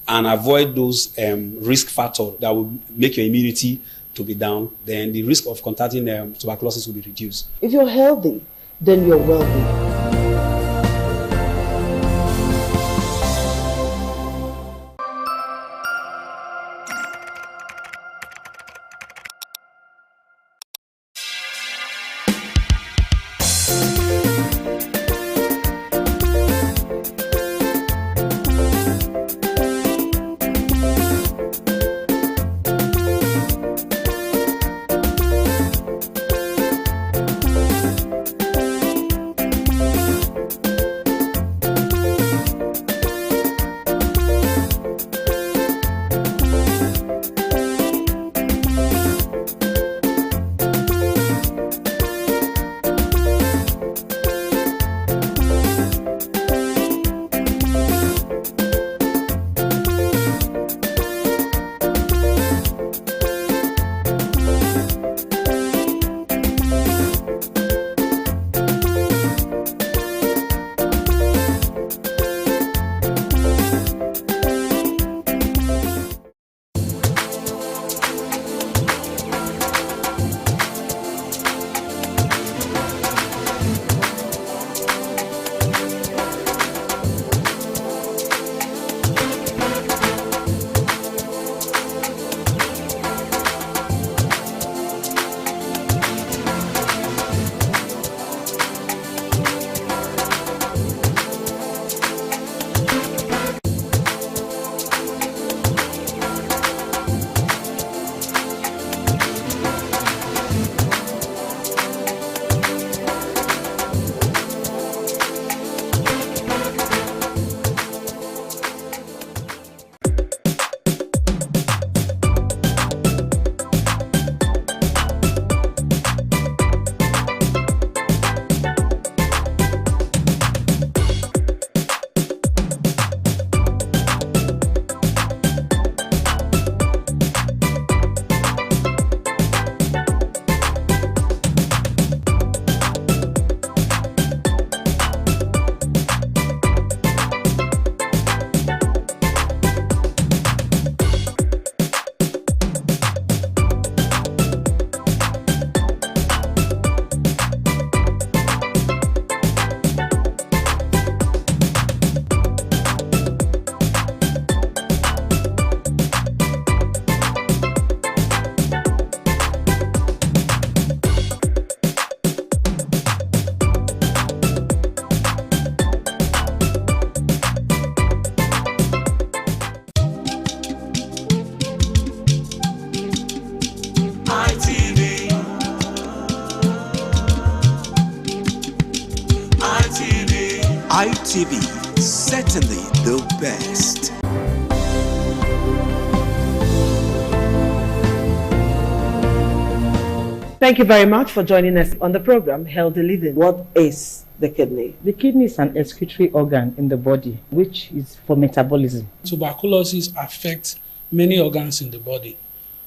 and avoid those risk factors that will make your immunity to be down, then the risk of contracting tuberculosis will be reduced. If you're healthy, then you're wealthy. ITV, certainly the best. Thank you very much for joining us on the program, Healthy Living. What is the kidney? The kidney is an excretory organ in the body, which is for metabolism. Tuberculosis affects many organs in the body,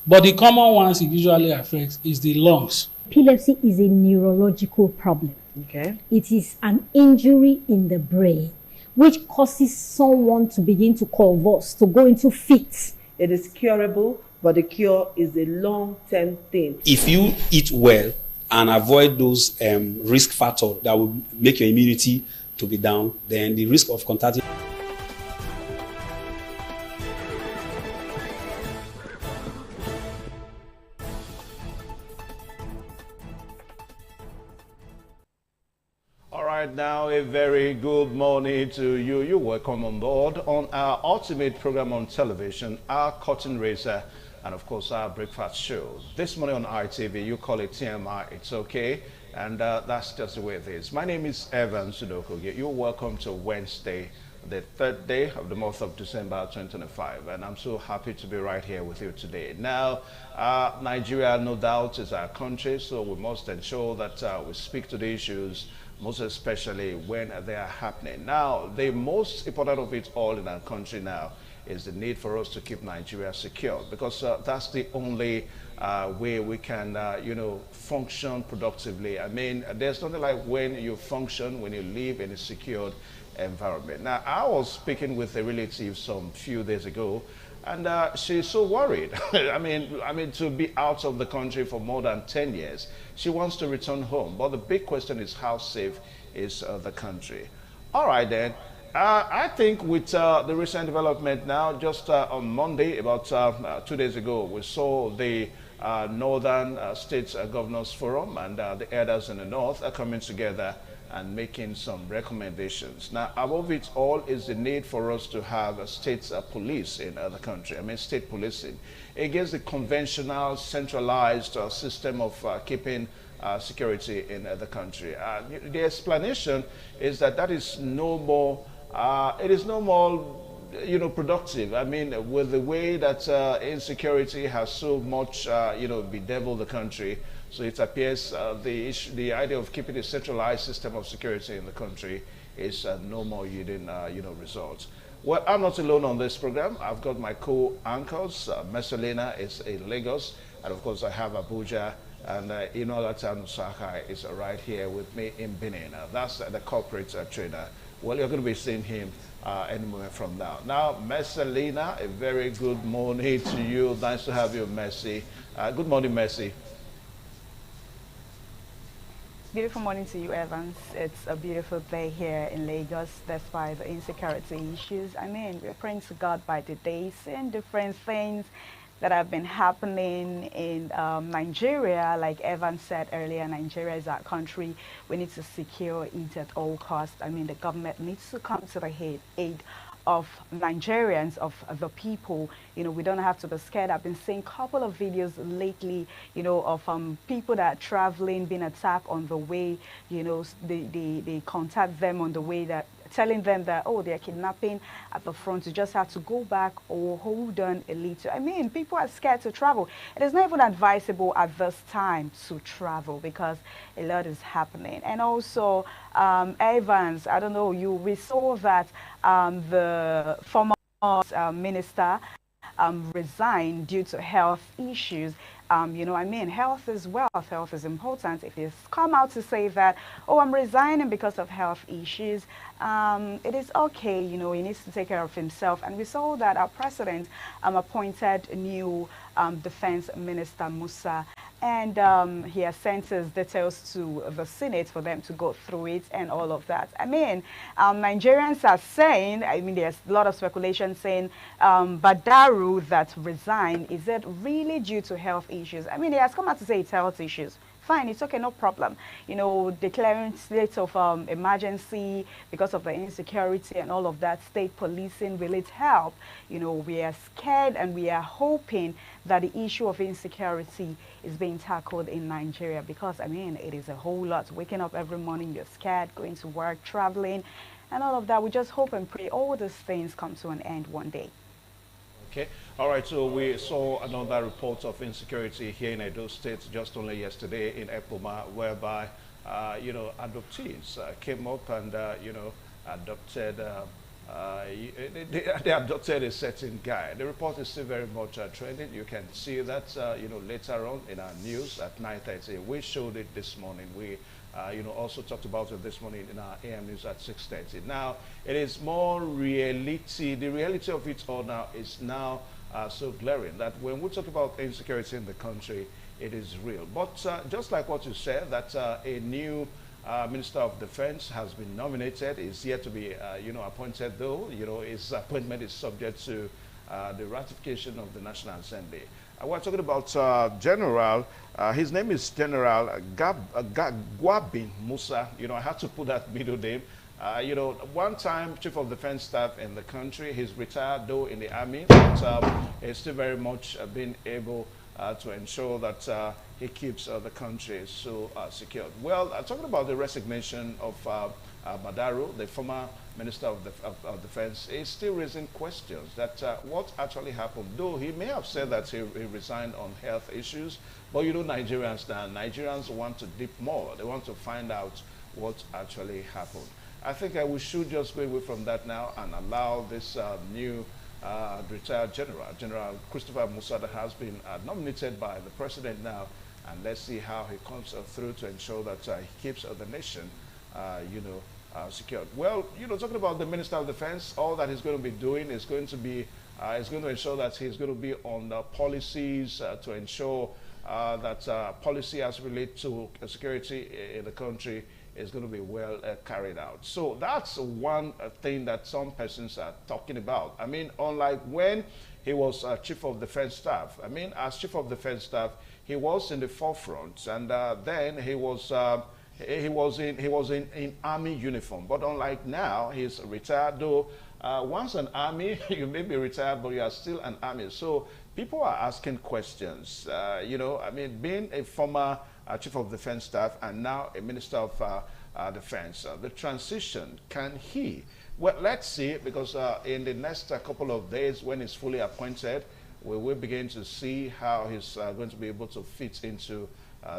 but the common ones it usually affects is the lungs. Epilepsy is a neurological problem. Okay. It is an injury in the brain, which causes someone to begin to convulse, to go into fits. It is curable, but the cure is a long-term thing. If you eat well and avoid those risk factors that will make your immunity to be down, then the risk of contracting. Now a very good morning to you. You're welcome on board on our ultimate program on television, our curtain raiser, and of course our breakfast show. This morning on ITV, you call it TMI, it's okay, and that's just the way it is. My name is Evan Sudoku. You're welcome to Wednesday, the 3rd day of the month of December 2025, and I'm so happy to be right here with you today. Now, Nigeria, no doubt, is our country, so we must ensure that we speak to the issues, most especially when they are happening. Now, the most important of it all in our country now is the need for us to keep Nigeria secure, because that's the only way we can, function productively. I mean, there's nothing like when you function, when you live and it's secured, environment. Now, I was speaking with a relative some few days ago, and she's so worried. I mean, to be out of the country for more than 10 years, she wants to return home. But the big question is, how safe is the country? All right, then. I think with the recent development now, just on Monday, about 2 days ago, we saw the Northern States Governors Forum and the elders in the North are coming together and making some recommendations. Now, above it all is the need for us to have a state police in the country. I mean, state policing against the conventional, centralized system of keeping security in the country. The explanation is that is no more. It is no more, productive. I mean, with the way that insecurity has so much, bedeviled the country, so it appears the idea of keeping a centralized system of security in the country is no more yielding, results. Well, I'm not alone on this program. I've got my co-anchors. Messalina is in Lagos, and of course I have Abuja, and Inolatan Usaka is right here with me in Benin. That's the corporate trainer. Well, you're going to be seeing him any moment from now. Now, Messalina, a very good morning to you. Nice to have you, Messi. Good morning, Messi. Beautiful morning to you, Evans. It's a beautiful day here in Lagos, despite the insecurity issues. I mean, we're praying to God by the day, seeing different things that have been happening in Nigeria. Like Evan said earlier, Nigeria is our country. We need to secure it at all costs. I mean, the government needs to come to the aid of Nigerians, of the people. We don't have to be scared. I've been seeing a couple of videos lately, of people that are traveling, being attacked on the way. They contact them on the way, that telling them that, oh, they're kidnapping at the front. You just have to go back or hold on a little. I mean, people are scared to travel. It is not even advisable at this time to travel because a lot is happening. And also, Evans, I don't know, we saw that the former minister resigned due to health issues. Health is wealth, health is important. If he's come out to say that, oh, I'm resigning because of health issues, it is okay, he needs to take care of himself. And we saw that our president appointed a new defense minister, Musa, and he has sent his details to the Senate for them to go through it and all of that. I mean, Nigerians are saying, there's a lot of speculation saying Badaru that resigned, is it really due to health issues? I mean, he has come out to say it's health issues. Fine, it's okay, no problem. Declaring state of emergency because of the insecurity and all of that, state policing, will it help? We are scared and we are hoping that the issue of insecurity is being tackled in Nigeria because, it is a whole lot. Waking up every morning, you're scared, going to work, traveling, and all of that. We just hope and pray all these things come to an end one day. Okay. All right. So we saw another report of insecurity here in Edo State just only yesterday in Epoma, whereby, adoptees came up and, adopted, they adopted a certain guy. The report is still very much trending. You can see that, later on in our news at 9:30. We showed it this morning. We also talked about it this morning in our AM news at 6:30. Now, it is more reality. The reality of it all now is now so glaring that when we talk about insecurity in the country, it is real. But just like what you said, that a new Minister of Defense has been nominated, is yet to be, appointed, though. His appointment is subject to the ratification of the National Assembly. We're talking about General, his name is General Gwabin Musa. I had to put that middle name. One time Chief of Defense Staff in the country. He's retired, though, in the Army, but he's still very much being able to ensure that he keeps the country so secure. Well, talking about the resignation of Badaru, the former Minister of Defense, is still raising questions that what actually happened. Though he may have said that he resigned on health issues, but Nigerians now, Nigerians want to dip more. They want to find out what actually happened. I think we should just go away from that now and allow this new retired General Christopher Musa, that has been nominated by the president now, and let's see how he comes through to ensure that he keeps the nation, secured. Well, talking about the Minister of Defense, all that he's going to be doing is going to ensure that he's going to be on policies to ensure that policy as relates to security in the country is going to be well carried out. So that's one thing that some persons are talking about. I mean, unlike when he was Chief of Defense Staff. I mean, as Chief of Defense Staff, he was in the forefront, and then he was in army uniform. But unlike now, he's retired. Though once an army, you may be retired, but you are still an army. So people are asking questions. I mean, being a former Chief of Defense Staff and now a Minister of Defense, the transition, can he? Well, let's see, because in the next couple of days, when he's fully appointed, we will begin to see how he's going to be able to fit into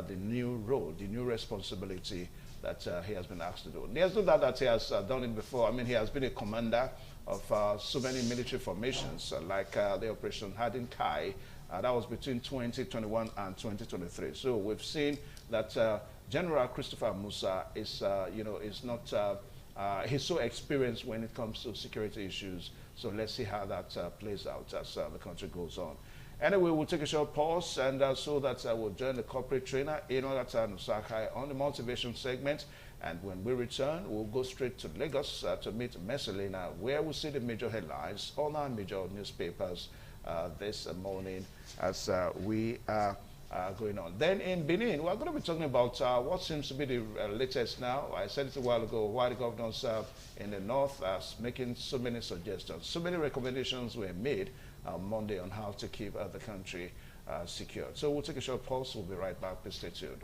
the new role, the new responsibility that he has been asked to do. There's no doubt that he has done it before. I mean, he has been a commander of so many military formations, like the Operation Hardin Kai. That was between 2021 and 2023. So we've seen that General Christopher Musa is, is not, he's so experienced when it comes to security issues. So let's see how that plays out as the country goes on. Anyway, we'll take a short pause, and so that we'll join the corporate trainer in order to Nusakai on the motivation segment. And when we return, we'll go straight to Lagos to meet Messelina, where we'll see the major headlines on our major newspapers this morning as we are going on. Then in Benin, we're going to be talking about what seems to be the latest now. I said it a while ago, why the governors in the north are making so many suggestions. So many recommendations were made on Monday on how to keep the country secure. So we'll take a short pause. We'll be right back. Please stay tuned.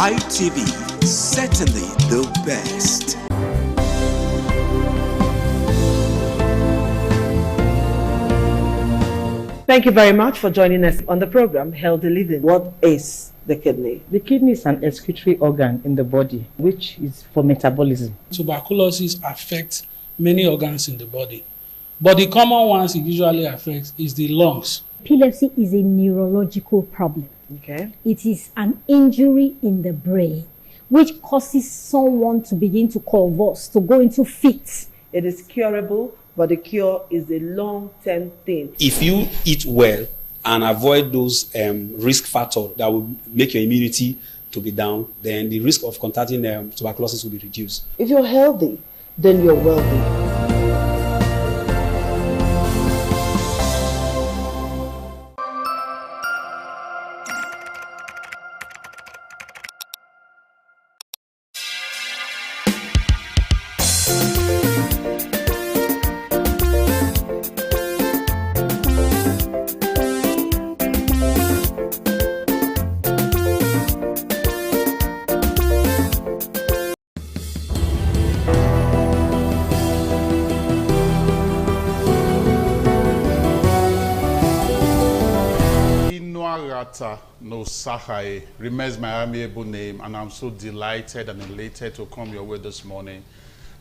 ITV, certainly the best. Thank you very much for joining us on the program, Healthy Living. What is the kidney? The kidney is an excretory organ in the body, which is for metabolism. Tuberculosis affects many organs in the body, but the common ones it usually affects is the lungs. Epilepsy is a neurological problem. Okay. It is an injury in the brain which causes someone to begin to convulse, to go into fits. It is curable, but the cure is a long-term thing. If you eat well and avoid those risk factors that will make your immunity to be down, then the risk of contracting tuberculosis will be reduced. If you're healthy, then you're wealthy. No Sahai remains my amiable name, and I'm so delighted and elated to come your way this morning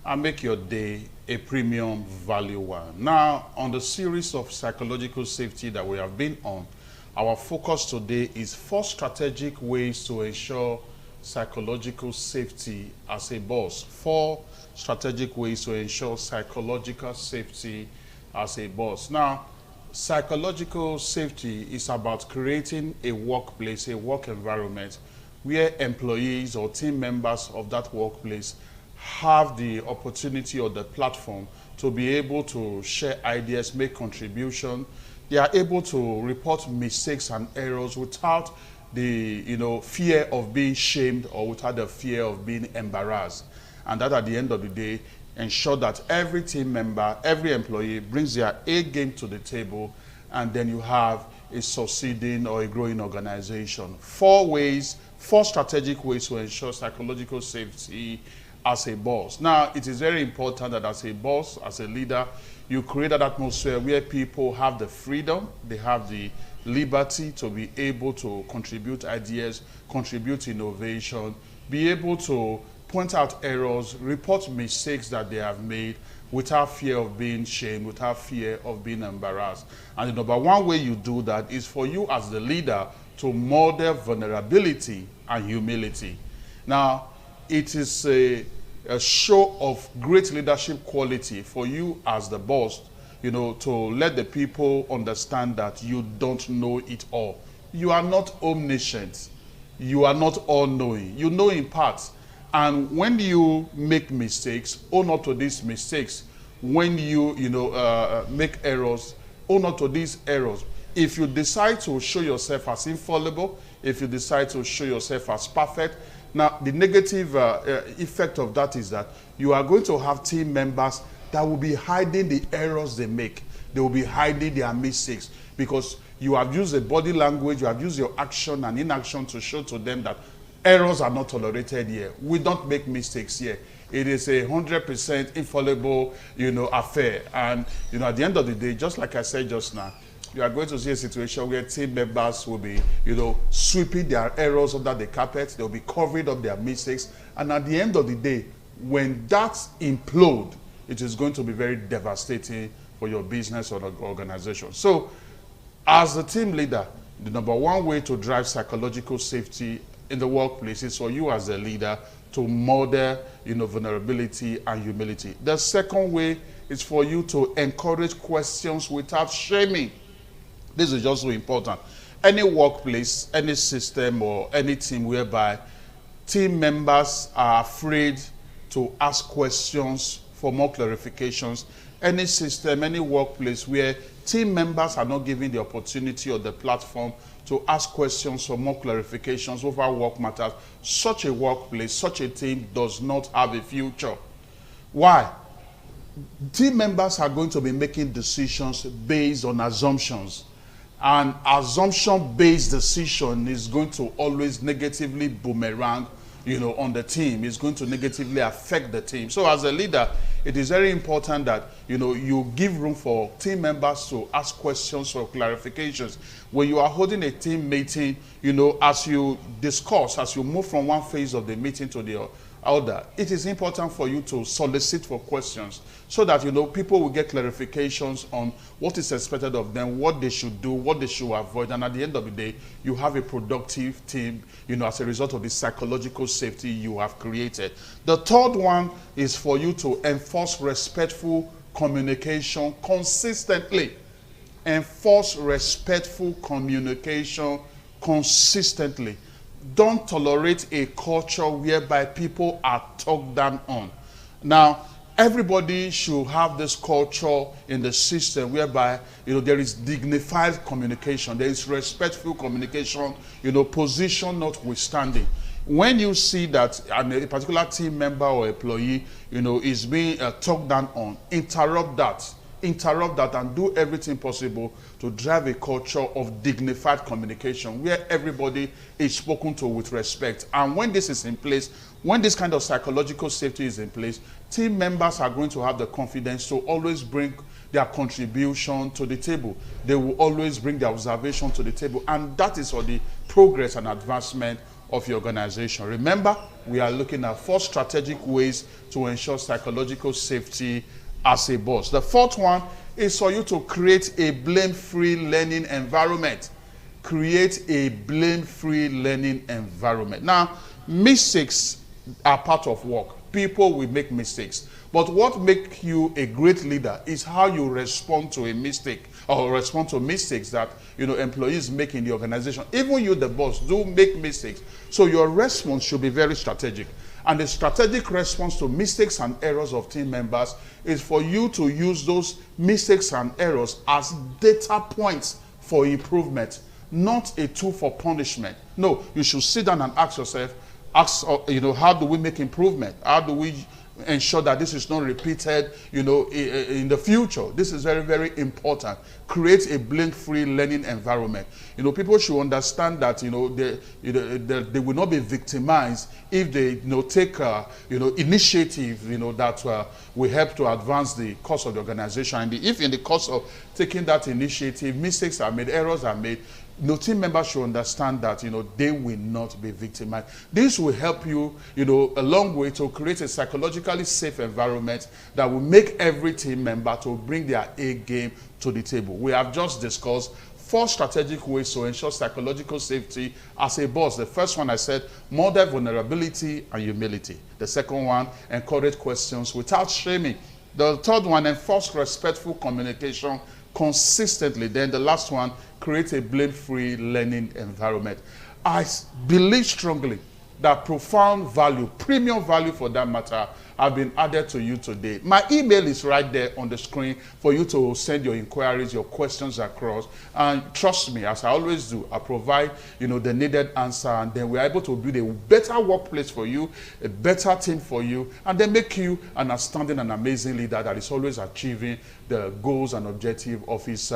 and make your day a premium value one. Now, on the series of psychological safety that we have been on, our focus today is 4 strategic ways to ensure psychological safety as a boss. 4 strategic ways to ensure psychological safety as a boss. Now, psychological safety is about creating a workplace, a work environment where employees or team members of that workplace have the opportunity or the platform to be able to share ideas, make contribution. They are able to report mistakes and errors without the fear of being shamed or without the fear of being embarrassed. And that at the end of the day, ensure that every team member, every employee brings their A game to the table, and then you have a succeeding or a growing organization. 4 strategic ways to ensure psychological safety as a boss. Now, it is very important that as a boss, as a leader, you create an atmosphere where people have the freedom, they have the liberty to be able to contribute ideas, contribute innovation, be able to point out errors, report mistakes that they have made without fear of being shamed, without fear of being embarrassed. And the number 1 way you do that is for you as the leader to model vulnerability and humility. Now, it is a show of great leadership quality for you as the boss, to let the people understand that you don't know it all. You are not omniscient. You are not all-knowing. You know in parts. And when you make mistakes, own up to these mistakes. When you, make errors, own up to these errors. If you decide to show yourself as infallible, if you decide to show yourself as perfect, now the negative effect of that is that you are going to have team members that will be hiding the errors they make. They will be hiding their mistakes because you have used the body language, you have used your action and inaction to show to them that errors are not tolerated here. We don't make mistakes here. It is a 100% infallible, affair. And, at the end of the day, just like I said just now, you are going to see a situation where team members will be, sweeping their errors under the carpet. They'll be covering up their mistakes. And at the end of the day, when that implodes, it is going to be very devastating for your business or organization. So, as the team leader, the number 1 way to drive psychological safety in the workplace is for you as a leader to model, vulnerability and humility. The second way is for you to encourage questions without shaming. This is just so important. Any workplace, any system or any team whereby team members are afraid to ask questions for more clarifications, any system, any workplace where team members are not given the opportunity or the platform to ask questions for more clarifications over work matters, such a workplace, such a team does not have a future. Why? Team members are going to be making decisions based on assumptions. And assumption-based decision is going to always negatively boomerang, on the team. It's going to negatively affect the team. So as a leader, it is very important that, you give room for team members to ask questions or clarifications. When you are holding a team meeting, as you discuss, as you move from one phase of the meeting to the other, it is important for you to solicit for questions so that, people will get clarifications on what is expected of them, what they should do, what they should avoid. And at the end of the day, you have a productive team, as a result of the psychological safety you have created. The third one is for you to enforce respectful communication consistently. Enforce respectful communication consistently. Don't tolerate a culture whereby people are talked down on. Now, everybody should have this culture in the system whereby, there is dignified communication, there is respectful communication, position notwithstanding. When you see that a particular team member or employee, is being talked down on, interrupt that and do everything possible to drive a culture of dignified communication where everybody is spoken to with respect. And when this is in place, when this kind of psychological safety is in place, team members are going to have the confidence to always bring their contribution to the table. They will always bring their observation to the table. And that is for the progress and advancement of your organization. Remember, we are looking at 4 strategic ways to ensure psychological safety as a boss. The 4th one is for you to create a blame-free learning environment. Create a blame-free learning environment. Now, mistakes are part of work. People will make mistakes. But what makes you a great leader is how you respond to a mistake or respond to mistakes that employees make in the organization. Even you, the boss, do make mistakes. So your response should be very strategic. And the strategic response to mistakes and errors of team members is for you to use those mistakes and errors as data points for improvement, not a tool for punishment. No, you should sit down and ask yourself, how do we make improvement? How do we ensure that this is not repeated, in the future? This is very, very important. Create a blame-free learning environment. People should understand that, they will not be victimized if they, take, initiative, that will help to advance the cause of the organization. And if in the course of taking that initiative, mistakes are made, errors are made, team members should understand that, they will not be victimized. This will help you, a long way to create a psychologically safe environment that will make every team member to bring their A game to the table. We have just discussed 4 strategic ways to ensure psychological safety as a boss. The first one I said, model vulnerability and humility. The second one, encourage questions without shaming. The third one, enforce respectful communication consistently. Then the last one, create a blame-free learning environment. I believe strongly that profound value, premium value for that matter, have been added to you today. My email is right there on the screen for you to send your inquiries, your questions across. And trust me, as I always do, I provide, the needed answer, and then we're able to build a better workplace for you, a better team for you, and then make you an outstanding and amazing leader that is always achieving the goals and objectives of his,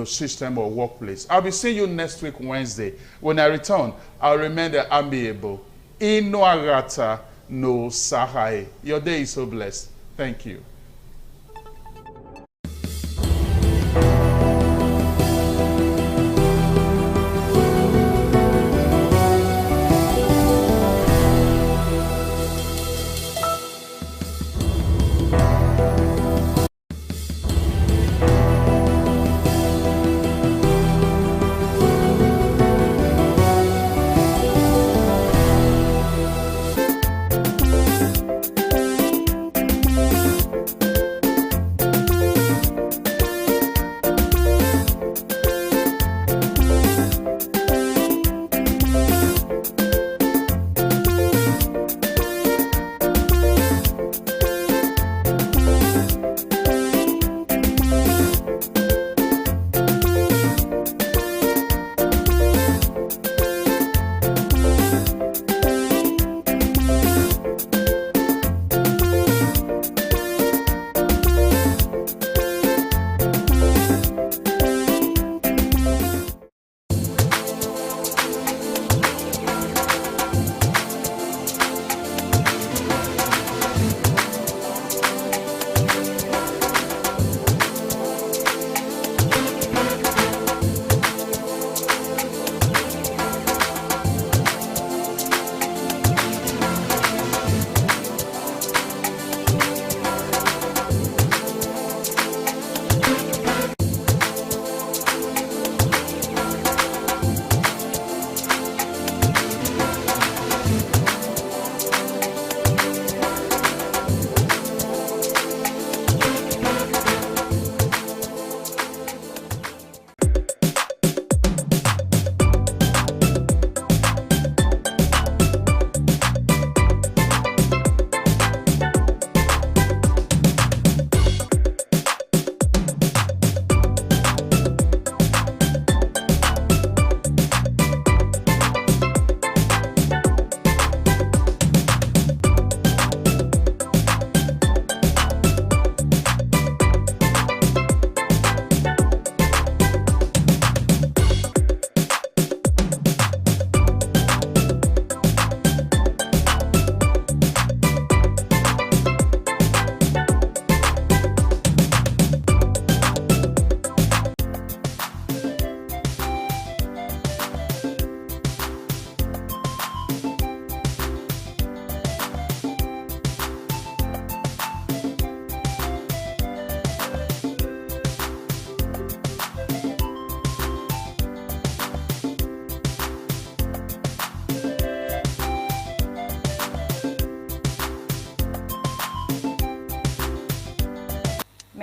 system or workplace. I'll be seeing you next week, Wednesday. When I return, I'll remain the amiable. Ino agata no sahai. Your day is so blessed. Thank you.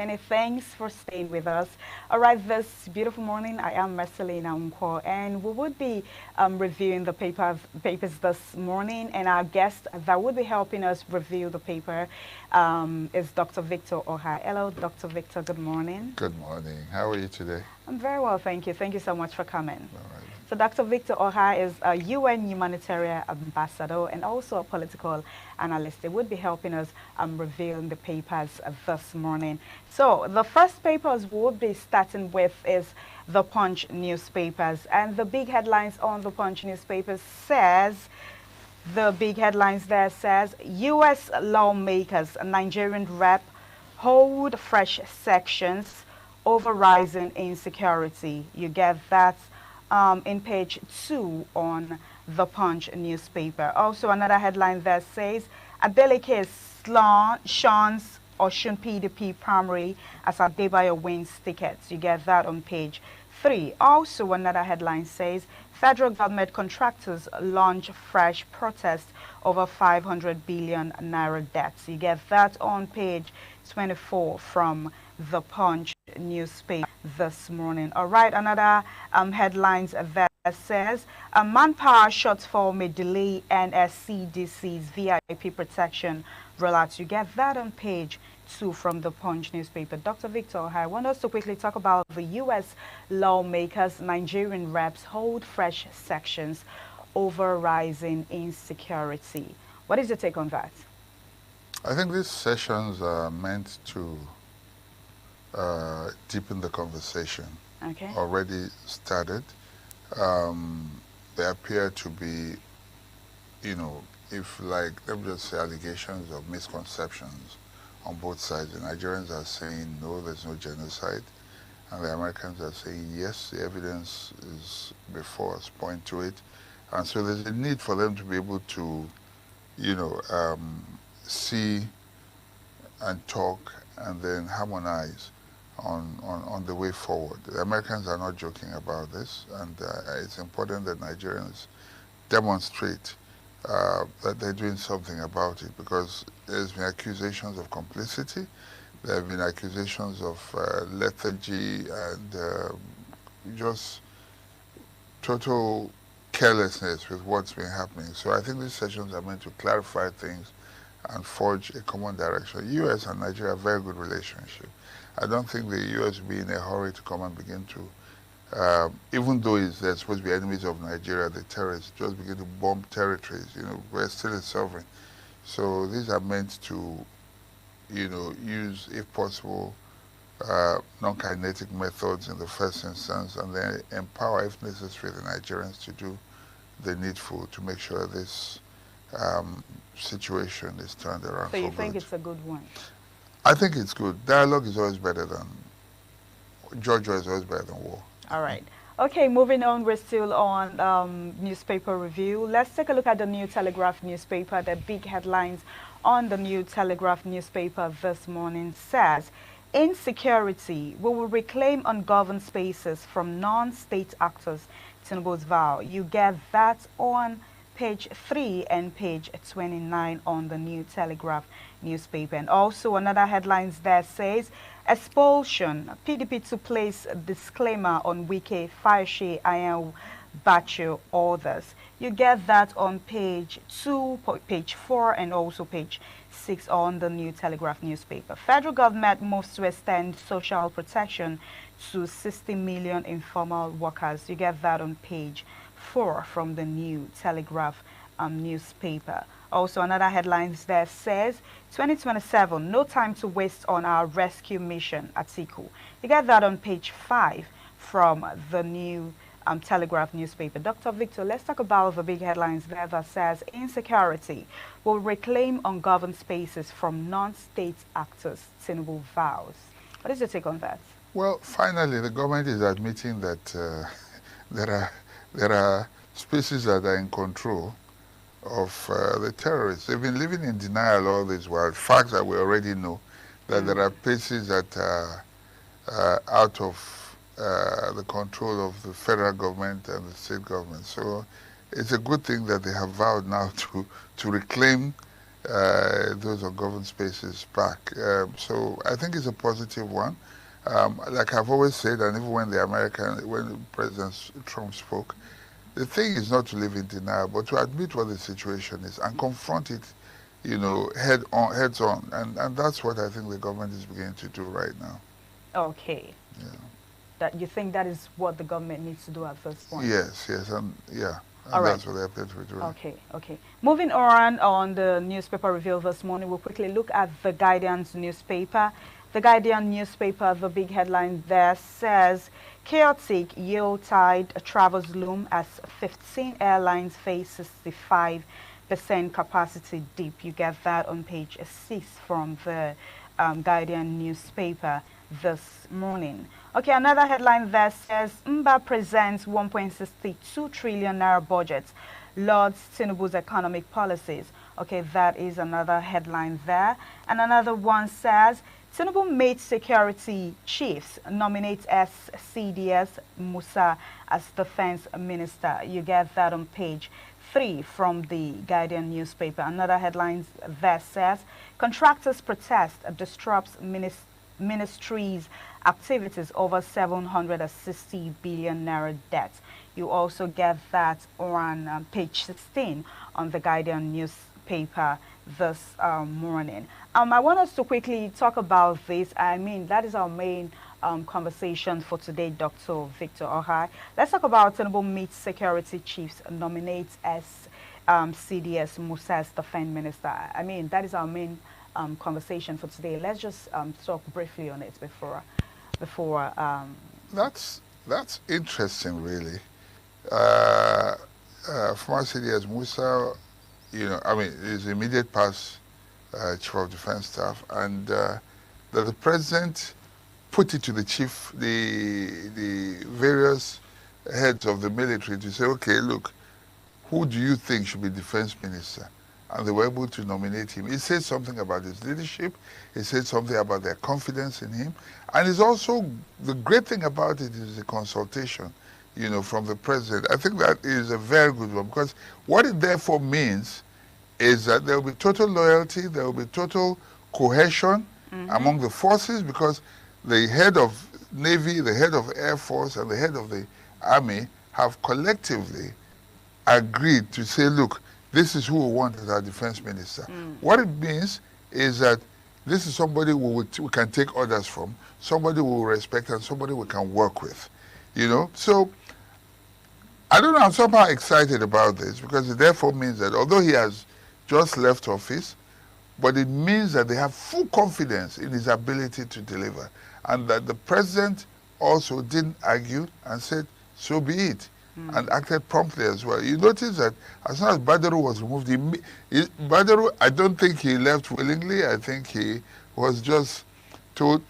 many thanks for staying with us. All right, this beautiful morning, I am Marcelina Unko, and we would be reviewing the papers this morning, and our guest that would be helping us review the paper is Dr. Victor Oha. Hello, Dr. Victor, good morning. Good morning. How are you today? I'm very well, thank you. Thank you so much for coming. All right. So Dr. Victor Oha is a UN humanitarian ambassador and also a political analyst. They would be helping us reviewing the papers this morning. So the first papers we'll be starting with is the Punch newspapers. And the big headlines on the Punch newspapers says, U.S. lawmakers, Nigerian rep, hold fresh sections over rising insecurity. You get that in page 2 on the Punch newspaper. Also another headline that says, Adeleke shuns Osun PDP primary as Adebayo wins tickets. You get that on page 3. Also another headline says, federal government contractors launch fresh protest over 500 billion naira debts. You get that on page 24 from the Punch newspaper this morning. All right, another headlines that says manpower shortfall may delay NSCDC's VIP protection rollout. You get that on page 2 from the Punch newspaper. Dr. Victor, I want us to quickly talk about the U.S. lawmakers, Nigerian reps hold fresh sections over rising insecurity. What is your take on that? I think these sessions are meant to deepen the conversation. Okay. Already started. They appear to be, if like, let me just say, allegations of misconceptions on both sides. The Nigerians are saying, no, there's no genocide. And the Americans are saying, yes, the evidence is before us, point to it. And so there's a need for them to be able to, see and talk and then harmonize on the way forward. The Americans are not joking about this, and it's important that Nigerians demonstrate that they're doing something about it, because there's been accusations of complicity, there have been accusations of lethargy and just total carelessness with what's been happening. So I think these sessions are meant to clarify things and forge a common direction. U.S. and Nigeria have a very good relationship. I don't think the U.S. will be in a hurry to come and begin to, even though they're supposed to be enemies of Nigeria, the terrorists, just begin to bomb territories. We're still a sovereign. So these are meant to, use, if possible, non-kinetic methods in the first instance, and then empower, if necessary, the Nigerians to do the needful to make sure this situation is turned around. So you think it's a good one? I think it's good. Dialogue is always better than, Georgia is always better than war. All right. Okay, moving on, we're still on newspaper review. Let's take a look at the New Telegraph newspaper. The big headlines on the New Telegraph newspaper this morning says, insecurity, we will reclaim ungoverned spaces from non-state actors, Tinubu's vow. You get that on page 3 and page 29 on the New Telegraph newspaper. And also another headlines there says, expulsion, PDP to place disclaimer on Wike, Fayose, Ayan, Bacho, others. You get that on page 2, page 4, and also page 6 on the New Telegraph newspaper. Federal government moves to extend social protection to 60 million informal workers. You get that on page 4 from the New Telegraph newspaper. Also another headlines there says 2027, no time to waste on our rescue mission, Atiku. You get that on page 5 from the New Telegraph newspaper. Dr. Victor, let's talk about the big headlines there that says insecurity will reclaim ungoverned spaces from non-state actors, Tinubu vows. What is your take on that? Well, finally, the government is admitting that there are spaces that are in control of the terrorists. They've been living in denial all this while. Facts that we already know, that there are places that are out of the control of the federal government and the state government. So it's a good thing that they have vowed now to reclaim those ungoverned spaces back. So I think it's a positive one. Like I've always said, and even when President Trump spoke, the thing is not to live in denial, but to admit what the situation is and confront it, heads on. And that's what I think the government is beginning to do right now. Okay. Yeah. That you think that is what the government needs to do at this point? Yes, and yeah. And All right. that's what they appear to be doing. Okay. Moving on the newspaper review this morning, we'll quickly look at the Guardian's newspaper. The Guardian newspaper, the big headline there says, chaotic Yuletide travels loom as 15 airlines face 65% capacity dip. You get that on page 6 from the Guardian newspaper this morning. Okay, another headline there says, Mba presents 1.62 trillion naira budget, Lord's Tinubu's economic policies. Okay, that is another headline there. And another one says, Tinubu made security chiefs nominate CDS Musa as defense minister. You get that on page 3 from the Guardian newspaper. Another headline there says, contractors protest disrupts ministry's activities over 760 billion naira debt. You also get that on page 16 on the Guardian newspaper this morning. I want us to quickly talk about this. I mean, that is our main conversation for today, Dr. Victor Ohai. Let's talk about Tinubu meets security chiefs, nominates as CDS Musa as defense minister. I mean, that is our main conversation for today. Let's just talk briefly on it before. That's interesting, really. Former CDS Musa, is immediate past chief of defense staff, and that the president put it to the various heads of the military to say, okay, look, who do you think should be defense minister? And they were able to nominate him. It said something about his leadership. It said something about their confidence in him. And it's also, the great thing about it is the consultation, from the president. I think that is a very good one, because what it therefore means is that there will be total loyalty, there will be total cohesion among the forces, because the head of Navy, the head of Air Force, and the head of the Army have collectively agreed to say, look, this is who we want as our defense minister. What it means is that this is somebody we can take orders from, somebody we will respect, and somebody we can work with. So I don't know, I'm somehow excited about this, because it therefore means that although he has just left office, but it means that they have full confidence in his ability to deliver, and that the president also didn't argue and said, so be it. And acted promptly as well. You notice that as soon as Badaru was removed, Badaru, I don't think he left willingly. I think he was just told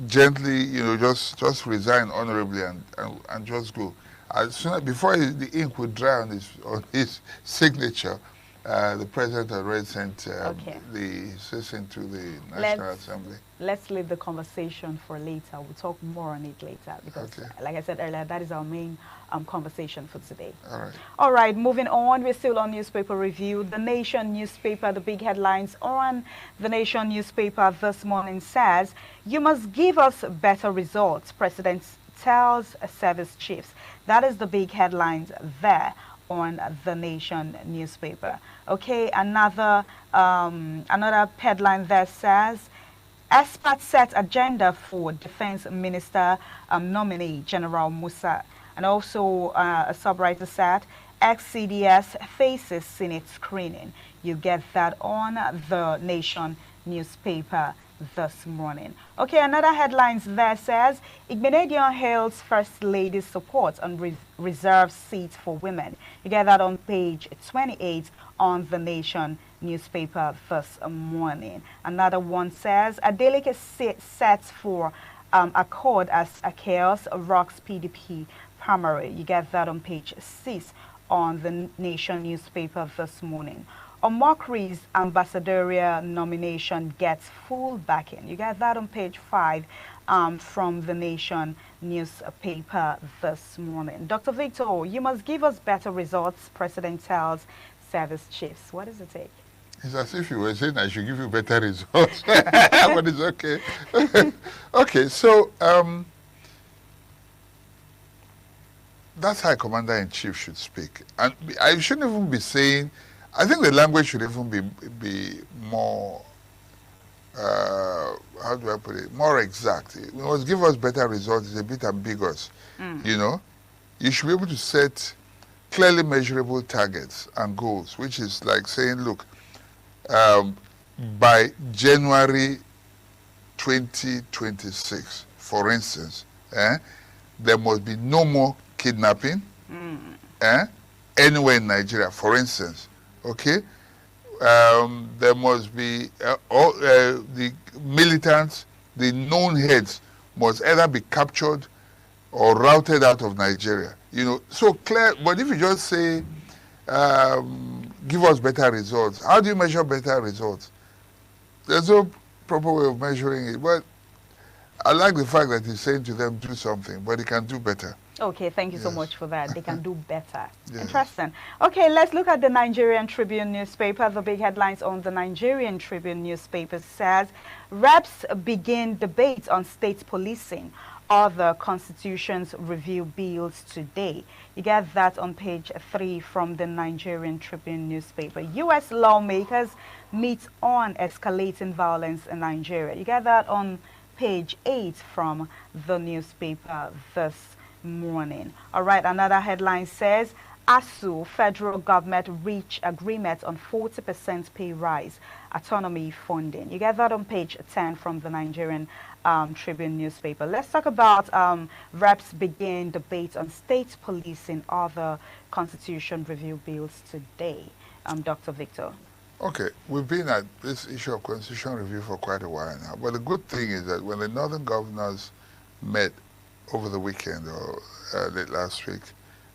gently, just resign honorably and just go. As soon as, before the ink would dry on his signature, the president already sent the citizen to the National Assembly. Let's leave the conversation for later. We'll talk more on it later, because, like I said earlier, that is our main conversation for today. All right, moving on. We're still on newspaper review. The Nation newspaper, the big headlines on the Nation newspaper this morning says, you must give us better results, President tells service chiefs. That is the big headlines there on the Nation newspaper. Okay, another headline there says, experts set agenda for defense minister nominee General Musa. And also a subwriter said, ex-CDS faces Senate screening. You get that on the Nation newspaper this morning. Okay, another headlines there says, Igbenedion hails First Lady's support on reserved seats for women. You get that on page 28 on the Nation newspaper this morning. Another one says, Adeleke sets for accord as a chaos rocks PDP primary. You get that on page 6 on the Nation newspaper this morning. Omokri's ambassadorial nomination gets full backing. You get that on page 5 from the Nation newspaper this morning. Dr. Victor, you must give us better results, President tells service chiefs. What does it take? It's as if you were saying I should give you better results. But it's okay. Okay, so that's how a commander-in-chief should speak. And I shouldn't even be saying, I think the language should even be more, how do I put it, more exact. It must give us better results. It's a bit ambiguous, you know. You should be able to set clearly measurable targets and goals, which is like saying, look, by January 2026, for instance, there must be no more kidnapping anywhere in Nigeria, for instance, okay? There must be all the militants, the known heads must either be captured or routed out of Nigeria. You know, so clear. But if you just say, give us better results, how do you measure better results? There's no proper way of measuring it. But I like the fact that he's saying to them, do something, but he can do better. Okay, thank you so much for that. They can do better. Yes. Interesting. Okay, let's look at the Nigerian Tribune newspaper. The big headlines on the Nigerian Tribune newspaper says, reps begin debates on state policing. Other constitutions review bills today. You get that on page 3 from the Nigerian Tribune newspaper. U.S. lawmakers meet on escalating violence in Nigeria. You get that on page 8 from the newspaper this morning. All right, another headline says, ASU, federal government reach agreement on 40% pay rise, autonomy funding. You get that on page 10 from the Nigerian Tribune newspaper. Let's talk about reps begin debate on state policing, other constitution review bills today. Dr. Victor. Okay, we've been at this issue of constitution review for quite a while now. But the good thing is that when the northern governors met over the weekend or late last week,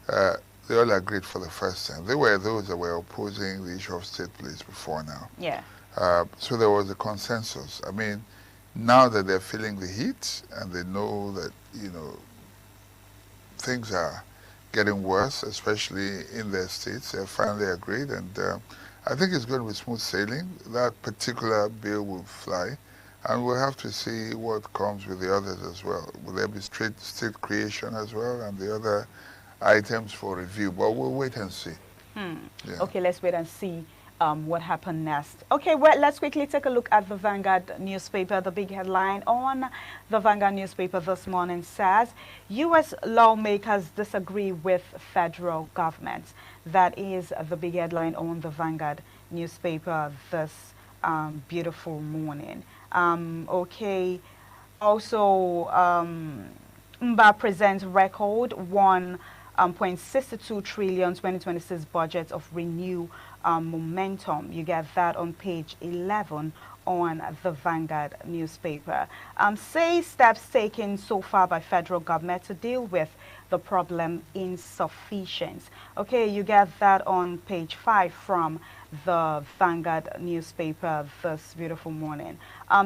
they all agreed for the first time. They were those that were opposing the issue of state police before now. Yeah. So there was a consensus. I mean, now that they're feeling the heat and they know that, you know, things are getting worse, especially in their states, they finally agreed. And I think it's going to be smooth sailing. That particular bill will fly. And we'll have to see what comes with the others as well. Will there be state creation as well and the other items for review? But we'll wait and see. Yeah. Okay, let's wait and see what happened next. Okay, well, let's quickly take a look at the Vanguard newspaper. The big headline on the Vanguard newspaper this morning says, U.S. lawmakers disagree with federal government. That is the big headline on the Vanguard newspaper this beautiful morning. Okay, also MBA presents record 1.62 trillion 2026 budget of renew momentum. You get that on page 11 on the Vanguard newspaper. Say steps taken so far by federal government to deal with the problem insufficient. Okay, you get that on page 5 from the Vanguard newspaper this beautiful morning.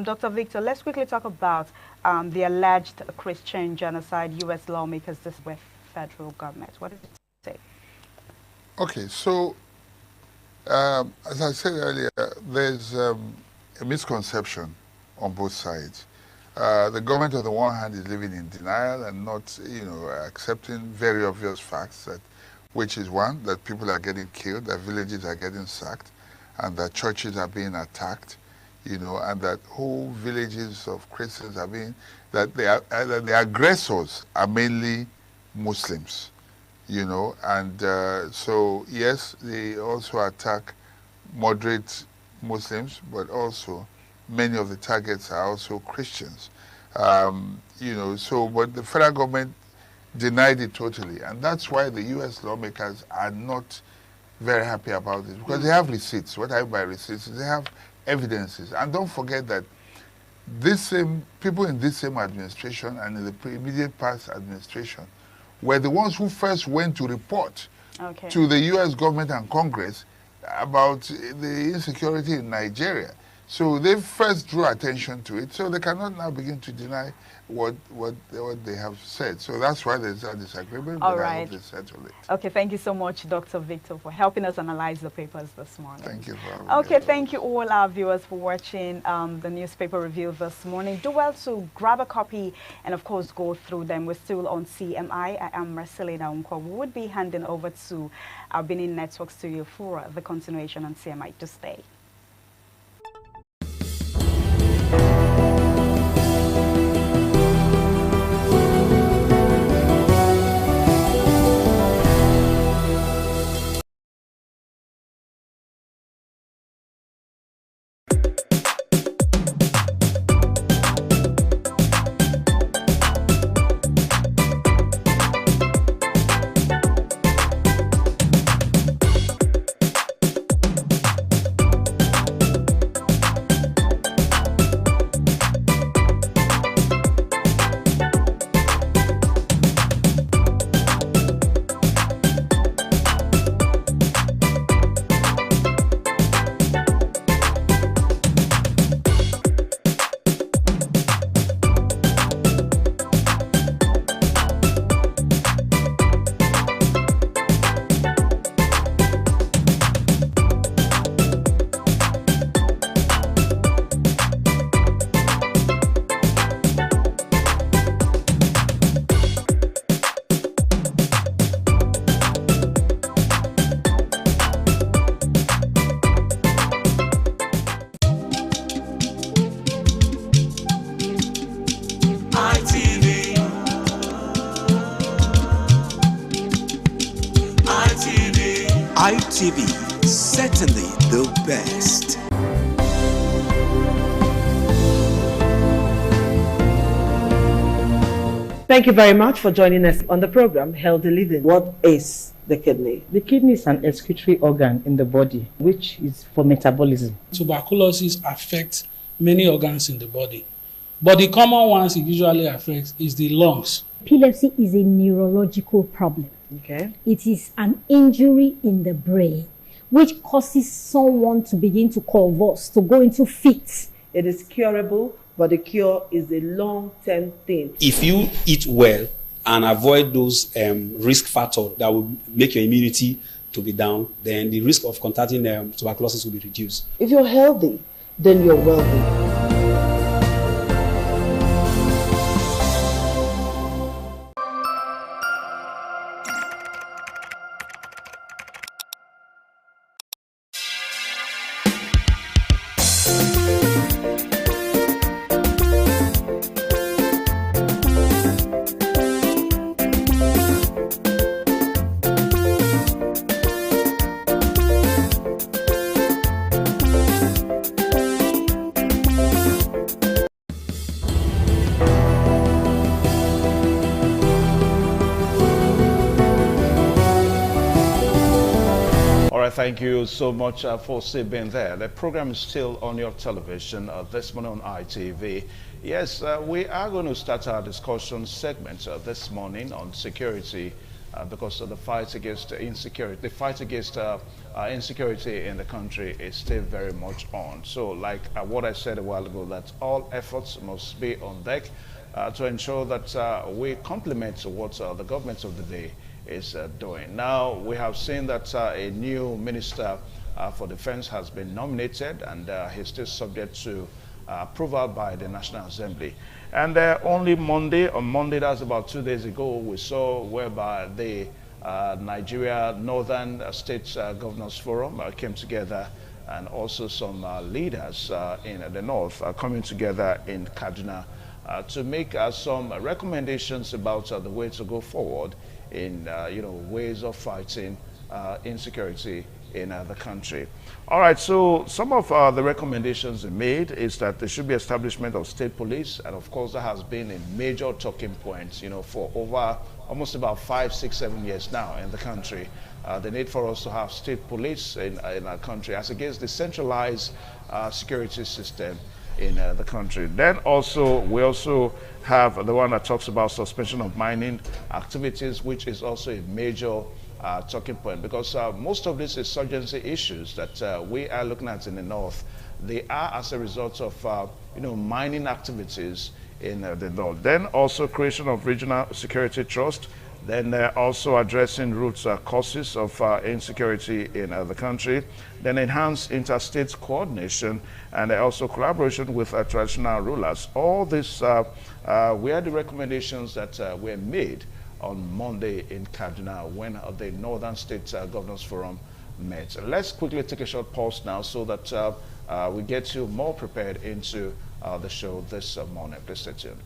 Dr. Victor, let's quickly talk about the alleged Christian genocide. U.S. lawmakers this with federal government. What did it say? Okay, so as I said earlier, there's a misconception on both sides. The government on the one hand is living in denial and not, you know, accepting very obvious facts, that, which is one, that people are getting killed, that villages are getting sacked, and that churches are being attacked, you know, and that whole villages of Christians are being, that the aggressors are mainly Muslims, you know, and so yes, they also attack moderate Muslims, but also many of the targets are also Christians, you know, so, but the federal government denied it totally, and that's why the U.S. lawmakers are not very happy about this, because they have receipts. What I mean by receipts is they have evidences, and don't forget that this same people in this same administration and in the immediate past administration were the ones who first went to report to the U.S. government and Congress about the insecurity in Nigeria. So they first drew attention to it, so they cannot now begin to deny what they have said. So that's why there's a disagreement, All but right. I hope they settle it. Okay, thank you so much, Dr. Victor, for helping us analyze the papers this morning. Thank you for having Okay, me. thank you all our viewers for watching the newspaper review this morning. Do well to grab a copy and, of course, go through them. We're still on CMI. I am Marcelina Unkwa. We would be handing over to our Benin Network studio for the continuation on CMI. To stay. ITV, certainly the best. Thank you very much for joining us on the program Healthy Living. What is the kidney? The kidney is an excretory organ in the body, which is for metabolism. Tuberculosis affects many organs in the body, but the common ones it usually affects is the lungs. Epilepsy is a neurological problem. Okay. It is an injury in the brain which causes someone to begin to convulse, to go into fits. It is curable, but the cure is a long-term thing. If you eat well and avoid those risk factors that will make your immunity to be down, then the risk of contracting tuberculosis will be reduced. If you're healthy, then you're wealthy. Thank you so much for still being there. The program is still on your television this morning on ITV. Yes, we are going to start our discussion segment this morning on security because of the fight against insecurity. The fight against insecurity in the country is still very much on. So like what I said a while ago, that all efforts must be on deck to ensure that we complement what the government of the day is doing. Now, we have seen that a new minister for defense has been nominated, and he's still subject to approval by the National Assembly. And only on Monday, that's about 2 days ago, we saw whereby the Nigeria Northern States Governors Forum came together, and also some leaders in the north coming together in Kaduna to make some recommendations about the way to go forward in ways of fighting insecurity in the country. All right, so some of the recommendations they made is that there should be establishment of state police, and of course that has been a major talking point, for over almost about 5, 6, 7 years now in the country. The need for us to have state police in our country as against the centralized security system in the country. Then we also have the one that talks about suspension of mining activities, which is also a major talking point, because most of these insurgency issues that we are looking at in the north, they are as a result of mining activities in the north. Then also creation of regional security trust. Then also addressing root causes of insecurity in the country. Then enhance interstate coordination and also collaboration with traditional rulers. All this were the recommendations that were made on Monday in Kaduna when the Northern State Governors Forum met. Let's quickly take a short pause now so that we get you more prepared into the show this morning. Please stay tuned.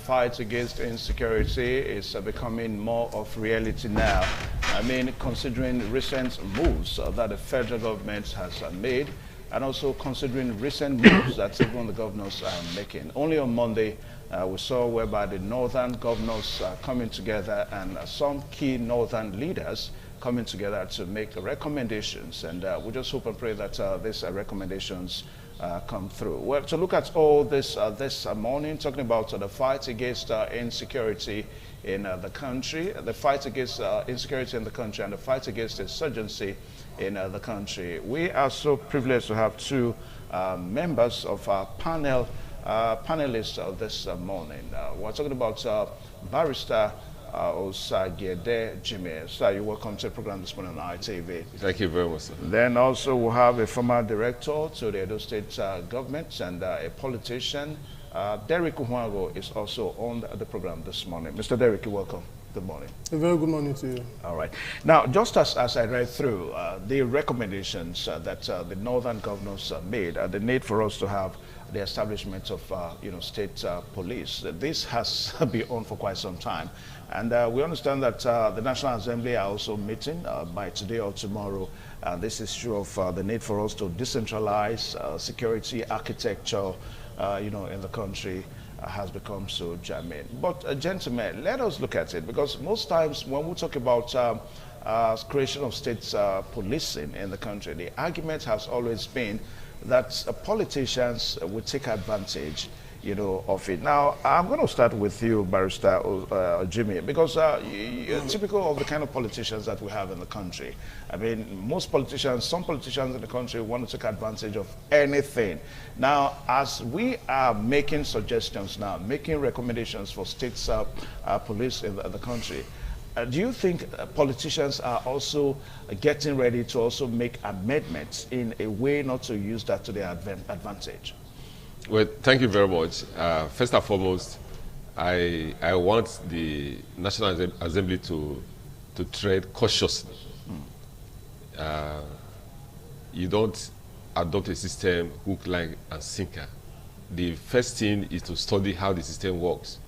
Fight against insecurity is becoming more of reality now. I mean, considering recent moves that the federal government has made, and also considering recent moves that even the governors are making. Only on Monday, we saw whereby the northern governors are coming together and some key northern leaders coming together to make recommendations. And we just hope and pray that these recommendations come through. Well, to look at all this this morning, talking about the fight against insecurity in the country, the fight against insecurity in the country, and the fight against insurgency in the country. We are so privileged to have two members of our panelists this morning. We're talking about Barrister Osagede Jimmy. Sir, you're welcome to the program this morning on ITV. Thank you very much, sir. Then also we'll have a former director to the Edo State government and a politician. Derek Uhuago is also on the program this morning. Mr. Derek, you're welcome. Good morning. A very good morning to you. All right. Now, just as I read through the recommendations that the northern governors made, the need for us to have the establishment of, state police. This has been on for quite some time. And we understand that the National Assembly are also meeting by today or tomorrow. This issue of the need for us to decentralize security architecture, in the country has become so germane. But gentlemen, let us look at it, because most times when we talk about creation of state policing in the country, the argument has always been that politicians will take advantage, of it. Now, I'm going to start with you, Barrister Jimmy, because you're typical of the kind of politicians that we have in the country. I mean, some politicians in the country want to take advantage of anything. Now, as we are making suggestions now, making recommendations for state police in the country, do you think politicians are also getting ready to also make amendments in a way not to use that to their advantage? Well, thank you very much. First and foremost, I want the National Assembly to tread cautiously. You don't adopt a system hook, line, and sinker. The first thing is to study how the system works.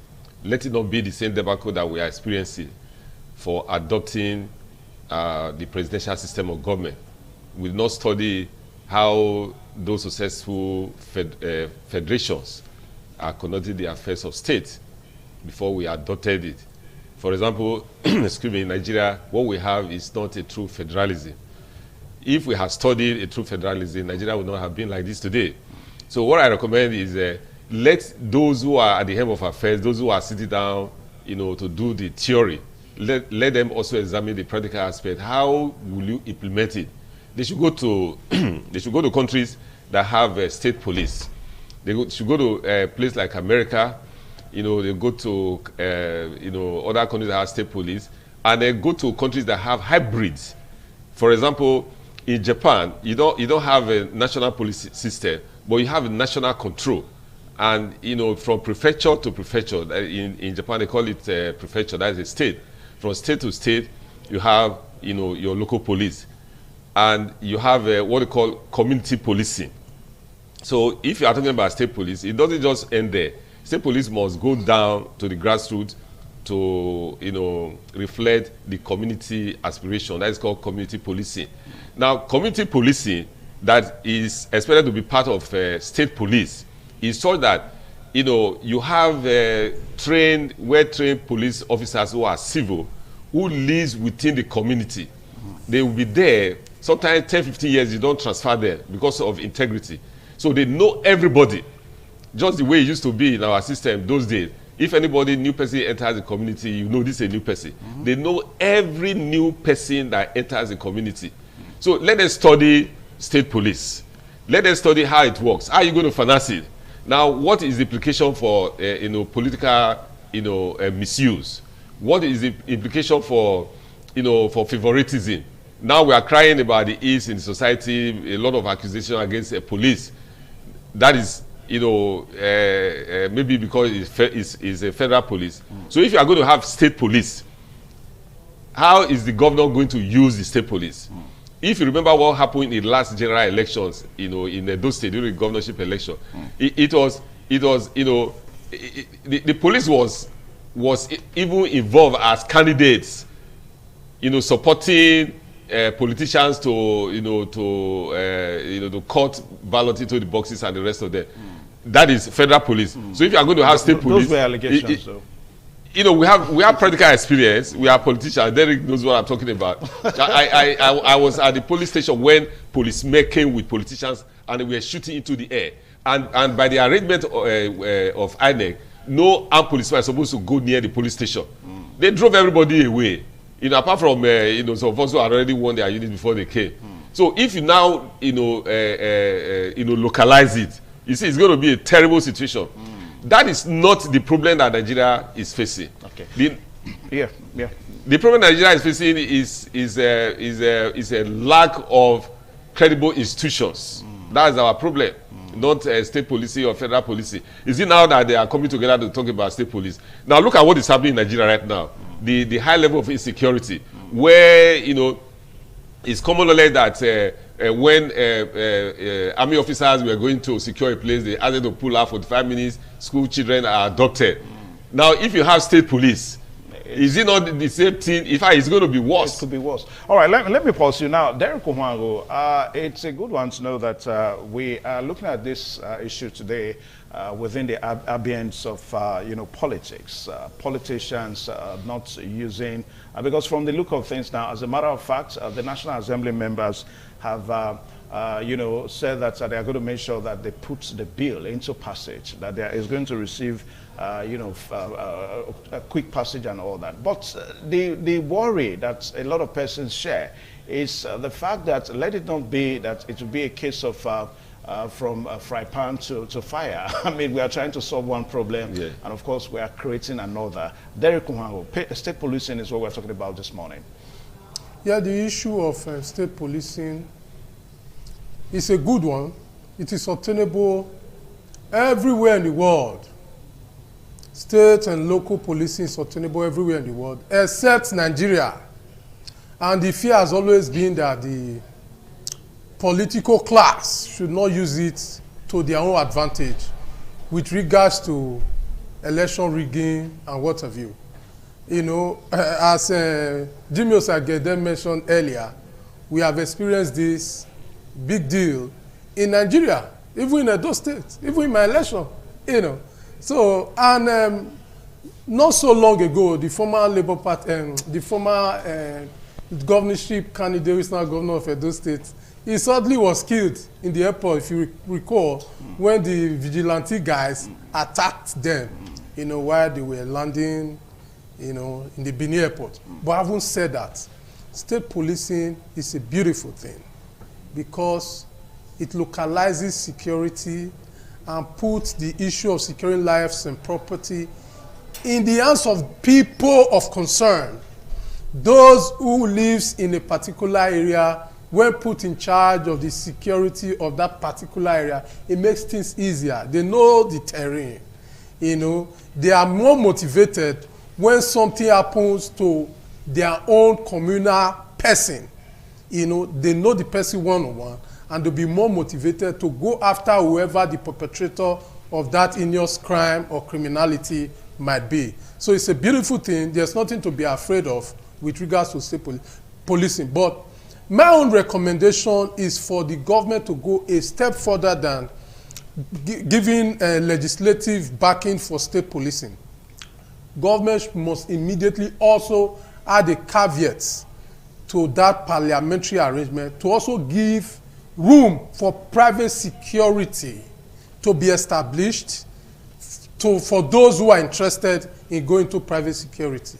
Let it not be the same debacle that we are experiencing for adopting the presidential system of government. We will not study how those successful federations are conducting the affairs of state before we adopted it. For example, excuse me, in Nigeria, what we have is not a true federalism. If we had studied a true federalism, Nigeria would not have been like this today. So what I recommend is let those who are at the helm of affairs, those who are sitting down, to do the theory, let them also examine the practical aspect. How will you implement it? They should go to countries that have state police. They should go to a place like America. They go to other countries that have state police, and they go to countries that have hybrids. For example, in Japan, you don't have a national police system, but you have a national control. And from prefecture to prefecture, in Japan they call it prefecture. That is a state. From state to state, you have your local police. And you have what they call community policing. So if you are talking about state police, it doesn't just end there. State police must go down to the grassroots to reflect the community aspiration. That is called community policing. Now, community policing that is expected to be part of state police is so that you have well-trained police officers who are civil, who live within the community. They will be there. Sometimes 10, 15 years, you don't transfer them because of integrity. So they know everybody, just the way it used to be in our system those days. If anybody, new person enters the community, you know this is a new person. They know every new person that enters the community. So let us study state police. Let us study how it works. How are you going to finance it? Now, what is the implication for political misuse? What is the implication for favoritism? Now we are crying about the ease in society, a lot of accusation against the police. That is, maybe because it's a federal police. So if you are going to have state police, how is the governor going to use the state police? If you remember what happened in the last general elections, in those states during the governorship election, the police was even involved as candidates, supporting politicians to cut ballot into the boxes and the rest of them. That is federal police. So if you are going to have state police, those were allegations. we have practical experience. We are politicians. Derek knows what I'm talking about. I was at the police station when policemen came with politicians and we were shooting into the air. And by the arrangement of INEC, no armed policemen are supposed to go near the police station. They drove everybody away. Apart from some of us who had already won their unit before they came. So if you now localize it, you see it's going to be a terrible situation. That is not the problem that Nigeria is facing. Okay. The problem Nigeria is facing is a lack of credible institutions. That is our problem. not state policing or federal policing. Is it now that they are coming together to talk about state police? Now look at what is happening in Nigeria right now. The high level of insecurity, where, you know, it's common knowledge that when army officers were going to secure a place, they asked them to pull out for 5 minutes, school children are adopted. Now, if you have state police, is it not the same thing? In fact, it's going to be worse. It could be worse. All right, let me pause you now. Derek Ohuango, it's a good one to know that we are looking at this issue today within the ambience of, you know, politics. Politicians not using, because from the look of things now, as a matter of fact, the National Assembly members have you know, said that they are going to make sure that they put the bill into passage, that there is going to receive, you know, a quick passage and all that. But the worry that a lot of persons share is the fact that let it not be that it will be a case of from fry pan to fire. I mean, we are trying to solve one problem, and of course we are creating another. Derek Ohuango, state policing is what we're talking about this morning. Yeah, the issue of state policing is a good one. It is obtainable everywhere in the world. State and local policing is obtainable everywhere in the world, except Nigeria. And the fear has always been that the political class should not use it to their own advantage with regards to election rigging and what have you. You know, as Jimmy Osagede mentioned earlier, we have experienced this big deal in Nigeria, even in Edo State, even in my election, you know. So, and not so long ago, the former Labour Party, the former governorship candidate, who is now governor of Edo State, he suddenly was killed in the airport, if you recall, when the vigilante guys attacked them, you know, while they were landing, you know, in the Benin airport. But having said that, state policing is a beautiful thing because it localizes security and puts the issue of securing lives and property in the hands of people of concern. Those who lives in a particular area, when put in charge of the security of that particular area, it makes things easier. They know the terrain, you know. They are more motivated when something happens to their own communal person. You know, they know the person one-on-one, and they'll be more motivated to go after whoever the perpetrator of that heinous crime or criminality might be. So it's a beautiful thing. There's nothing to be afraid of with regards to state policing. But my own recommendation is for the government to go a step further than giving legislative backing for state policing. Government must immediately also add a caveat to that parliamentary arrangement to also give room for private security to be established for those who are interested in going to private security.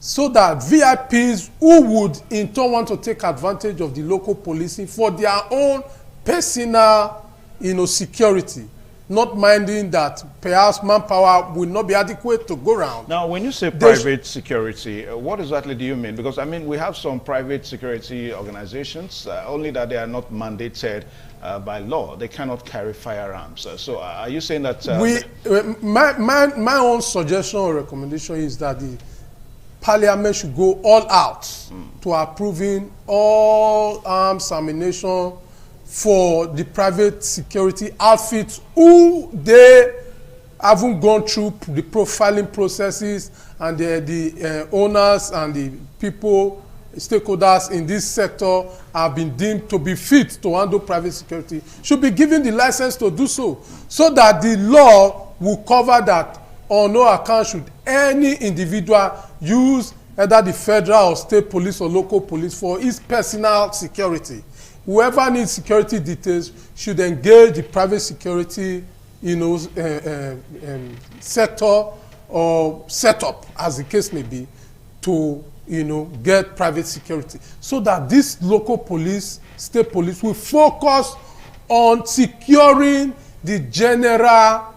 So that VIPs who would in turn want to take advantage of the local policing for their own personal, you know, security, not minding that perhaps manpower will not be adequate to go around. Now, when you say private security, what exactly do you mean? Because, I mean, we have some private security organizations, only that they are not mandated by law. They cannot carry firearms. So are you saying that... my own suggestion or recommendation is that the Parliament should go all out to approving all arms ammunition for the private security outfits who they haven't gone through the profiling processes, and the owners and the people, stakeholders in this sector have been deemed to be fit to handle private security, should be given the license to do so, so that the law will cover that on no account should any individual use either the federal or state police or local police for his personal security. Whoever needs security details should engage the private security, you know, sector or setup, as the case may be, to, you know, get private security, so that this local police, state police, will focus on securing the general,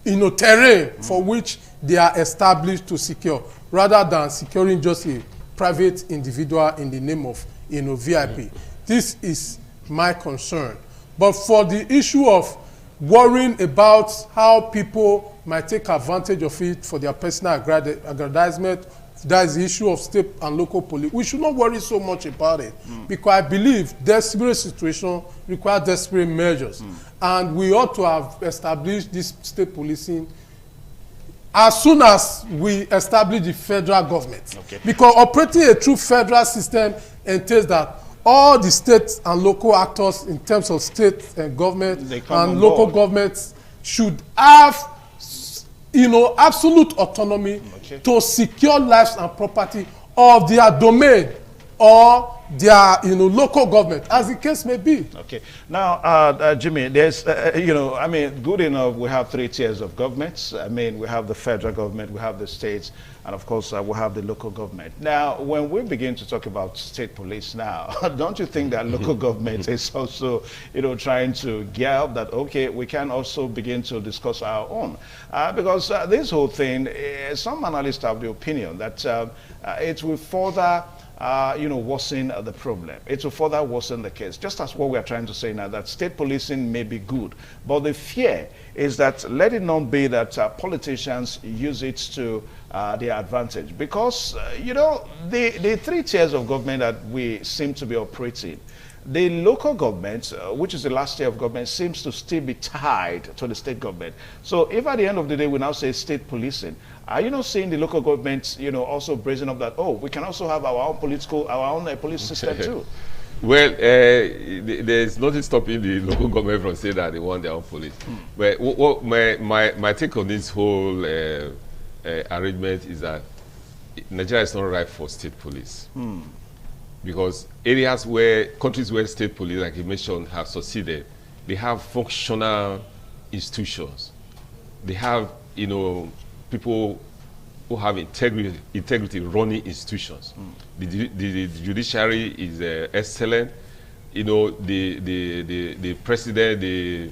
you know, terrain for which they are established to secure, rather than securing just a private individual in the name of, you know, VIP. This is my concern. But for the issue of worrying about how people might take advantage of it for their personal aggrandizement, that is the issue of state and local police. We should not worry so much about it because I believe desperate situation requires desperate measures. And we ought to have established this state policing as soon as we establish the federal government. Because operating a true federal system entails that all the state and local actors in terms of state and government and local governments should have, you know, absolute autonomy to secure lives and property of their domain or their, you know, local government, as the case may be. Okay. Now, Jimmy, there's, you know, I mean, good enough, we have 3 tiers of governments. I mean, we have the federal government, we have the states, and of course, we have the local government. Now, when we begin to talk about state police now, don't you think that local government is also, you know, trying to gear up that, okay, we can also begin to discuss our own? Because this whole thing, some analysts have the opinion that it will further you know, worsen the problem. It will further worsen the case. Just as what we are trying to say now, that state policing may be good, but the fear is that let it not be that politicians use it to their advantage. Because, you know, the 3 tiers of government that we seem to be operating, the local government, which is the last tier of government, seems to still be tied to the state government. So if at the end of the day we now say state policing, are you not seeing the local government, you know, also brazen up that, oh, we can also have our own police system too? Well, there's nothing stopping the local government from saying that they want their own police. But what my take on this whole arrangement is that Nigeria is not right for state police. Because areas where, countries where state police, like you mentioned, have succeeded, they have functional institutions. They have, you know, people who have integrity running institutions. The judiciary is excellent. You know, the president, the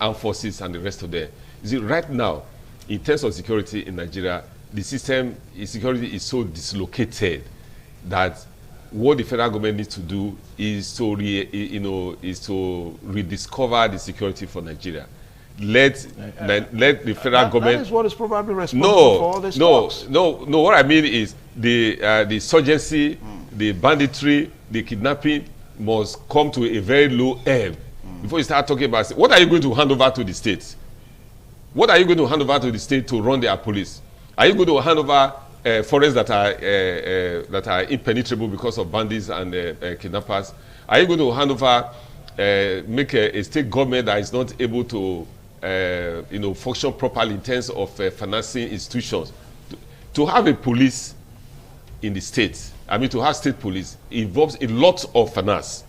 armed forces, and the rest of them. You see, right now, in terms of security in Nigeria, the system, security is so dislocated that what the federal government needs to do is to rediscover the security for Nigeria. Let the federal government. That is what is probably responsible for all this talks. No. What I mean is the insurgency, the banditry, the kidnapping must come to a very low ebb before you start talking about what are you going to hand over to the states? What are you going to hand over to the state to run their police? Are you going to hand over forests that are impenetrable because of bandits and kidnappers? Are you going to hand over, make a state government that is not able to, function properly in terms of financing institutions? To have a police in the state, to have state police involves a lot of finance.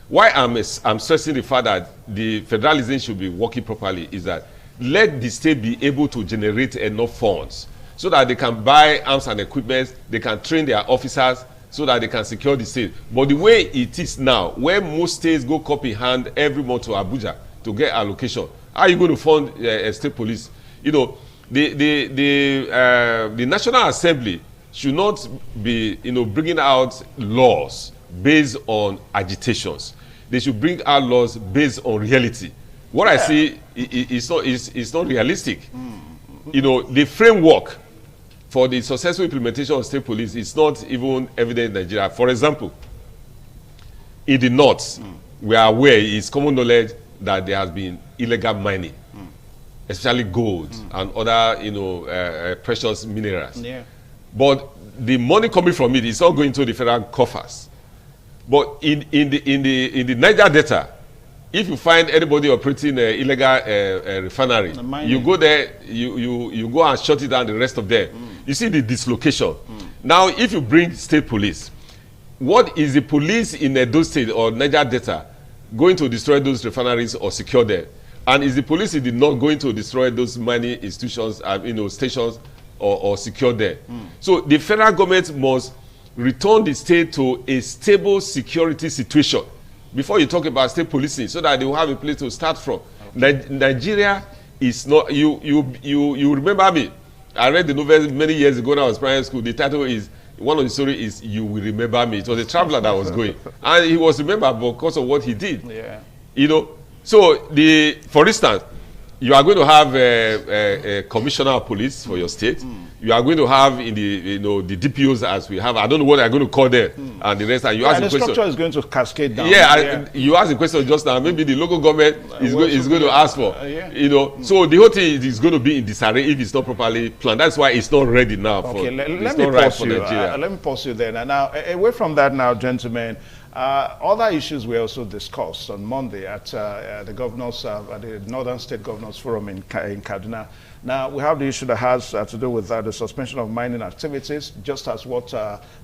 Why I'm stressing the fact that the federalism should be working properly is that let the state be able to generate enough funds so that they can buy arms and equipment, they can train their officers so that they can secure the state. But the way it is now, where most states go cup in hand every month to Abuja to get allocation, how are you going to fund a state police? You know, the National Assembly should not be, bringing out laws based on agitations. They should bring out laws based on reality. What I see is not realistic. The framework for the successful implementation of state police is not even evident in Nigeria. For example, in the north, we are aware, it's common knowledge that there has been illegal mining, especially gold and other, precious minerals. Yeah. But the money coming from it is not going to the federal coffers. But in the Niger Delta, if you find anybody operating an illegal refinery, you go there, you go and shut it down, the rest of them. You see the dislocation. Now, if you bring state police, what is the police in Edo State or Niger Delta going to destroy those refineries or secure them? And is the police in the north going to destroy those mining institutions, stations or secure them? So the federal government must return the state to a stable security situation before you talk about state policing, so that they will have a place to start from. Nigeria is not, you remember me, I read the novel many years ago when I was primary school. The title is one of the stories is You Will Remember Me. It was a traveler that was going. And he was remembered because of what he did. Yeah. You know, so for instance, you are going to have a commissioner of police for your state. You are going to have in the the DPOs as we have. I don't know what they are going to call them and the rest. And you ask the the question. structure is going to cascade down. You asked the question just now. Maybe the local government is going to ask for. So the whole thing is going to be in disarray if it's not properly planned. That's why it's not ready now. Okay, let me pause you. Let me pause you there. Now, away from that, now, gentlemen. Other issues were also discussed on Monday at the governors, at the Northern State Governors Forum in Kaduna. Now, we have the issue that has to do with the suspension of mining activities, just as what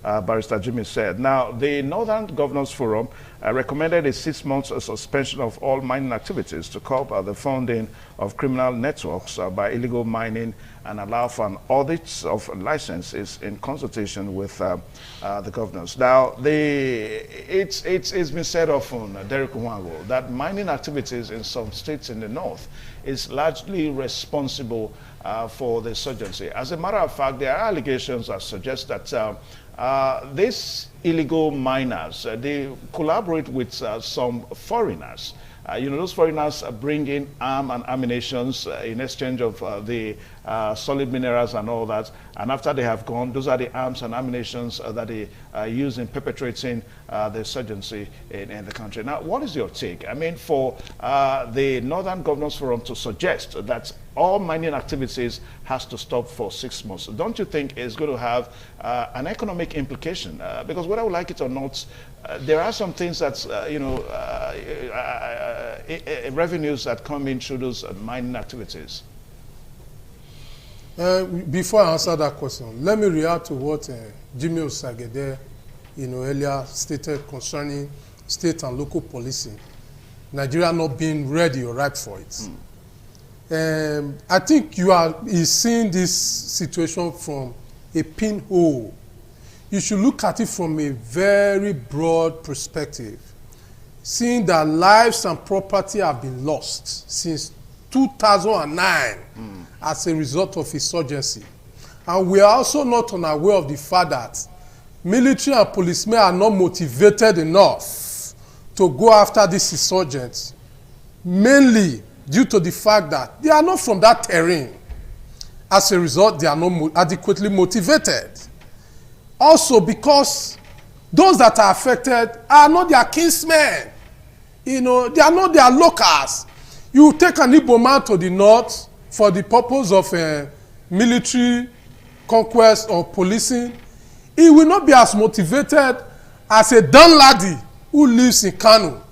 Barrister Jimmy said. Now, the Northern Governors Forum recommended a 6-month suspension of all mining activities to curb the funding of criminal networks by illegal mining and allow for an audit of licenses in consultation with the governors. Now, it's been said often, Derek Wango, that mining activities in some states in the north is largely responsible for the insurgency. As a matter of fact, there are allegations that suggest that these illegal miners, they collaborate with some foreigners. Those foreigners bring in arms and ammunition in exchange of the solid minerals and all that. And after they have gone, those are the arms and ammunition that they use in perpetrating the insurgency in the country. Now, what is your take? I mean, for the Northern Governors Forum to suggest that all mining activities has to stop for 6 months, don't you think it's going to have an economic implication? Because whether we like it or not, there are some things that, revenues that come in through those mining activities. Before I answer that question, let me react to what Jimmy Osagede, earlier stated concerning state and local policing. Nigeria not being ready or ripe for it. I think is seeing this situation from a pinhole. You should look at it from a very broad perspective, seeing that lives and property have been lost since 2009 as a result of insurgency. And we are also not unaware of the fact that military and policemen are not motivated enough to go after these insurgents, mainly due to the fact that they are not from that terrain. As a result, they are not adequately motivated. Also because those that are affected are not their kinsmen. They are not their locals. You take an Igbo man to the north for the purpose of military conquest or policing, he will not be as motivated as a Dan Ladi who lives in Kano,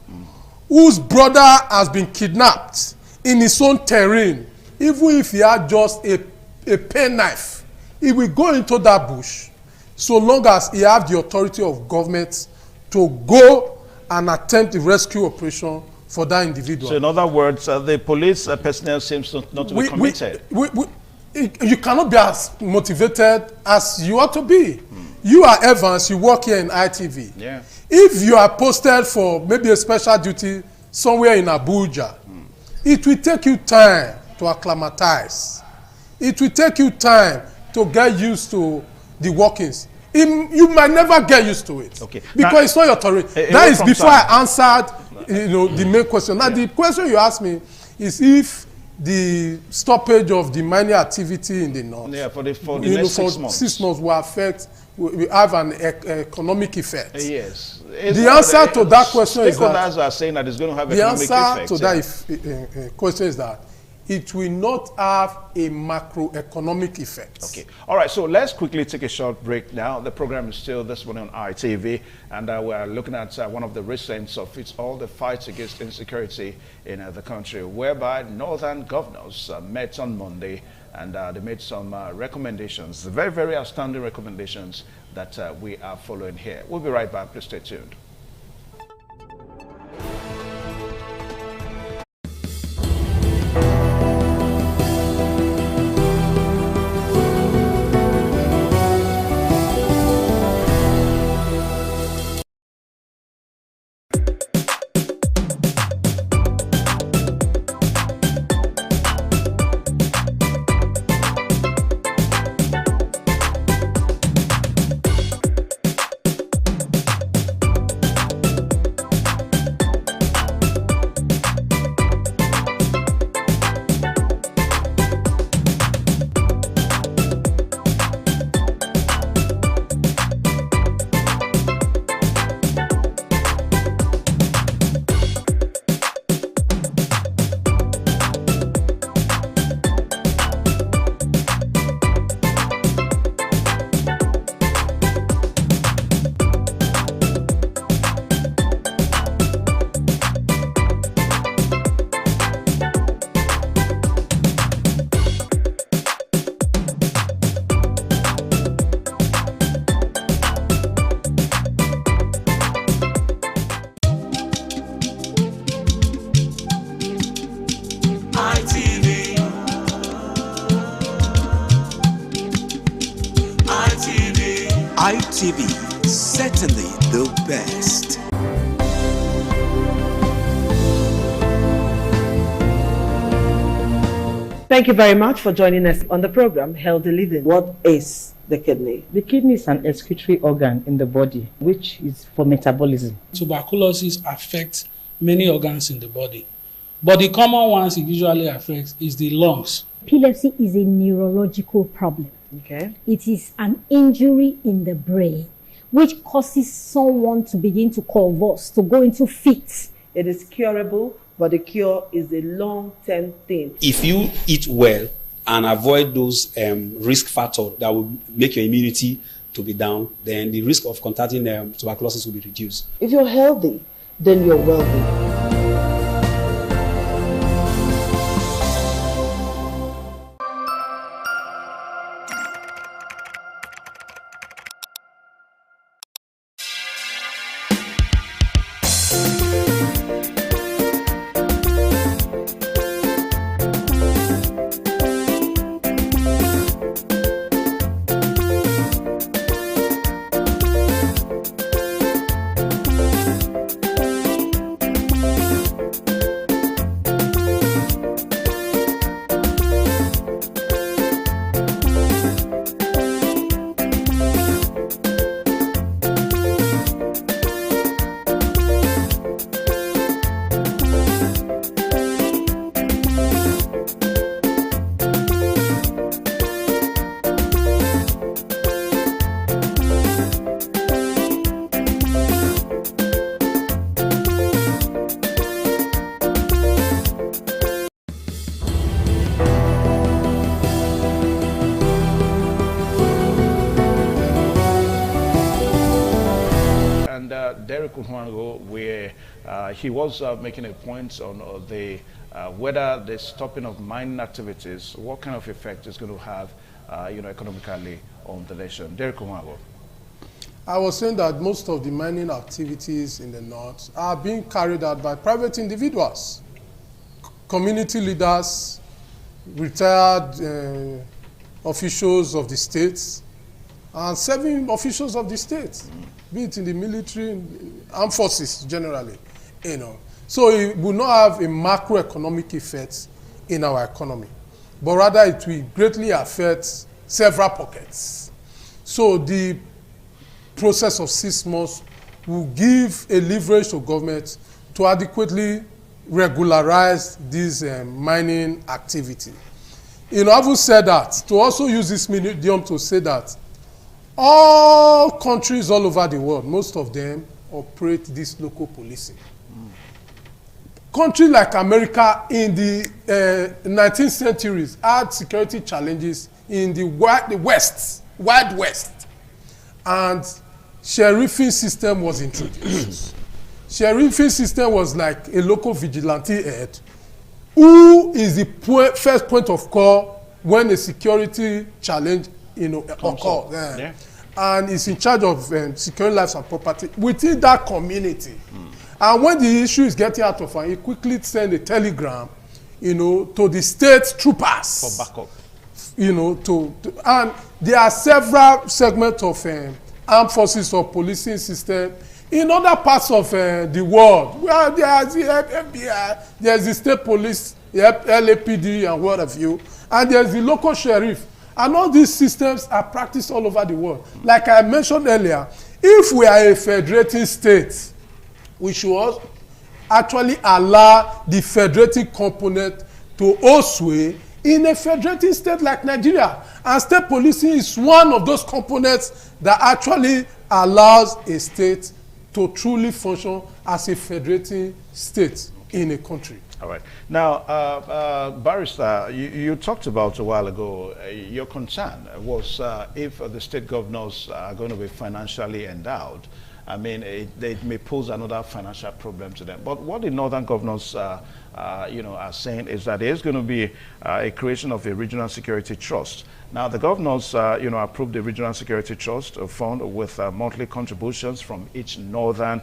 whose brother has been kidnapped in his own terrain. Even if he had just a penknife, he will go into that bush so long as he has the authority of government to go and attempt the rescue operation for that individual. So in other words, the police personnel seems not to be committed. You cannot be as motivated as you ought to be. You are Evans, you work here in ITV. Yeah. If you are posted for maybe a special duty somewhere in Abuja, it will take you time to acclimatize. It will take you time to get used to the workings. You might never get used to it. Okay. Because now, it's not your terrain. That is before I answered the main question. Now, the question you asked me is if the stoppage of the mining activity in the north, for the next 6 months. 6 months will affect, will have an economic effect. Yes. The answer to that question is that stakeholders are saying that it's going to have economic effect. The answer to that question is that it will not have a macroeconomic effect. Okay. All right, so let's quickly take a short break now. The program is still this morning on ITV, and we're looking at one of the recent of it's all the fights against insecurity in the country, whereby northern governors met on Monday, and they made some recommendations, very, very outstanding recommendations that we are following here. We'll be right back. Please stay tuned. ITV, certainly the best. Thank you very much for joining us on the program, Healthy Living. What is the kidney? The kidney is an excretory organ in the body, which is for metabolism. Tuberculosis affects many organs in the body, but the common ones it usually affects is the lungs. Epilepsy is a neurological problem. Okay. It is an injury in the brain which causes someone to begin to convulse, to go into fits. It is curable, but the cure is a long-term thing. If you eat well and avoid those risk factors that will make your immunity to be down, then the risk of contracting tuberculosis will be reduced. If you're healthy, then you're wealthy. Where he was making a point on whether the stopping of mining activities, what kind of effect it's going to have, economically on the nation. Derek Umago. I was saying that most of the mining activities in the north are being carried out by private individuals, community leaders, retired officials of the states, and serving officials of the states, be it in the military, armed forces generally, So it will not have a macroeconomic effect in our economy, but rather it will greatly affect several pockets. So the process of 6 months will give a leverage to government to adequately regularize this mining activity. Having said that, to also use this medium to say that all countries all over the world, most of them operate this local policing. Countries like America in the 19th centuries had security challenges in the Wild West, and sheriffing system was introduced. Sheriffing system was like a local vigilante head who is the first point of call when a security challenge occurs. Yeah. And is in charge of securing lives and property within that community. And when the issue is getting out of hand, he quickly send a telegram, to the state troopers. For backup. And there are several segments of armed forces or policing system in other parts of the world. Well, there's the FBI, there's the state police, the LAPD and what have you, and there's the local sheriff. And all these systems are practiced all over the world. Like I mentioned earlier, if we are a federating state, we should actually allow the federating component to hold sway in a federating state like Nigeria. And state policing is one of those components that actually allows a state to truly function as a federating state in a country. All right. Now, Barrister, you talked about a while ago, your concern was if the state governors are going to be financially endowed, I mean, it may pose another financial problem to them. But what the northern governors are saying is that there's going to be a creation of a regional security trust. Now, the governors, approved the Regional Security Trust fund with monthly contributions from each northern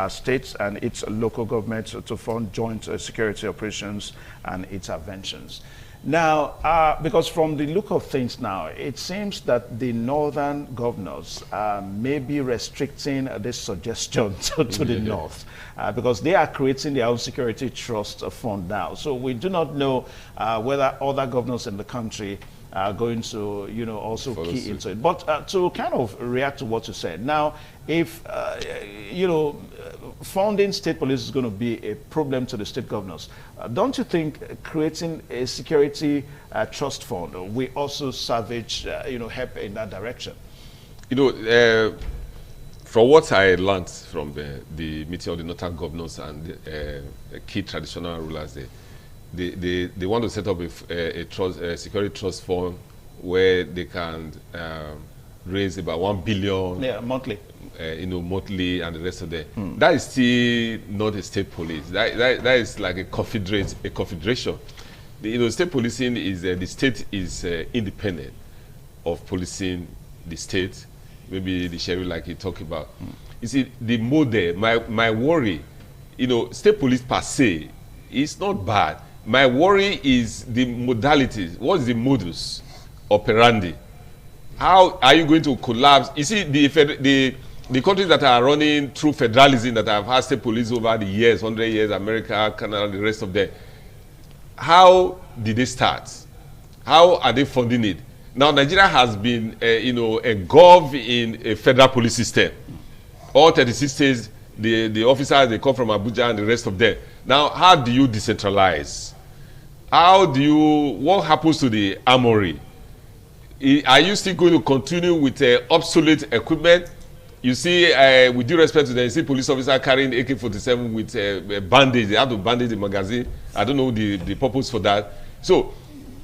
states and its local governments to fund joint security operations and interventions. Now, because from the look of things now, it seems that the northern governors may be restricting this suggestion to the north because they are creating their own security trust fund now. So we do not know whether other governors in the country are going to, also key into it. But to kind of react to what you said, now, if, funding state police is going to be a problem to the state governors, don't you think creating a security trust fund will also salvage, help in that direction? From what I learned from the meeting of the northern governors and the key traditional rulers there, they want to set up a security trust fund where they can raise about 1 billion monthly. Monthly and the rest of them. That is still not a state police. That is like a confederation. State policing is the state is independent of policing the state. Maybe the sheriff, like you talk about. You see, the model. My worry, state police per se, is not bad. My worry is the modalities. What is the modus operandi? How are you going to collapse? You see, the countries that are running through federalism, that have had state police over the years, 100 years, America, Canada, the rest of them, how did they start? How are they funding it? Now, Nigeria has been, engulfed in a federal police system. All 36 states, the officers, they come from Abuja and the rest of them. Now, how do you decentralize? What happens to the armory? Are you still going to continue with obsolete equipment? You see, with due respect to them, you see police officer carrying AK-47 with bandage. They have to bandage the magazine. I don't know the purpose for that. So,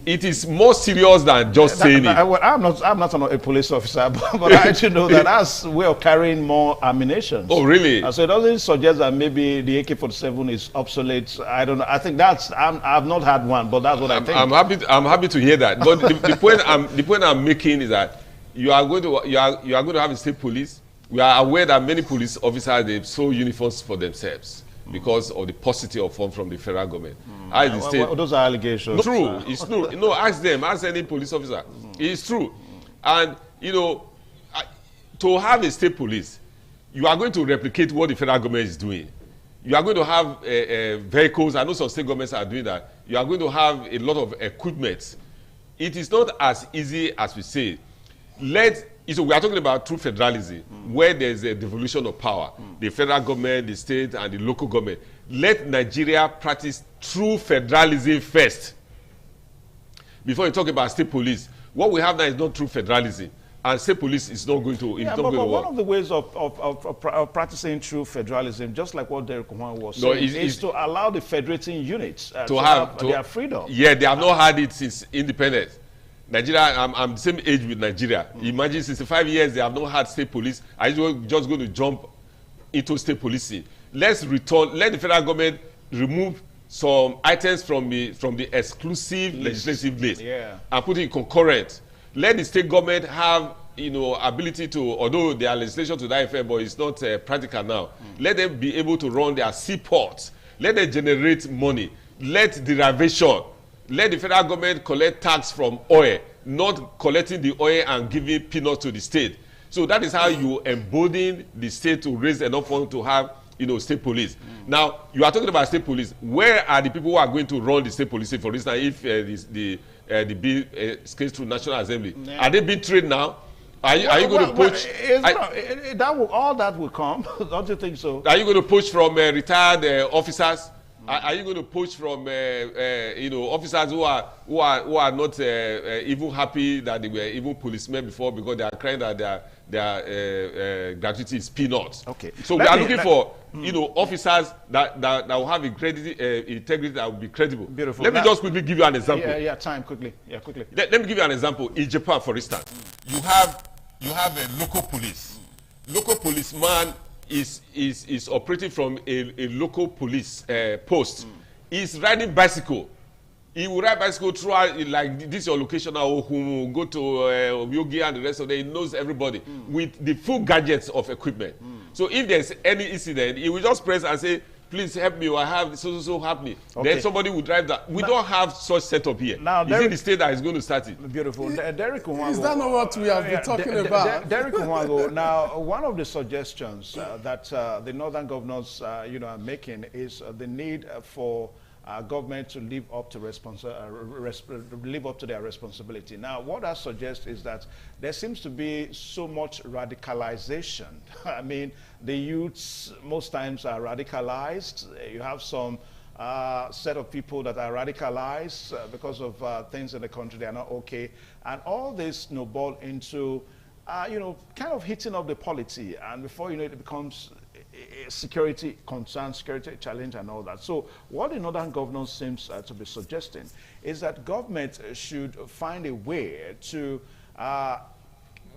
it is more serious than just saying it. I'm not a police officer, but I actually know that that's a way of carrying more ammunition. Oh, really? So it doesn't suggest that maybe the AK-47 is obsolete. I don't know. I think I've not had one, but that's what I think. I'm happy to hear that. But the point I'm making is that you are going to have a state police. We are aware that many police officers, they sew uniforms for themselves because of the paucity of funds from the federal government. Those are allegations. True, it's true. No, ask them, ask any police officer. It's true. And, to have a state police, you are going to replicate what the federal government is doing. You are going to have vehicles. I know some state governments are doing that. You are going to have a lot of equipment. It is not as easy as we say. So we are talking about true federalism, where there's a devolution of power. The federal government, the state, and the local government. Let Nigeria practice true federalism first. Before you talk about state police, what we have now is not true federalism. And state police is not going to work. But one of the ways of practicing true federalism, just like what Derek Kwan was saying, is to allow the federating units to have their freedom. Yeah, they have not had it since independence. Nigeria, I'm the same age with Nigeria. Imagine 65 years they have not had state police. Are you just going to jump into state policing? Let's return. Let the federal government remove some items from the exclusive legislative list and put it in concurrent. Let the state government have ability to, although there are legislation to that effect, but it's not practical now. Let them be able to run their seaports. Let them generate money. Let derivation. Let the federal government collect tax from oil, not collecting the oil and giving peanuts to the state. So that is how you embolden the state to raise enough funds to have, state police. Now, you are talking about state police. Where are the people who are going to run the state police? For instance, if the bill scales through National Assembly, are they being trained now? Are you going to poach? All that will come. Don't you think so? Are you going to poach from retired officers? Are you going to poach from officers who are not even happy that they were even policemen before because they are crying that their gratuity is peanuts? Okay. So we are looking for officers that will have integrity, that will be credible. Beautiful. Let me just quickly give you an example. Yeah, time quickly. Yeah, quickly. Let me give you an example. In Japan, for instance, you have a local police. Local policeman is operating from a local police post. He's riding bicycle. He will ride bicycle throughout, like this is your location now, go to Yogi and the rest of them. He knows everybody with the full gadgets of equipment. So if there's any incident, he will just press and say, please help me, or I have so happening. Okay. Then somebody will drive that. We don't have such setup here. Now, is it the state that is going to start it? Beautiful. Derek Unwago. Is that not what we have been talking about? Derek Unwago, now, one of the suggestions that the northern governors, are making is the need for government to live up to their responsibility. Now, what I suggest is that there seems to be so much radicalization. I mean, the youths most times are radicalized. You have some set of people that are radicalized because of things in the country that are not okay, and all this snowball into, kind of hitting up the polity, and before you know it, it becomes security concern, security challenge, and all that. So what the northern governors seems to be suggesting is that government should find a way to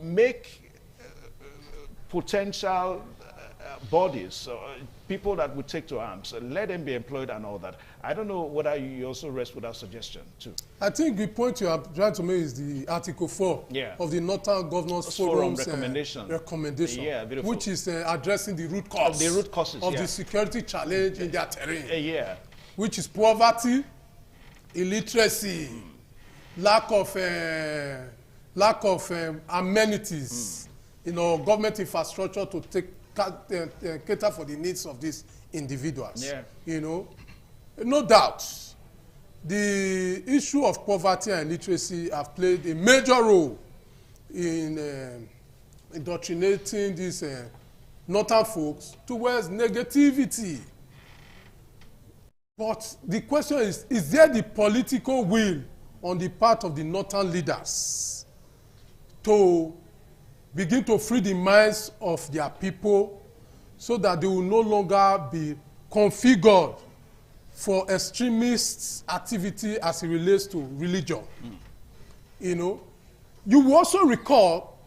make potential bodies, people that would take to arms, let them be employed and all that. I don't know whether you also rest with that suggestion too. I think the point you are trying to make is the Article 4 of the Northern Governors Forum's recommendation, which is addressing the root cause of the security challenge in their terrain, which is poverty, illiteracy, lack of amenities, government infrastructure to cater for the needs of these individuals. No doubt, the issue of poverty and illiteracy have played a major role in indoctrinating these northern folks towards negativity. But the question is there the political will on the part of the northern leaders to begin to free the minds of their people so that they will no longer be configured for extremist activity as it relates to religion? You will also recall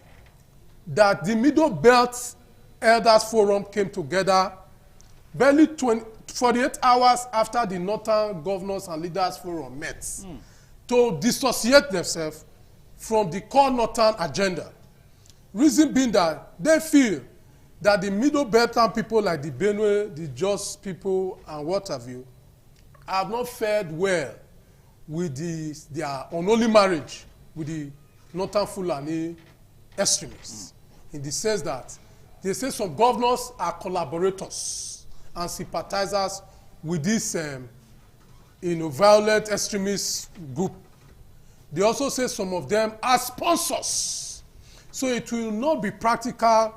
that the Middle Belt Elders Forum came together barely 48 hours after the Northern Governors and Leaders Forum met to dissociate themselves from the core Northern agenda. Reason being that they feel that the Middle Beltern people like the Benue, the Jos people, and what have you, have not fared well with their unholy marriage with the Northern Fulani extremists, in the sense that they say some governors are collaborators and sympathizers with this violent extremist group. They also say some of them are sponsors. So it will not be practical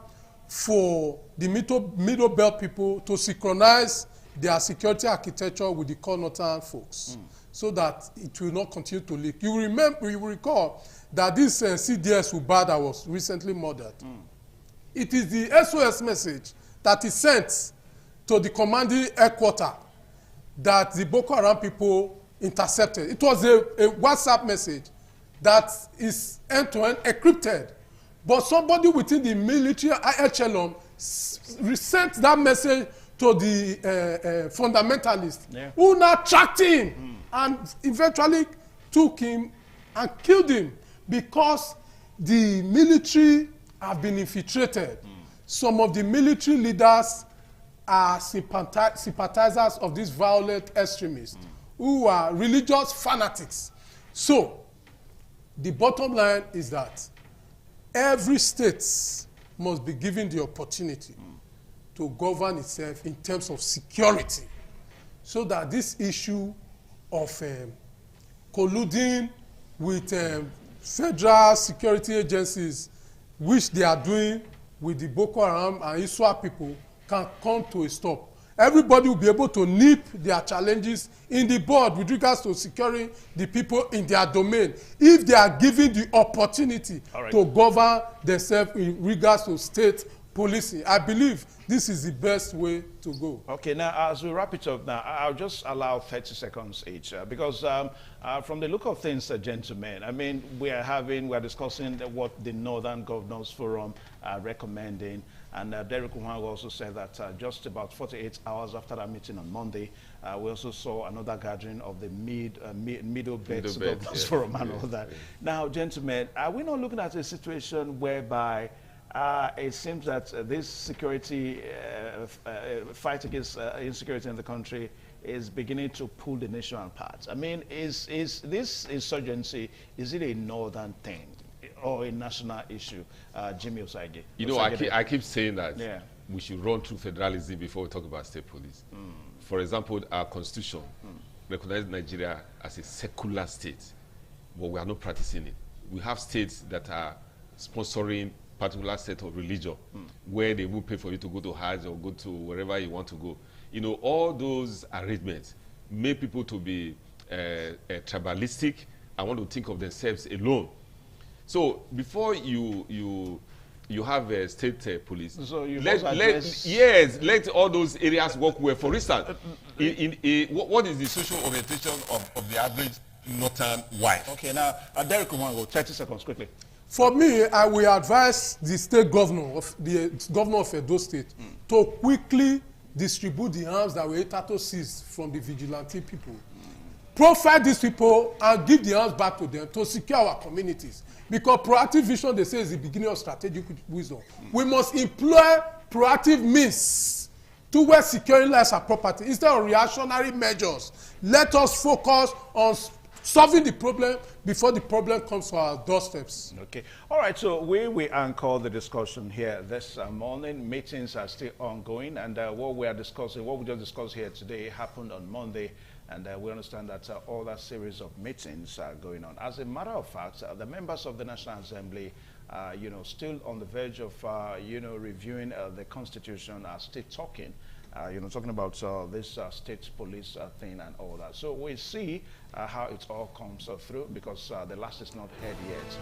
for the Middle Belt people to synchronize their security architecture with the core Northern folks, so that it will not continue to leak. You will recall that this CDS Uba that was recently murdered, it is the SOS message that is sent to the commanding headquarters that the Boko Haram people intercepted. It was a WhatsApp message that is end-to-end encrypted. But somebody within the military echelon sent that message to the fundamentalists, who now tracked him and eventually took him and killed him because the military have been infiltrated. Some of the military leaders are sympathizers of these violent extremists who are religious fanatics. So, the bottom line is that every state must be given the opportunity to govern itself in terms of security, so that this issue of colluding with federal security agencies, which they are doing with the Boko Haram and ISWAP people, can come to a stop. Everybody will be able to nip their challenges in the bud with regards to securing the people in their domain, if they are given the opportunity to govern themselves in regards to state policing. I believe this is the best way to go. Okay, now as we wrap it up now, I'll just allow 30 seconds each, because from the look of things, gentlemen, I mean, we're discussing what the Northern Governors Forum are recommending. And Derek Umang also said that just about 48 hours after that meeting on Monday, we also saw another gathering of the Middle Belt Governors Forum and all that. Now, gentlemen, are we not looking at a situation whereby it seems that this security fight against insecurity in the country is beginning to pull the nation apart. I mean, is this insurgency, is it a northern thing or a national issue? Jimmy Osage. You know, I keep saying that we should run through federalism before we talk about state police. For example, our constitution recognizes Nigeria as a secular state, but we are not practicing it. We have states that are sponsoring particular set of religion where they will pay for you to go to Hajj or go to wherever you want to go. You know, all those arrangements make people to be tribalistic and want to think of themselves alone. So before you have a state police, so you let all those areas work well. For instance, what is the social orientation of the average northern wife? Okay, now Derek Umango, 30 seconds quickly. For me, I will advise the state governor of Edo State to quickly distribute the arms that were hitherto seized from the vigilante people. Profile these people and give the arms back to them to secure our communities. Because proactive vision, they say, is the beginning of strategic wisdom. We must employ proactive means towards securing lives and property instead of reactionary measures. Let us focus on solving the problem before the problem comes to our doorsteps. Okay. All right. So we anchor the discussion here this morning. Meetings are still ongoing, and what we just discussed here today happened on Monday, and we understand that all that series of meetings are going on. As a matter of fact, the members of the National Assembly, still on the verge of, reviewing the Constitution, are still talking. Talking about this state police thing and all that. So we'll see how it all comes through, because the last is not heard yet.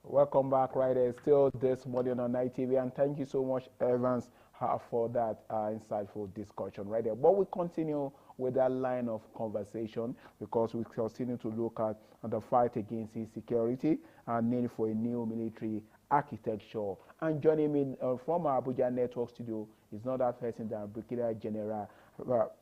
Welcome back, right there. Still this morning on ITV, and thank you so much, Evans, for that insightful discussion right there. But we continue with that line of conversation, because we continue to look at the fight against insecurity and need for a new military architecture. And joining me from our Abuja Network studio is not that person than Brigadier General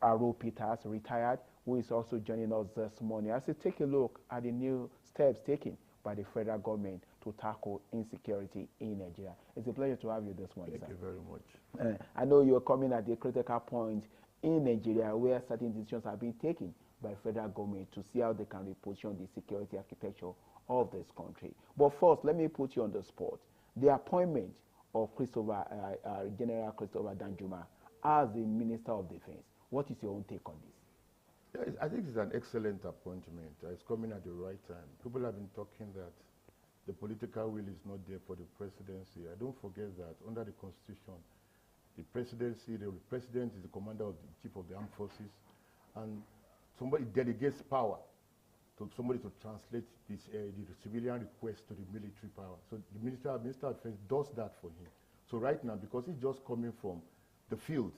Aro Peters, retired, who is also joining us this morning as we take a look at the new steps taken by the federal government to tackle insecurity in Nigeria. It's a pleasure to have you this morning, Thank sir. you very much. I know you're coming at a critical point in Nigeria where certain decisions are being taken by federal government to see how they can reposition the security architecture of this country. But first, let me put you on the spot. The appointment of General Christopher Danjuma as the Minister of Defense. What is your own take on this? Yeah, I think it's an excellent appointment. It's coming at the right time. People have been talking that the political will is not there for the presidency. I don't forget that under the Constitution, the presidency, the president is the commander of the chief of the armed forces, and somebody delegates power to somebody to translate this, the civilian request to the military power. So the Minister of Defense does that for him. So right now, because he's just coming from the field,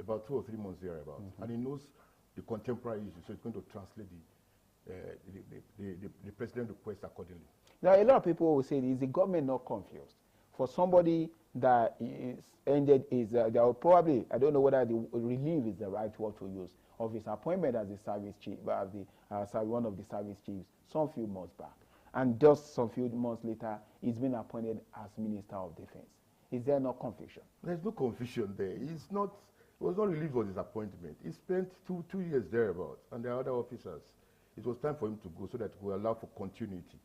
about 2 or 3 months thereabout, and he knows the contemporary issues, so it's going to translate the president request accordingly. Now, a lot of people will say, is the government not confused? For somebody that is ended is, they will probably, I don't know whether the relief is the right word to use, of his appointment as the service chief, one of the service chiefs, some few months back. And just some few months later, he's been appointed as Minister of Defense. Is there no confusion? There's no confusion there. It was not relieved of his appointment. He spent two years thereabouts, and there are other officers. It was time for him to go so that we allow for continuity.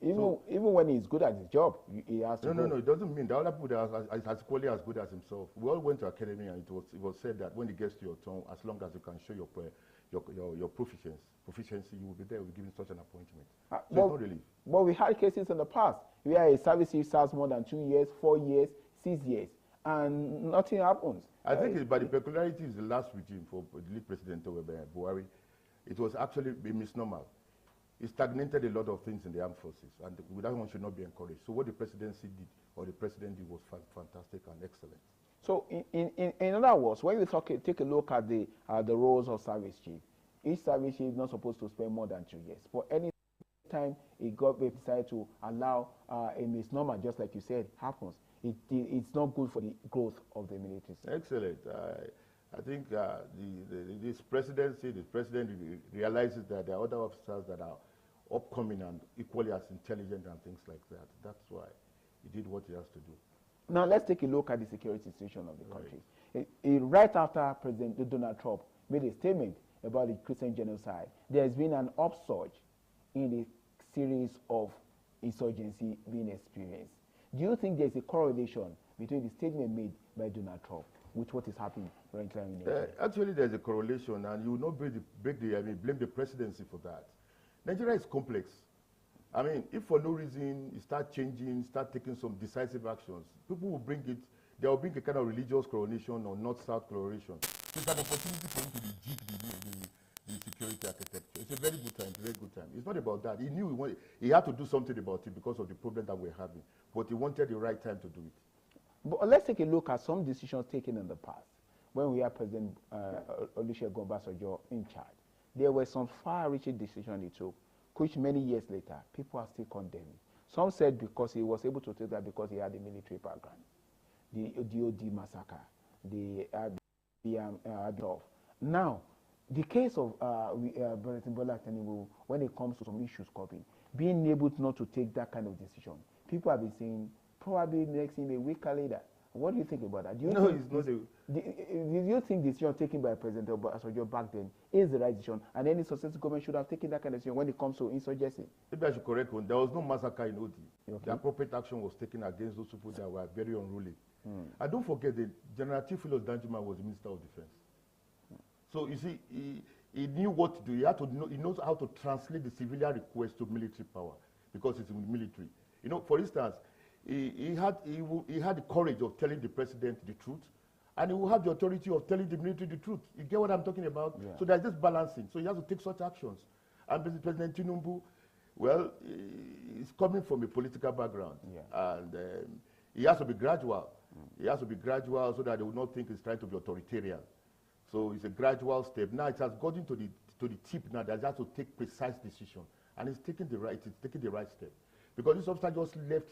Even when he's good at his job, he has to go. No, it doesn't mean the other people are as equally as good as himself. We all went to academy, and it was said that when it gets to your turn, as long as you can show your proficiency, you will be there with giving such an appointment. So it's not relief. But we had cases in the past where a service chief serves more than 2 years, 4 years, 6 years, and nothing happens. I think by the peculiarity is the last regime for the lead president Buhari, it was actually a misnomer. It stagnated a lot of things in the armed forces, and that one should not be encouraged. So what the presidency did, or the president did, was fantastic and excellent. So in other words, when you take a look at the roles of service chief, each service chief is not supposed to spend more than 2 years. But any time a government decides to allow a misnomer, just like you said, happens, it's not good for the growth of the military. Excellent. I think this presidency, the president realizes that there are other officers that are upcoming and equally as intelligent and things like that. That's why he did what he has to do. Now let's take a look at the security situation of the country. Right after President Donald Trump made a statement about the Christian genocide, there's been an upsurge in the series of insurgency being experienced. Do you think there's a correlation between the statement made by Donald Trump with what is happening right now in Nigeria? Actually, there's a correlation, and you will not blame the presidency for that. Nigeria is complex. I mean, if for no reason you start changing, start taking some decisive actions, people will bring it, they will bring a kind of religious coronation or north-south coronation. It's an opportunity for him to rejig the security architecture. It's a very good time, very good time. It's not about that. He knew he had to do something about it because of the problem that we're having, but he wanted the right time to do it. But let's take a look at some decisions taken in the past. When we had President Olusegun Obasanjo in charge, there were some far-reaching decisions he took, which many years later, people are still condemning. Some said because he was able to take that because he had a military background. The DOD massacre, the IBM. Now, the case of President Bola Tinubu, when it comes to some issues coping, being able not to take that kind of decision, people have been saying, probably next thing a week later. What do you think about that? Do you think the decision taken by President Obasanjo back then is the right decision, and any successive government should have taken that kind of decision when it comes to insurgency? Maybe I should correct one. There was no massacre in Odi. Okay. The appropriate action was taken against those people that were very unruly. And don't forget that General Theophilus Danjuma was the Minister of Defense. So you see, he knew what to do. He knows how to translate the civilian request to military power because it's in the military. You know, for instance, he had the courage of telling the president the truth, and he will have the authority of telling the military the truth. You get what I'm talking about? Yeah. So there's this balancing. So he has to take such actions. And President Tinubu, well, he's coming from a political background, and he has to be gradual. He has to be gradual so that they will not think he's trying to be authoritarian. So it's a gradual step. Now it has gotten to the tip now that he has to take precise decision, and he's taking the right step, because this officer just left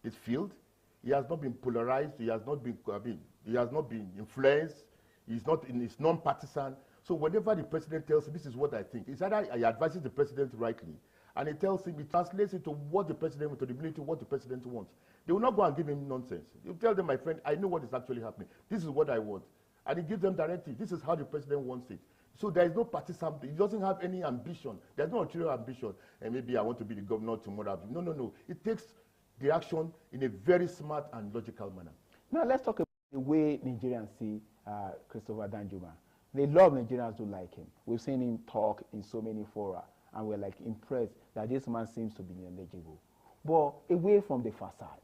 his field. He has not been polarized. He has not been influenced. He's non-partisan. So whenever the president tells him, this is what I think, it's either he advises the president rightly, and he tells him, he translates it to what the president, to the military, what the president wants. They will not go and give him nonsense. You tell them, my friend, I know what is actually happening. This is what I want. And he gives them directive. This is how the president wants it. So there is no partisan. He doesn't have any ambition. There's no ulterior ambition. And maybe I want to be the governor tomorrow. No. It takes the action in a very smart and logical manner. Now let's talk about the way Nigerians see Christopher Danjuma. A lot of Nigerians don't like him. We've seen him talk in so many fora, and we're like impressed that this man seems to be knowledgeable. But away from the facade,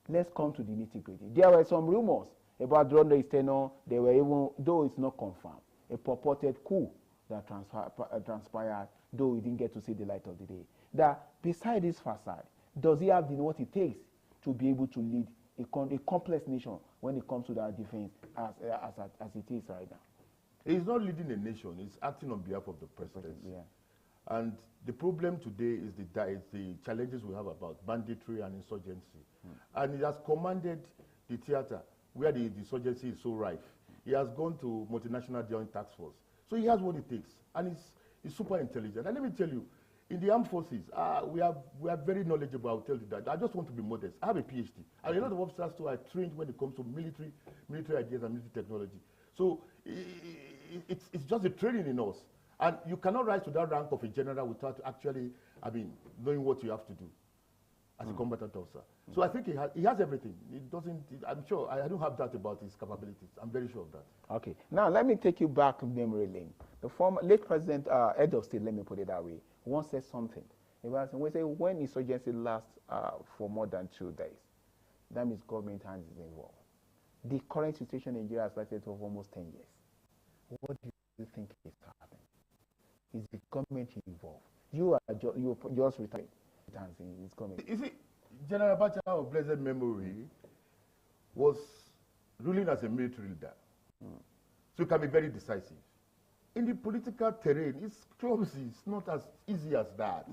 let's come to the nitty-gritty. There were some rumors about during his tenure. There were even, though it's not confirmed, a purported coup that transpired, though we didn't get to see the light of the day. That beside this facade, does he have what it takes to be able to lead a complex nation when it comes to that defense as it is right now? He's not leading a nation. He's acting on behalf of the president. Yeah. And the problem today is the challenges we have about banditry and insurgency. And he has commanded the theater where the insurgency is so rife. He has gone to multinational joint task force. So he has what it takes, and he's super intelligent. And let me tell you, in the armed forces, we are very knowledgeable. I'll tell you that. I just want to be modest. I have a PhD, and a lot of officers too are trained when it comes to military ideas and military technology. So it's just a training in us, and you cannot rise to that rank of a general without actually, knowing what you have to do as a combatant officer. So I think he has everything. It doesn't. I'm sure. I don't have doubt about his capabilities. I'm very sure of that. Okay. Now let me take you back to memory lane. The former late president, head of state, let me put it that way, once said something. We say when insurgency lasts for more than 2 days, that means government hands is involved. The current situation in Nigeria has lasted for almost 10 years. What do you think is happening? Is the government involved? You are just retired. It's coming. You see, General Abacha of blessed memory was ruling as a military leader. So he can be very decisive. In the political terrain, it's clumsy. It's not as easy as that.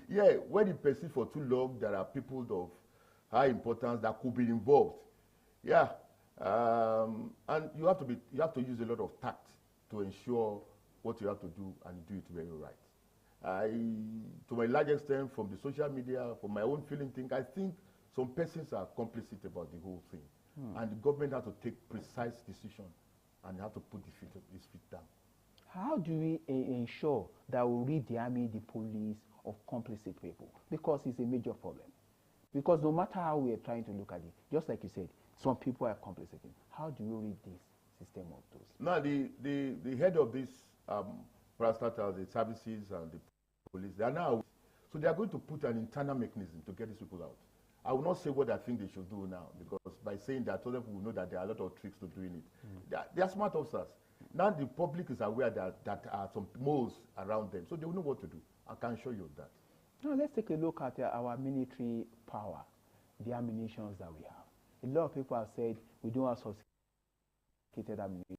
Yeah, when you persist for too long, there are people of high importance that could be involved. Yeah, and you have to use a lot of tact to ensure what you have to do and do it very right. To my large extent, from the social media, from my own feeling, I think some persons are complicit about the whole thing, and the government has to take precise decision, and have to put his feet down. How do we ensure that we rid the army, the police of complicit people? Because it's a major problem. Because no matter how we are trying to look at it, just like you said, some people are complicit. How do we rid this system of those? Now, the head of this parastatals, the services and the police, they are now, so they are going to put an internal mechanism to get these people out. I will not say what I think they should do now, because by saying that, other people will know that there are a lot of tricks to doing it. They are smart officers. Now the public is aware that there are some moles around them, so they will know what to do. I can show you that. Now let's take a look at our military power, the ammunition that we have. A lot of people have said we don't have sophisticated ammunition.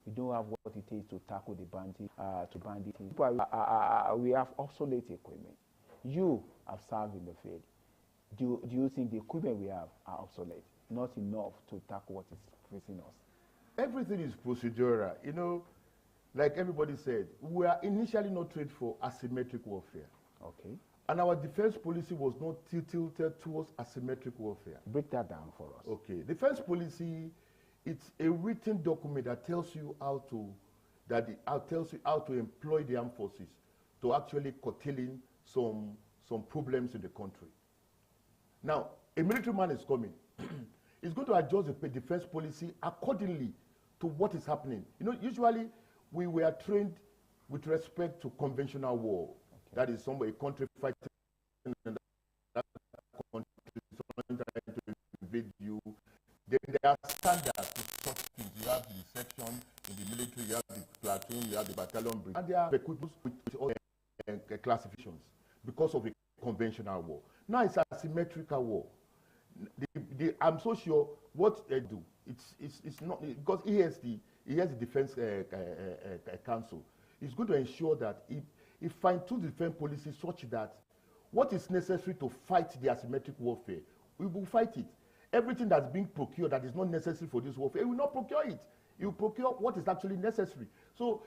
We don't have what it takes to tackle the bandit, we have obsolete equipment. You have served in the field. Do you think the equipment we have are obsolete? Not enough to tackle what is facing us? Everything is procedural. You know, like everybody said, we are initially not trained for asymmetric warfare. Okay. And our defense policy was not tilted towards asymmetric warfare. Break that down for us. Okay. Defense policy, it's a written document that tells you how to employ the armed forces to actually curtailing some problems in the country. Now, a military man is coming. He's going to adjust the defense policy accordingly to what is happening. You know, usually we were trained with respect to conventional war. Okay. That is a country fighting another country, someone trying to invade you. Then there are standards to such things. You have the section in the military, you have the platoon, you have the battalion, brigade, and they are equipped with all classifications because of a conventional war. Now it's a symmetrical war. I'm so sure what they do. It's not because he has the defense council. He's going to ensure that he fine-tunes the defense policy such that what is necessary to fight the asymmetric warfare, we will fight it. Everything that's being procured that is not necessary for this warfare, we will not procure it. You procure what is actually necessary. So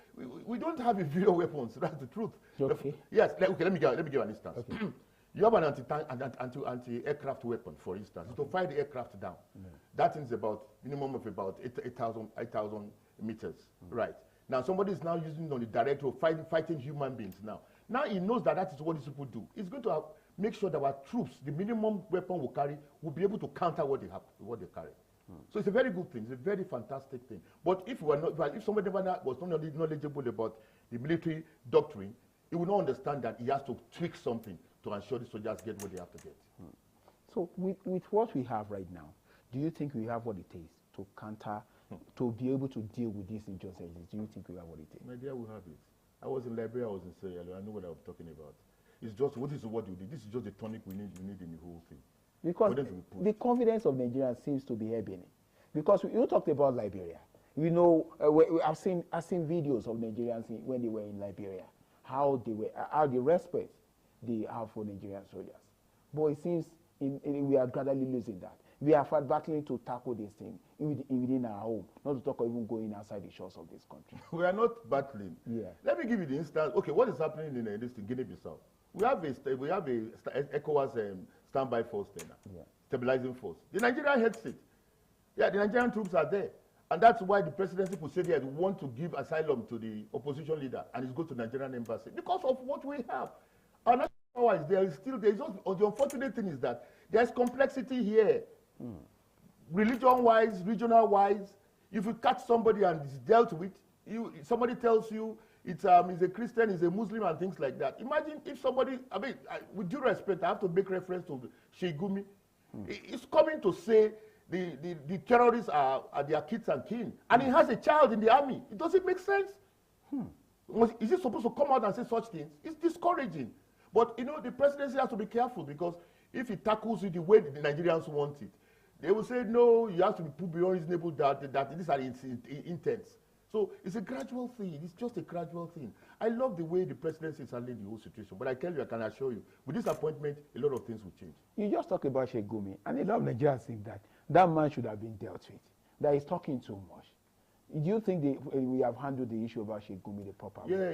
we don't have inferior weapons. That's the truth. Okay. Yes. Okay. Let me give an instance. Okay. You have an anti-aircraft weapon, for instance, to fire the aircraft down. That is about minimum of about 8,000 meters, right? Now somebody is now using it on the direct road, fighting human beings now. Now he knows that is what these people do. He's going to make sure that our troops, the minimum weapon we carry, will be able to counter what they carry. So it's a very good thing. It's a very fantastic thing. But if somebody was not knowledgeable about the military doctrine, he will not understand that he has to tweak something to ensure the soldiers get what they have to get. So with what we have right now, do you think we have what it takes to counter, to be able to deal with these injustices? Do you think we have what it takes? My dear, we have it. I was in Liberia, I was in Sierra Leone, I know what I was talking about. It's just, what you did? This is just the tonic we need in the whole thing. Because the confidence of Nigerians seems to be ebbing. Because you talked about Liberia. You know, I've seen videos of Nigerians when they were in Liberia, how the respect they have for Nigerian soldiers. But it seems we are gradually losing that. We are battling to tackle this thing within our home, not to talk of even going outside the shores of this country. We are not battling. Yeah. Let me give you the instance. Okay, what is happening in this thing, Guinea-Bissau? We have a ECOWAS standby force there now, stabilizing force. The Nigerian heads it. Yeah, the Nigerian troops are there. And that's why the presidency could say they want to give asylum to the opposition leader and it's go to the Nigerian embassy because of what we have. Our national power is there. There's just, the unfortunate thing is that there's complexity here. Religion-wise, regional-wise. If you catch somebody and it's dealt with, somebody tells you he's a Christian, he's a Muslim, and things like that. Imagine if somebody, with due respect, I have to make reference to Sheikh Gumi. He's coming to say the terrorists are their kids and kin, and he has a child in the army. It doesn't make sense. Is he supposed to come out and say such things? It's discouraging. But the presidency has to be careful because if he tackles it the way the Nigerians want it, they will say no. You have to be put beyond reasonable doubt that these are intents. So it's a gradual thing. It's just a gradual thing. I love the way the presidency is handling the whole situation. But I can assure you, with this appointment, a lot of things will change. You just talk about Sheikh Gumi, and a lot of Nigerians think that man should have been dealt with. That he's talking too much. Do you think we have handled the issue about Sheikh Gumi the proper way? Yeah,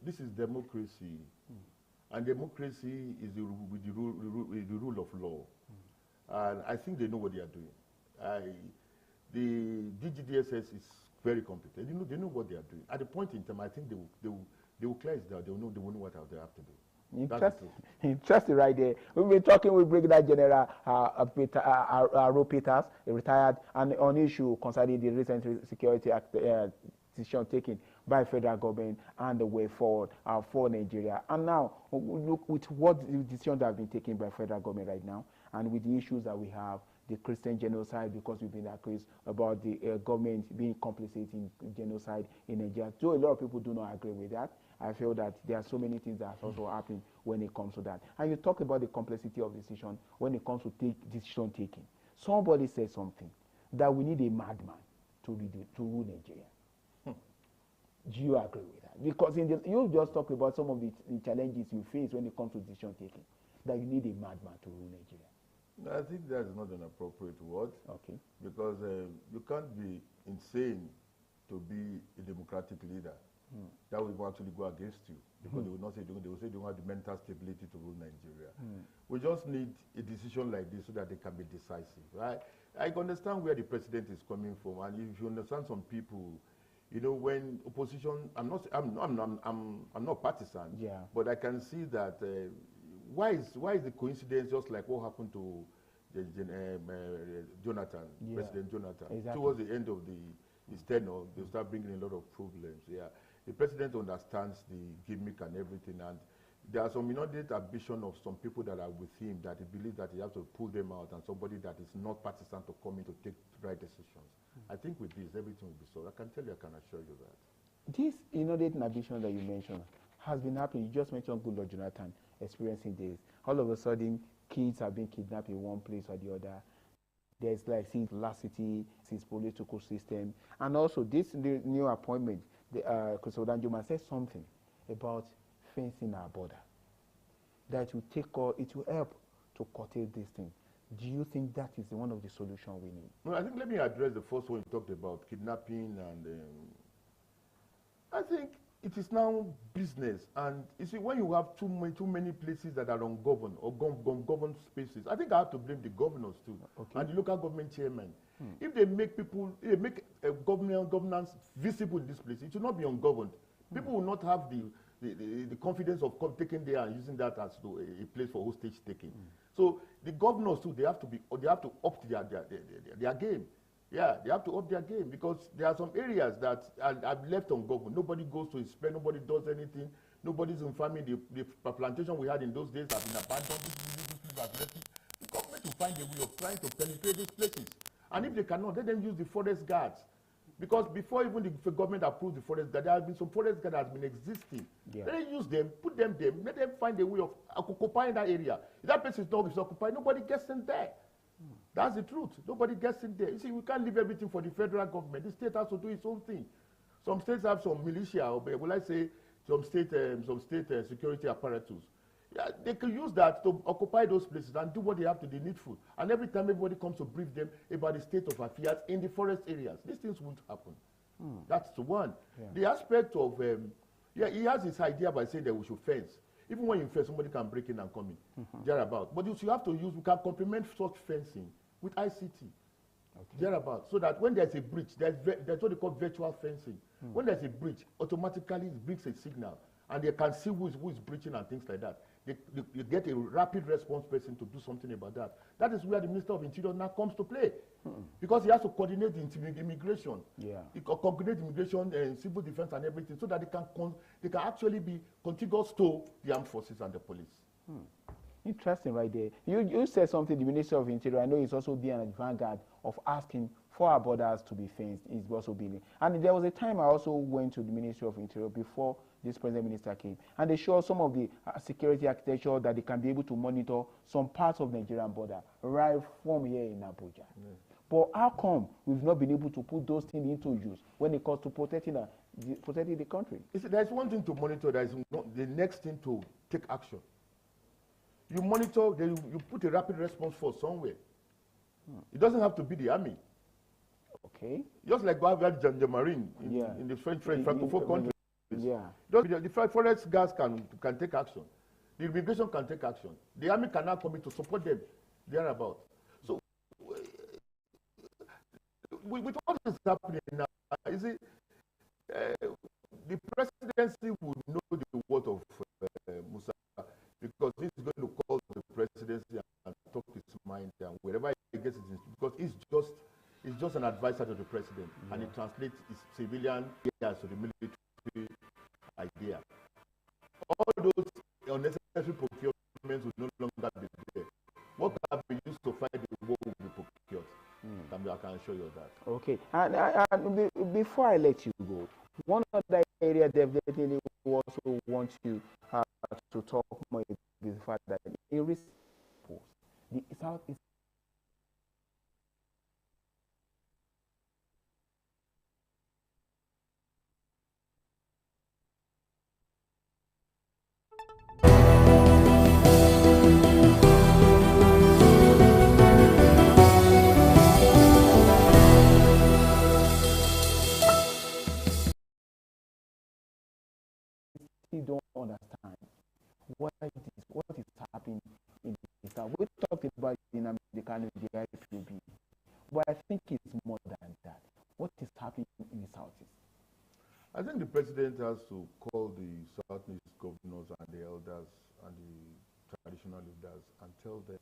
this is democracy. And democracy is the rule of law. And I think they know what they are doing. The DGDSS is very competent. They know what they are doing. At the point in time, I think they will clear it down. They will know what they have to do. Interesting right there. We've been talking with Brigadier General Aro Peters, retired, and on issue concerning the recent security act, decision taken by federal government and the way forward for Nigeria. And now, look with what the decisions that have been taken by federal government right now, and with the issues that we have, the Christian genocide, because we've been accused about the government being complicit in genocide in Nigeria. Though a lot of people do not agree with that, I feel that there are so many things that are also happening when it comes to that. And you talk about the complexity of decision when it comes to decision taking. Somebody said something that we need a madman to rule Nigeria. Do you agree with that? Because you just talk about some of the challenges you face when it comes to decision taking, that you need a madman to rule Nigeria. I think that is not an appropriate word. Okay. Because you can't be insane to be a democratic leader. That will actually go against you. Because they will not say, they will say they don't have the mental stability to rule Nigeria. We just need a decision like this so that they can be decisive. Right? I understand where the president is coming from, and if you understand some people, when opposition, I'm not partisan, but I can see that why is the coincidence just like what happened to Jonathan, President Jonathan? Exactly. Towards the end of his tenure, they start bringing a lot of problems. Yeah, the president understands the gimmick and everything, and there are some inordinate ambition of some people that are with him that he believes that he has to pull them out, and somebody that is not partisan to come in to take right decisions. I think with this, everything will be solved. I can tell you, I can assure you that. This inordinate ambition that you mentioned has been happening. You just mentioned Goodluck Jonathan experiencing this. All of a sudden, kids are being kidnapped in one place or the other. There's like since laxity, since political system, and also this new appointment, Christopher Danjuma said something about fencing our border. That it will help to curtail this thing. Do you think that is one of the solutions we need? Well, I think let me address the first one you talked about, kidnapping, and I think it is now business. And you see, when you have too many places that are ungoverned or governed spaces, I think I have to blame the governors too, and the local government chairman. If they make governance visible in this place, it should not be ungoverned. People will not have the confidence of taking there and using that as a place for hostage taking. So the governors too, they have to up their game. Yeah, they have to up their game because there are some areas that are left ungoverned. Nobody goes to inspect, nobody does anything, nobody's informing. The plantation we had in those days have been abandoned. The government will find a way of trying to penetrate these places. And if they cannot, let them use the forest guards. Because before even the government approved the forest guard, there have been some forest guard that has been existing. Yeah. Let them use them, put them there, let them find a way of occupying that area. If that place is not occupied, nobody gets in there. That's the truth. Nobody gets in there. You see, we can't leave everything for the federal government. The state has to do its own thing. Some states have some militia, or will I say, some state security apparatus. They can use that to occupy those places and do what they have to do needful. And every time everybody comes to brief them about the state of affairs in the forest areas, these things won't happen. That's the one. Yeah. The aspect of, he has this idea by saying that we should fence. Even when you fence, somebody can break in and come in, thereabout. But you have to use, we can complement such fencing with ICT, thereabout. So that when there's a breach, there's what they call virtual fencing. When there's a breach, automatically it brings a signal, and they can see who is breaching and things like that. You get a rapid response person to do something about that. That is where the Minister of Interior now comes to play, because he has to coordinate the immigration. Yeah. He can coordinate immigration and civil defense and everything, so that they can actually be contiguous to the armed forces and the police. Interesting right there. You said something, the Minister of Interior, I know he's also being a vanguard of asking for our borders to be fenced. He's also being. And there was a time I also went to the Ministry of Interior before this present minister came, and they showed some of the security architecture that they can be able to monitor some parts of Nigerian border right from here in Abuja. But how come we've not been able to put those things into use when it comes to protecting the country? There's one thing to monitor, there is the next thing to take action. You monitor, then you put a rapid response force somewhere. It doesn't have to be the army. Okay. Just like we have the Marine in the Francophone countries. Yeah. The forest guards can take action. The immigration can take action. The army can now come in to support them thereabout. So, with what is happening now, you see, the presidency would know the word of Musa, because he's going to call the presidency and talk his mind, and wherever he gets it, because he's just an advisor to the president, and he translates his civilian ideas to the military idea. All those unnecessary procurements will no longer be there. What can be used to fight the war will be procured. I can assure you of that. Okay. And before I let you go, one other area definitely we also want you to talk more about the fact that in recent polls, the South is don't understand what is happening in the South. We talked about in America, the ITV, but I think it's more than that. What is happening in the Southeast? I think the president has to call the Southeast governors and the elders and the traditional leaders and tell them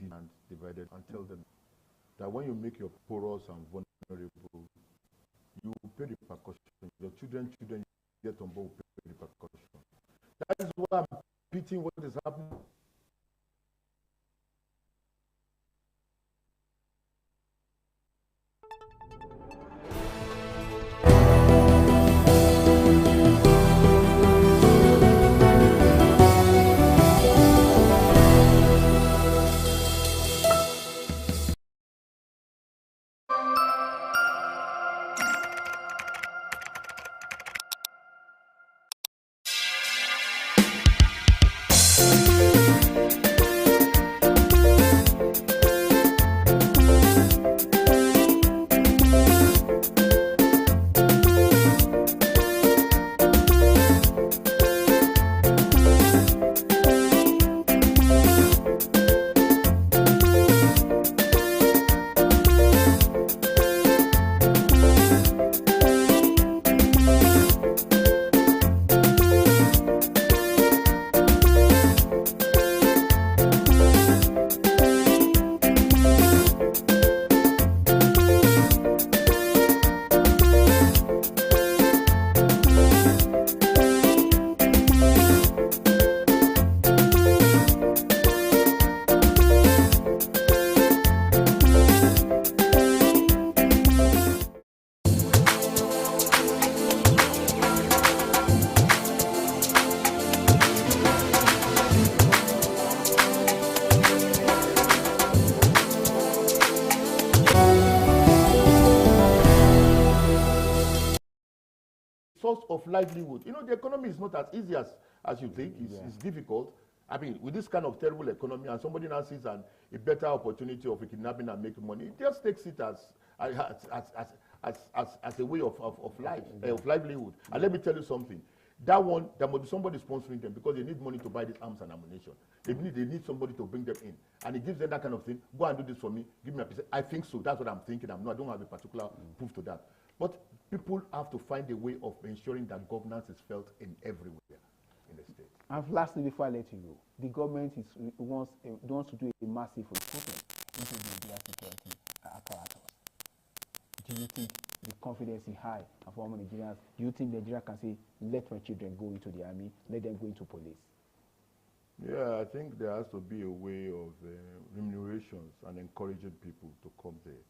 and divided and tell them that when you make your porous and vulnerable, you pay the repercussion. Your children get on board with the repercussion. That is why I'm repeating what is happening. Source of livelihood. You know, the economy is not as easy as as you think. It's difficult. I mean, with this kind of terrible economy, and somebody now sees a better opportunity of kidnapping and making money, it just takes it as a way of life, of livelihood. And let me tell you something. That one, there must be somebody sponsoring them because they need money to buy these arms and ammunition. They need somebody to bring them in. And it gives them that kind of thing. Go and do this for me. Give me a piece. I think so. That's what I'm thinking. I don't have a particular proof to that. But people have to find a way of ensuring that governance is felt in everywhere in the state. And lastly, before I let you go, the government wants to do a massive recruitment into the Nigeria security apparatus. Do you think the confidence is high among Nigerians? Do you think Nigeria can say, let my children go into the army, let them go into police? Yeah, I think there has to be a way of remunerations and encouraging people to come there.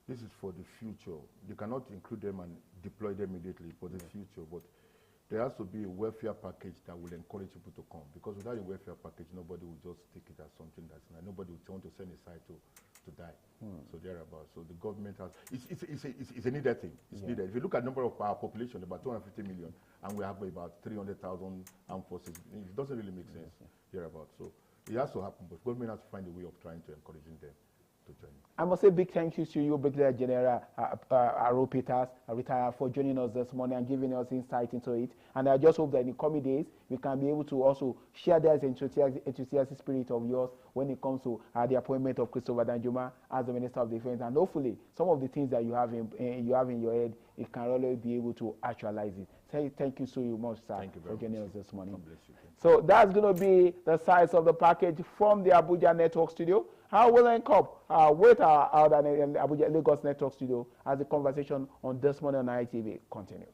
This is for the future. You cannot include them and deploy them immediately for the future, but there has to be a welfare package that will encourage people to come. Because without a welfare package, nobody will just take it as something that's not. Nobody will want to send aside to die. So thereabouts. So the government has. It's a needed thing. It's needed. If you look at the number of our population, about 250 million, and we have about 300,000 armed forces, it doesn't really make sense thereabouts. So it has to happen, but government has to find a way of trying to encouraging them to join. I must say big thank you to you, Brigadier General Aro Peters, retired, for joining us this morning and giving us insight into it. And I just hope that in the coming days, we can be able to also share that enthusiastic spirit of yours when it comes to the appointment of Christopher Danjuma as the Minister of Defense. And hopefully, some of the things that you have in your head, it can really be able to actualize it. Thank you so much, sir, for joining us this morning. So that's going to be the size of the package from the Abuja Network Studio. I will link up with our Abuja Lagos Network Studio as the conversation on This Morning on ITV continues.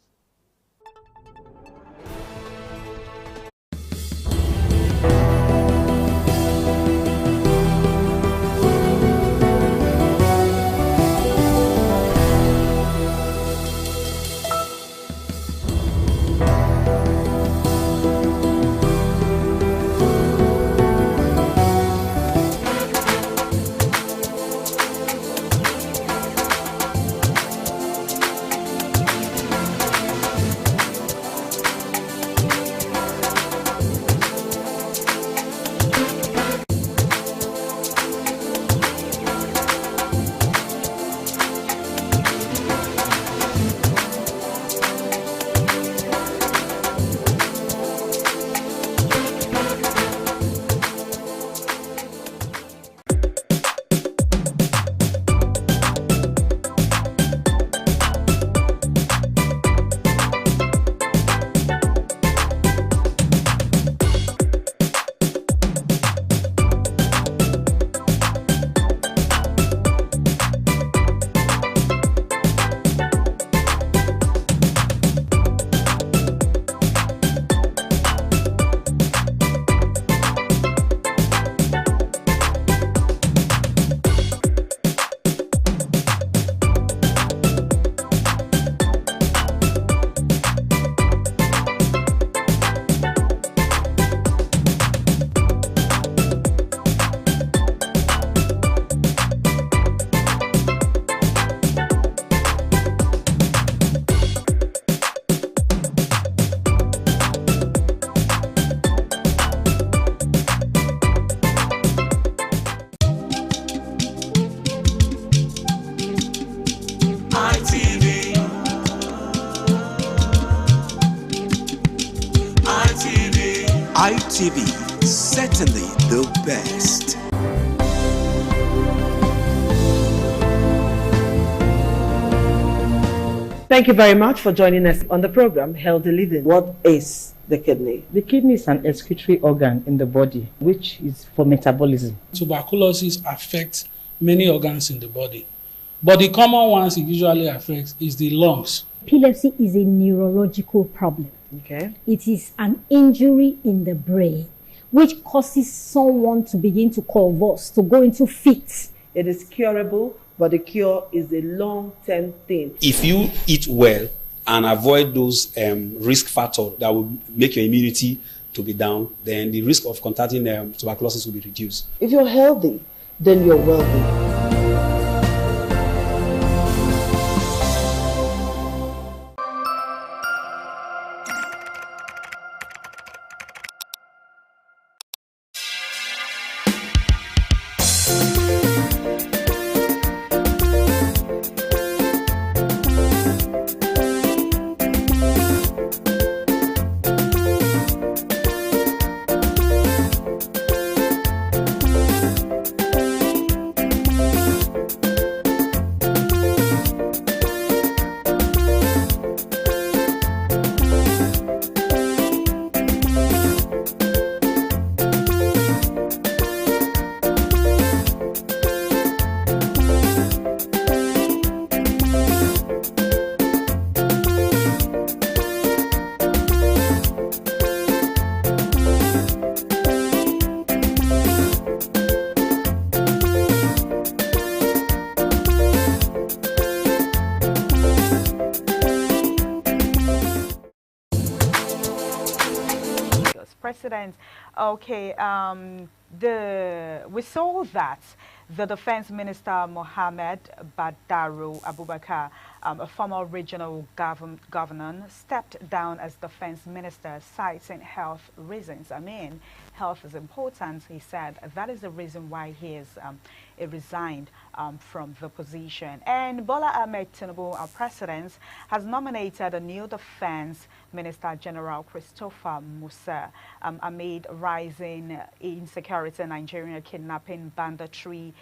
ITV, certainly the best. Thank you very much for joining us on the program Healthy Living. What is the kidney? The kidney is an excretory organ in the body, which is for metabolism. Tuberculosis affects many organs in the body, but the common ones it usually affects is the lungs. Epilepsy is a neurological problem. Okay. It is an injury in the brain which causes someone to begin to convulse, to go into fits. It is curable, but the cure is a long-term thing. If you eat well and avoid those risk factors that will make your immunity to be down, then the risk of contracting tuberculosis will be reduced. If you're healthy, then you're wealthy. President. Okay, we saw that the Defense Minister Mohammed Badaru Abubakar, a former regional governor, stepped down as Defense Minister, citing health reasons. I mean, health is important, he said. That is the reason why he resigned from the position. And Bola Ahmed Tinubu, our president, has nominated a new Defense Minister General Christopher Musa amid rising insecurity, Nigerian kidnapping, banditry,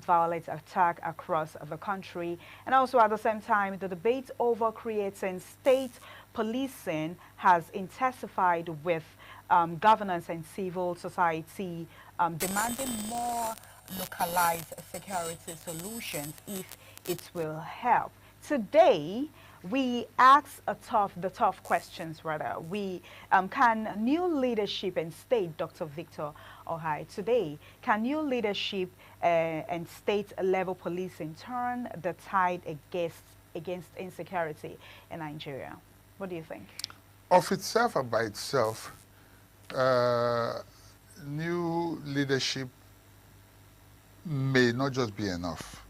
violent attack across the country. And also at the same time, the debate over creating state policing has intensified with governance and civil society demanding more localized security solutions if it will help. Today, we ask the tough questions rather. Can new leadership and state, Dr. Victor Ohai, today, can new leadership and state level policing turn the tide against insecurity in Nigeria? What do you think? Of itself and by itself, new leadership may not just be enough.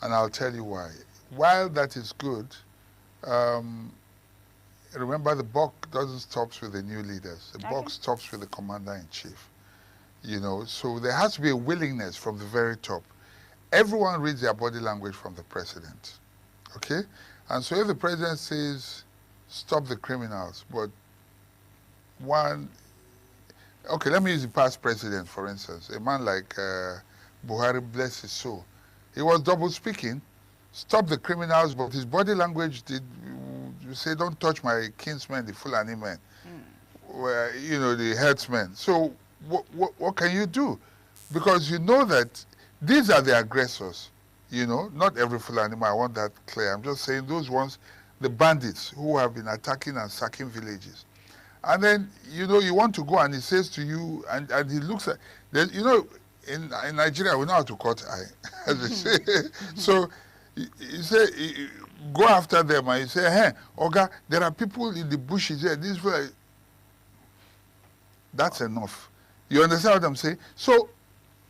And I'll tell you why. While that is good, remember the buck doesn't stop with the new leaders. The buck stops with the commander-in-chief. You know, so there has to be a willingness from the very top. Everyone reads their body language from the president. Okay? And so if the president says, stop the criminals, but okay, let me use the past president, for instance. A man like Buhari, bless his soul. He was double speaking, stop the criminals, but his body language did say, don't touch my kinsmen, the Fulani men, where, you know, the herdsmen. So what can you do? Because you know that these are the aggressors, you know, not every Fulani man, I want that clear. I'm just saying those ones, the bandits who have been attacking and sacking villages. And then, you know, you want to go and he says to you, and he looks at, you know, in Nigeria, we know how to cut eye, as they say. So you say, go after them and you say, hey, Oga, there are people in the bushes here. This way. That's enough. You understand what I'm saying? So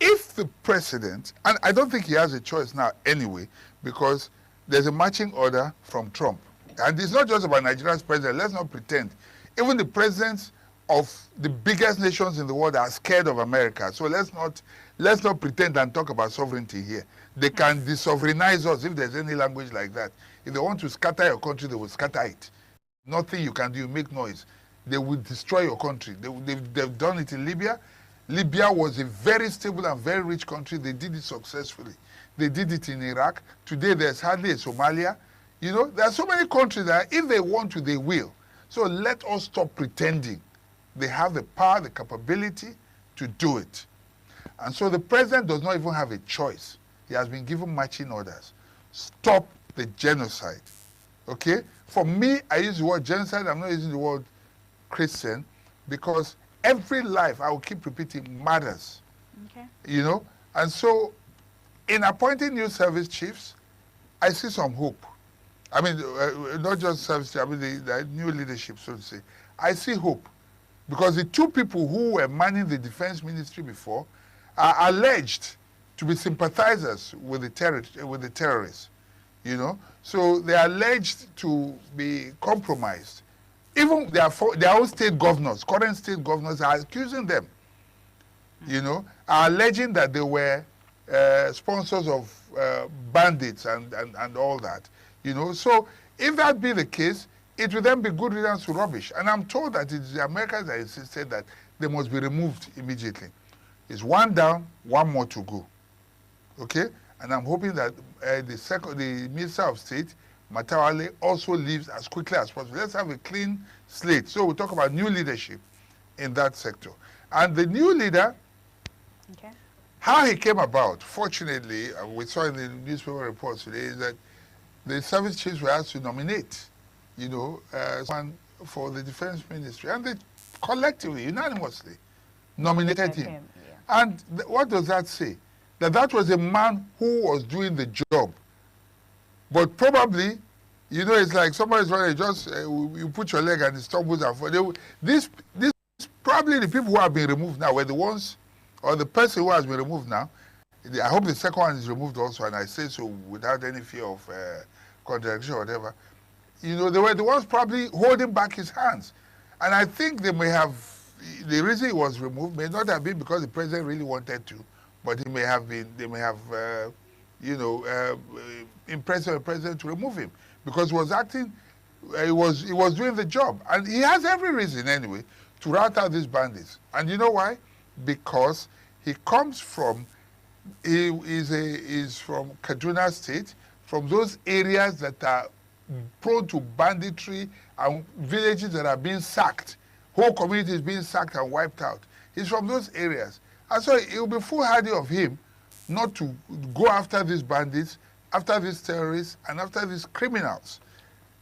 if the president, and I don't think he has a choice now anyway, because there's a marching order from Trump. And it's not just about Nigeria's president. Let's not pretend. Even the presidents of the biggest nations in the world are scared of America. So let's not pretend and talk about sovereignty here. They can desovereignize us if there's any language like that. If they want to scatter your country, they will scatter it. Nothing you can do, you make noise. They will destroy your country. They've done it in Libya. Libya was a very stable and very rich country. They did it successfully. They did it in Iraq. Today there's hardly a Somalia. You know, there are so many countries that if they want to, they will. So let us stop pretending. They have the power, the capability to do it. And so the president does not even have a choice. He has been given marching orders. Stop the genocide. Okay? For me, I use the word genocide. I'm not using the word Christian because every life, I will keep repeating, matters. Okay. You know? And so in appointing new service chiefs, I see some hope. I mean, not just service, I mean the new leadership, so to say. I see hope. Because the two people who were manning the defense ministry before are alleged to be sympathizers with the terrorists, you know. So they are alleged to be compromised. Even their own state governors, current state governors are accusing them, you know, are alleging that they were sponsors of bandits and all that, you know. So if that be the case, it will then be good riddance to rubbish. And I'm told that it's the Americans that insisted that they must be removed immediately. It's one down, one more to go. Okay? And I'm hoping that the Minister of State, Matawale, also leaves as quickly as possible. Let's have a clean slate. So we'll talk about new leadership in that sector. And the new leader, okay, how he came about, fortunately, we saw in the newspaper reports today, is that the service chiefs were asked to nominate, you know, someone for the defense ministry. And they collectively, unanimously, nominated him. Yeah. And what does that say? That was a man who was doing the job. But probably, you know, it's like somebody's running, just you put your leg and it stumbles and falls. These Probably the people who have been removed now were the ones, or the person who has been removed now. I hope the second one is removed also, and I say so without any fear of contradiction or whatever. You know, they were the ones probably holding back his hands. And I think they may have, the reason he was removed may not have been because the president really wanted to, but they may have impressed the president to remove him because he was acting, he was doing the job. And he has every reason anyway to rout out these bandits. And you know why? Because he comes from, he is from Kaduna State, from those areas that are prone to banditry and villages that are being sacked, whole communities being sacked and wiped out. He's from those areas. And so it will be foolhardy of him not to go after these bandits, after these terrorists, and after these criminals,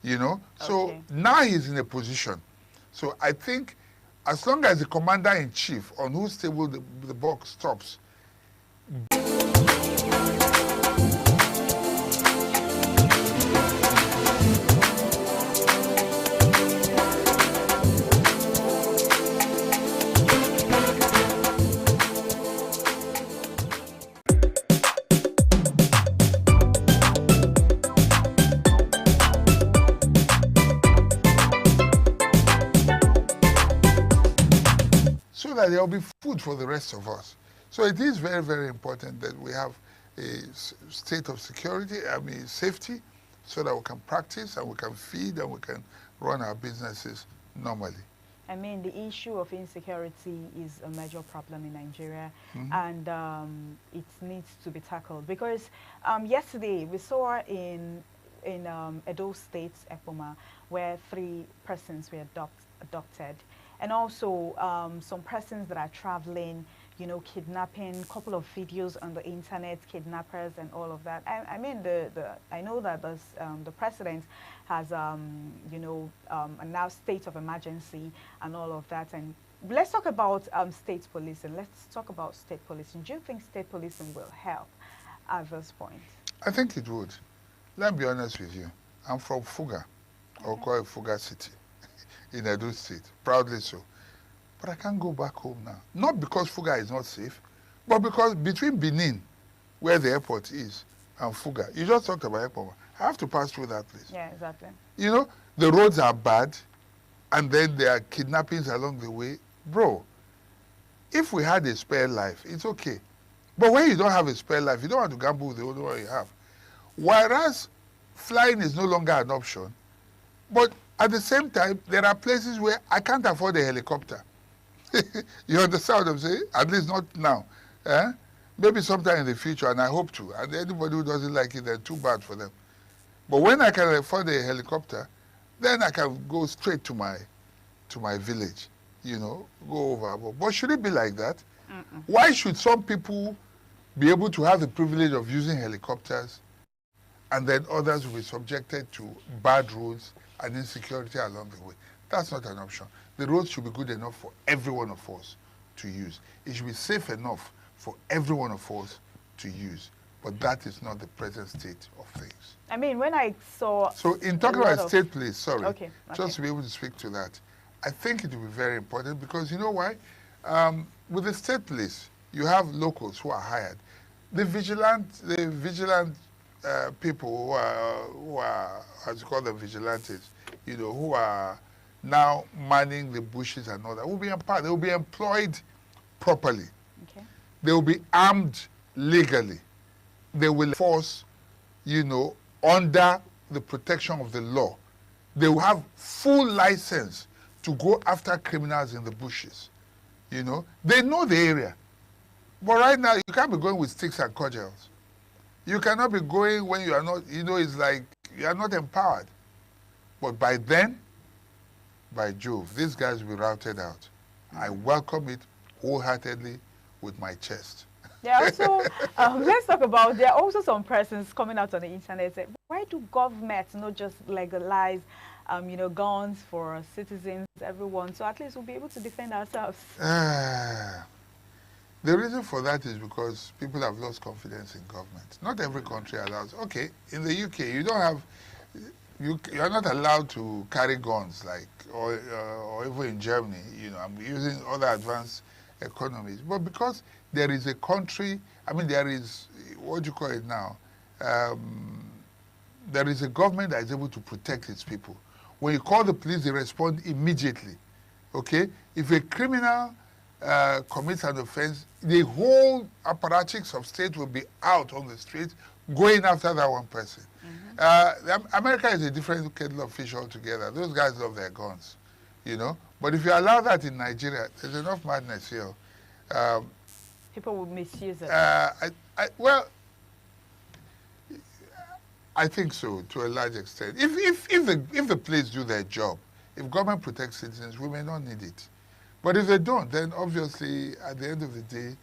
you know. So now he's in a position. So I think as long as the commander-in-chief on whose table the buck stops, so that there will be food for the rest of us. So it is very, very important that we have a state of security, safety, so that we can practice and we can feed and we can run our businesses normally. I mean, the issue of insecurity is a major problem in Nigeria, and it needs to be tackled. Because yesterday we saw in Edo State, Ekpoma, where 3 persons were abducted. And also some persons that are traveling, you know, kidnapping, a couple of videos on the internet, kidnappers and all of that. I mean, I know that the president has, announced state of emergency and all of that. And let's talk about state policing. Let's talk about state policing. Do you think state policing will help at this point? I think it would. Let me be honest with you. I'm from Fuga, or call it Fuga City, in Edo State, proudly so. But I can't go back home now. Not because Fuga is not safe, but because between Benin, where the airport is, and Fuga, you just talked about airport, I have to pass through that place. Yeah, exactly. You know, the roads are bad, and then there are kidnappings along the way. Bro, if we had a spare life, it's okay. But when you don't have a spare life, you don't want to gamble with the only one you have. Whereas flying is no longer an option, but at the same time, there are places where I can't afford a helicopter. You understand what I'm saying? At least not now. Maybe sometime in the future, and I hope to. And anybody who doesn't like it, then too bad for them. But when I can afford a helicopter, then I can go straight to my village, you know, go over. But should it be like that? Why should some people be able to have the privilege of using helicopters and then others will be subjected to bad roads and insecurity along the way? That's not an option. The roads should be good enough for every one of us to use. It should be safe enough for every one of us to use. But that is not the present state of things. I mean, when I saw... So in talking about state police, sorry, okay. just to be able to speak to that, I think it will be very important because you know why? With the state police, you have locals who are hired. The vigilant people who are, as you call them, vigilantes, you know, who are now manning the bushes and all that, will be empowered. They will be employed properly. Okay. They will be armed legally. They will force, you know, under the protection of the law. They will have full license to go after criminals in the bushes. You know, they know the area. But right now, you can't be going with sticks and cudgels. You cannot be going when you are not, you know, it's like you are not empowered. But by then, by Jove, these guys will be routed out. I welcome it wholeheartedly with my chest. Yeah, also, let's talk about, there are also some persons coming out on the internet saying, why do governments not just legalize, you know, guns for citizens, everyone, so at least we'll be able to defend ourselves? The reason for that is because people have lost confidence in government. Not every country allows. Okay, in the UK, you don't have, you're not allowed to carry guns or even in Germany, I'm using other advanced economies. But because there is a country, there is, what do you call it now? There is a government that is able to protect its people. When you call the police, they respond immediately. Okay? If a criminal commits an offense, the whole apparatus of state will be out on the street going after that one person. America is a different kettle of fish altogether. Those guys love their guns, But if you allow that in Nigeria, there's enough madness here. People will misuse it. I think so, to a large extent. If the police do their job, if government protects citizens, we may not need it. But if they don't, then obviously, at the end of the day,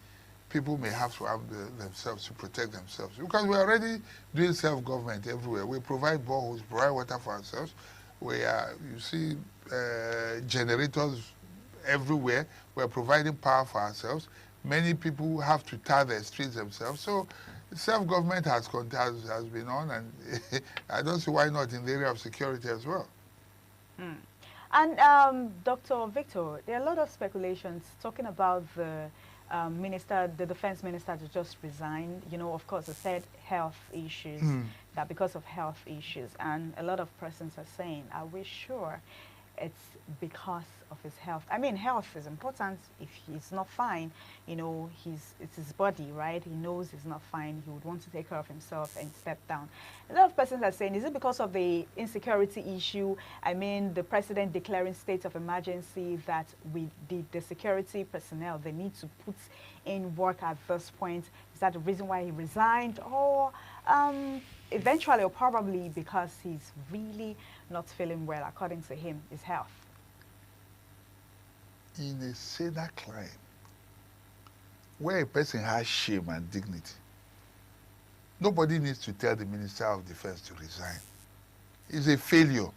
people may have to have themselves to protect themselves. Because we're already doing self-government everywhere. We provide boreholes, provide water for ourselves. You see generators everywhere. We're providing power for ourselves. Many people have to tar their streets themselves. So self-government has been on, and I don't see why not in the area of security as well. And Dr. Victor, there are a lot of speculations talking about the defense minister to just resign. Of course, they said health issues, that because of health issues, and a lot of persons are saying, are we sure it's because of his health? Health is important. If he's not fine, it's his body, right? He knows he's not fine. He would want to take care of himself and step down. A lot of persons are saying, is it because of the insecurity issue? The president declaring state of emergency, that with the security personnel, they need to put in work at this point. Is that the reason why he resigned? Or eventually, or probably because he's really not feeling well, according to him, his health? In a saner climate, where a person has shame and dignity, nobody needs to tell the Minister of Defense to resign. It's a failure.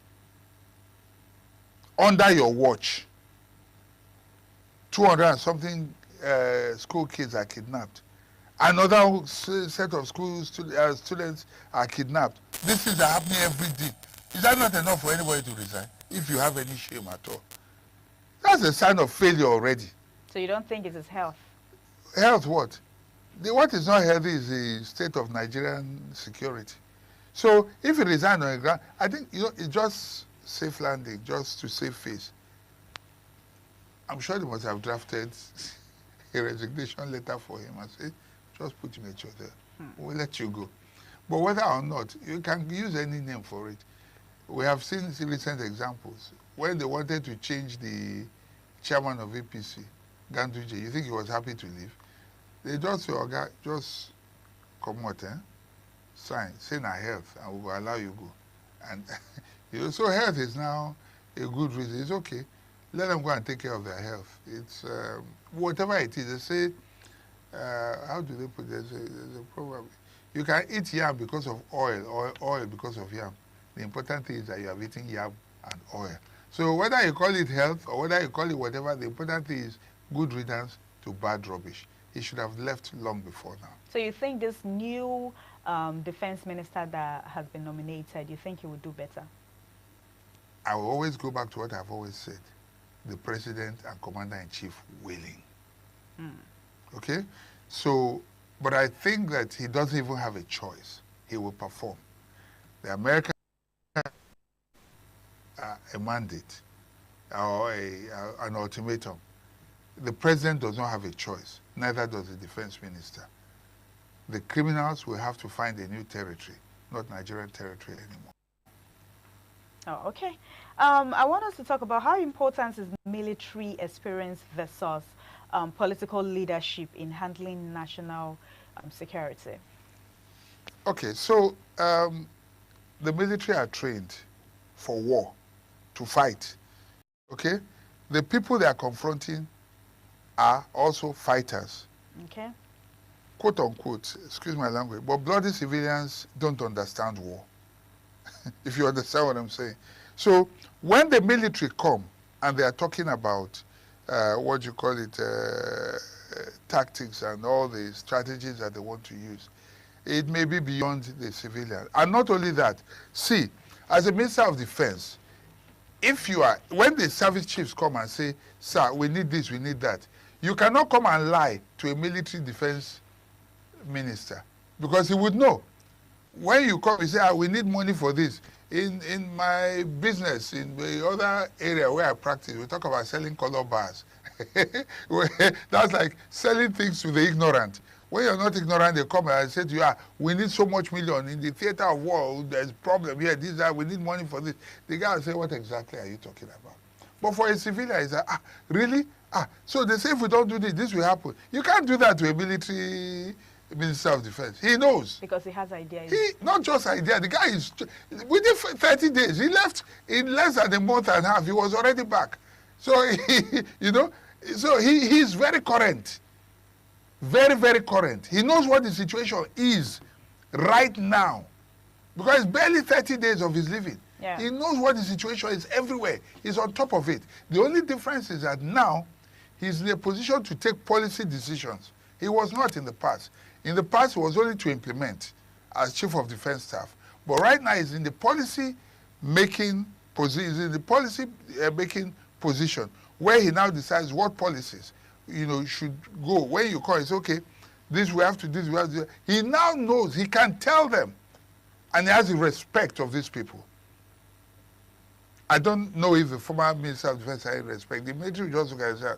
Under your watch, 200 and something school kids are kidnapped. Another set of students are kidnapped. These things are happening every day. Is that not enough for anybody to resign, if you have any shame at all? That's a sign of failure already. So you don't think it's his health? Health what? What is not healthy is the state of Nigerian security. So if he resigns on the ground, I think it's just safe landing, just to save face. I'm sure they must have drafted a resignation letter for him and say, just put him at your there. We'll let you go. But whether or not, you can use any name for it. We have seen recent examples. When they wanted to change the chairman of APC, Ganduje, you think he was happy to leave? They just say, okay, just come out, sign, say na health, and we will allow you go. And so health is now a good reason. It's okay. Let them go and take care of their health. It's whatever it is. They say, how do they put it? There's a proverb. You can eat yam because of oil, or oil because of yam. The important thing is that you have eaten yam and oil. So whether you call it health or whether you call it whatever, the important thing is good riddance to bad rubbish. He should have left long before now. So you think this new defense minister that has been nominated, you think he would do better? I will always go back to what I've always said. The president and commander-in-chief willing. Okay? So, but I think that he doesn't even have a choice. He will perform. The American a mandate or an ultimatum. The president does not have a choice. Neither does the defense minister. The criminals will have to find a new territory, not Nigerian territory anymore. Oh, okay. I want us to talk about how important is military experience versus political leadership in handling national security. Okay, so the military are trained for war, to fight. Okay? The people they are confronting are also fighters. Okay. Quote unquote, excuse my language, but bloody civilians don't understand war. If you understand what I'm saying. So when the military come and they are talking about what you call it, tactics and all the strategies that they want to use, it may be beyond the civilian. And not only that, see, As a Minister of Defense, if you are, when the service chiefs come and say, sir, we need this, we need that, you cannot come and lie to a military defense minister, because he would know. When you come, you say, we need money for this. In my business, in the other area where I practice, we talk about selling color bars. That's like selling things to the ignorant. When you're not ignorant, they come and say to you, we need so much million. In the theater of war, there's a problem here, this, that, we need money for this. The guy will say, what exactly are you talking about? But for a civilian, he's like, really? So they say if we don't do this, this will happen. You can't do that to a military Minister of Defense. He knows. Because he has ideas. Not just idea. The guy is, within 30 days, he left in less than a month and a half. He was already back. So, he's very current. Very, very current. He knows what the situation is right now. Because it's barely 30 days of his living. Yeah. He knows what the situation is everywhere. He's on top of it. The only difference is that now he's in a position to take policy decisions. He was not in the past. In the past, he was only to implement as Chief of Defense Staff. But right now, he's in the policy-making position where he now decides what policies, should go. When you call, it's okay, this we have to do, this we have to do. He now knows, he can tell them, and he has the respect of these people. I don't know if the former Minister of Defense had respect. The military just look at it and say,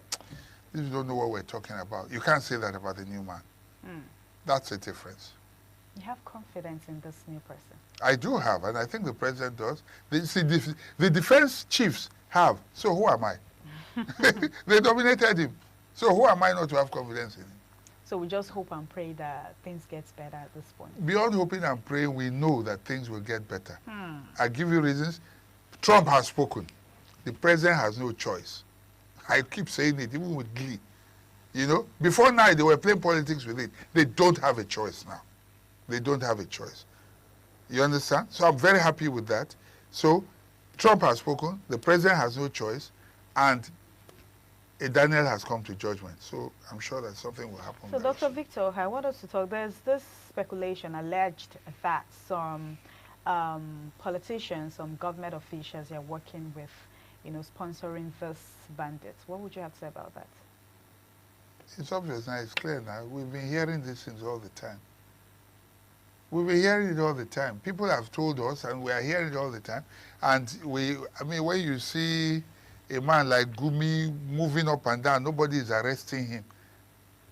this don't know what we're talking about. You can't say that about the new man. That's the difference. You have confidence in this new person? I do have, and I think the president does. The defense chiefs have, so who am I? They dominated him. So who am I not to have confidence in him? So we just hope and pray that things get better at this point. Beyond hoping and praying, we know that things will get better. I give you reasons. Trump has spoken. The president has no choice. I keep saying it, even with glee. Before now, they were playing politics with it. They don't have a choice now. They don't have a choice. You understand? So I'm very happy with that. So Trump has spoken, the president has no choice, and Daniel has come to judgment. So I'm sure that something will happen. So Dr. Victor, I want us to talk. There's this speculation alleged that some politicians, some government officials are working with, sponsoring this bandits. What would you have to say about that? It's obvious now, it's clear now. We've been hearing these things all the time. We've been hearing it all the time. People have told us, and we are hearing it all the time. And when you see a man like Gumi moving up and down, nobody is arresting him.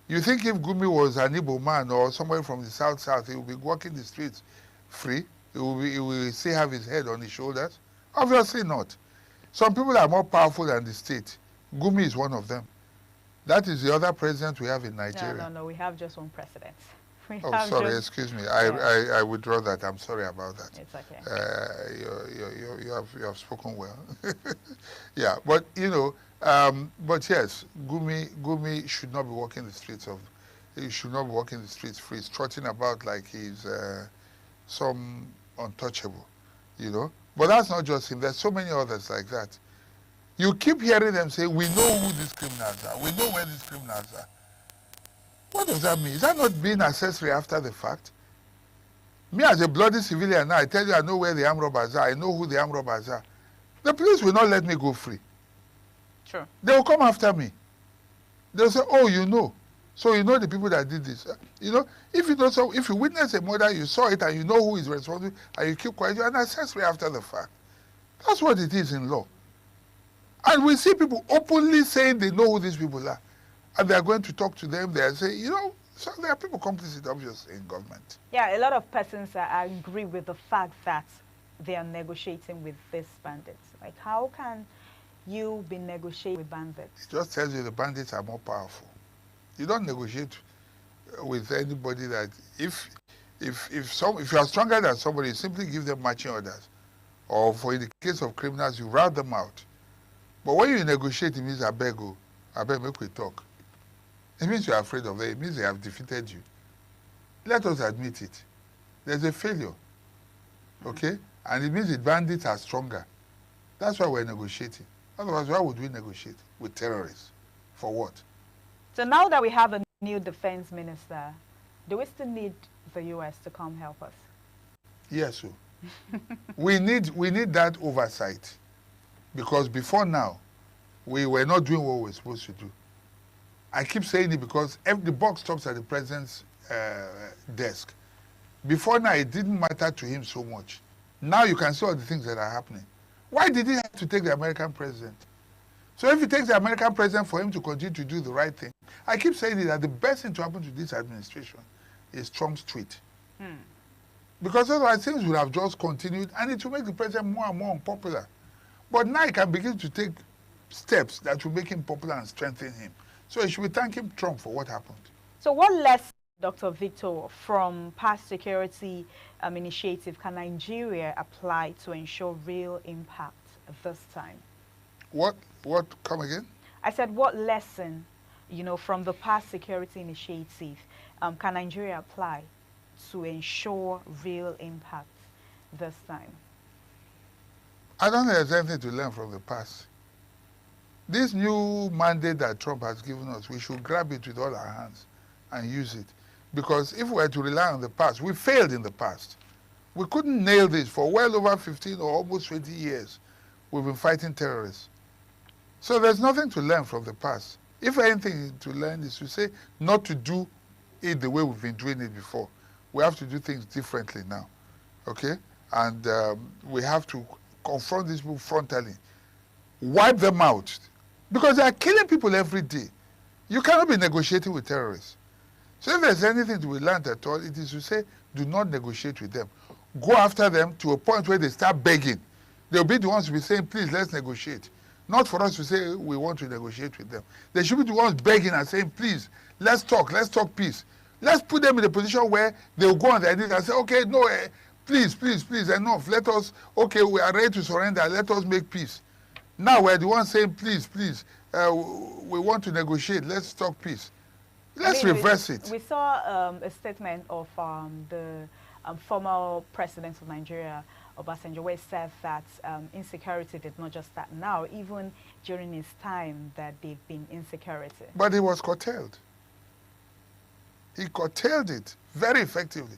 You think if Gumi was an Igbo man or somebody from the south, he would be walking the streets free? He will still have his head on his shoulders? Obviously not. Some people are more powerful than the state. Gumi is one of them. That is the other president we have in Nigeria. No, we have just one president. Excuse me. I withdraw that. I'm sorry about that. It's okay. You have spoken well. Yeah, but but yes, Gumi should not be walking the streets free, strutting about like he's some untouchable, But that's not just him. There's so many others like that. You keep hearing them say, we know who these criminals are. We know where these criminals are. What does that mean? Is that not being accessory after the fact? Me as a bloody civilian now, I tell you I know where the armed robbers are. I know who the armed robbers are. The police will not let me go free. Sure. They will come after me. They'll say, oh, so you know the people that did this. If you witness a murder, you saw it and you know who is responsible, and you keep quiet, you're an accessory after the fact. That's what it is in law. And we see people openly saying they know who these people are. And they are going to talk to them. They are saying, so there are people complicit, obviously, in government. Yeah, a lot of persons agree with the fact that they are negotiating with these bandits. Like, how can you be negotiating with bandits? It just tells you the bandits are more powerful. You don't negotiate with anybody that if you are stronger than somebody, you simply give them marching orders. Or in the case of criminals, you rout them out. But when you negotiate, it means I beg, make we talk. It means you are afraid of them. It means they have defeated you. Let us admit it. There's a failure. Okay? And it means the bandits are stronger. That's why we're negotiating. Otherwise, why would we negotiate with terrorists? For what? So now that we have a new defense minister, do we still need the U.S. to come help us? Yes, sir. We need that oversight, because before now, we were not doing what we were supposed to do. I keep saying it because the buck stops at the president's desk. Before now, it didn't matter to him so much. Now you can see all the things that are happening. Why did he have to take the American president? So if he takes the American president for him to continue to do the right thing, I keep saying it, that the best thing to happen to this administration is Trump's tweet. Because otherwise things would have just continued and it will make the president more and more unpopular. But now he can begin to take steps that will make him popular and strengthen him. So he should be thanking Trump for what happened. So what lesson, Dr. Victor, from past security initiative can Nigeria apply to ensure real impact this time? What? Come again? I said, what lesson, from the past security initiative can Nigeria apply to ensure real impact this time? I don't think there's anything to learn from the past. This new mandate that Trump has given us, we should grab it with all our hands and use it. Because if we were to rely on the past, we failed in the past. We couldn't nail this for well over 15 or almost 20 years. We've been fighting terrorists. So there's nothing to learn from the past. If anything to learn is to say not to do it the way we've been doing it before. We have to do things differently now, okay? And we have to confront these people frontally, wipe them out, because they are killing people every day. You cannot be negotiating with terrorists. So if there's anything to be learned at all, it is to say, do not negotiate with them. Go after them to a point where they start begging. They'll be the ones to be saying, please, let's negotiate. Not for us to say we want to negotiate with them. They should be the ones begging and saying, please, let's talk peace. Let's put them in a position where they'll go on their knees and say, okay, no, please, enough. Let us, okay, we are ready to surrender. Let us make peace. Now we're the ones saying, please, we want to negotiate. Let's talk peace. Let's reverse it. We saw a statement of the former president of Nigeria, Obasanjo, where he said that insecurity did not just start now, even during his time that they've been insecurity. But it was curtailed. He curtailed it very effectively.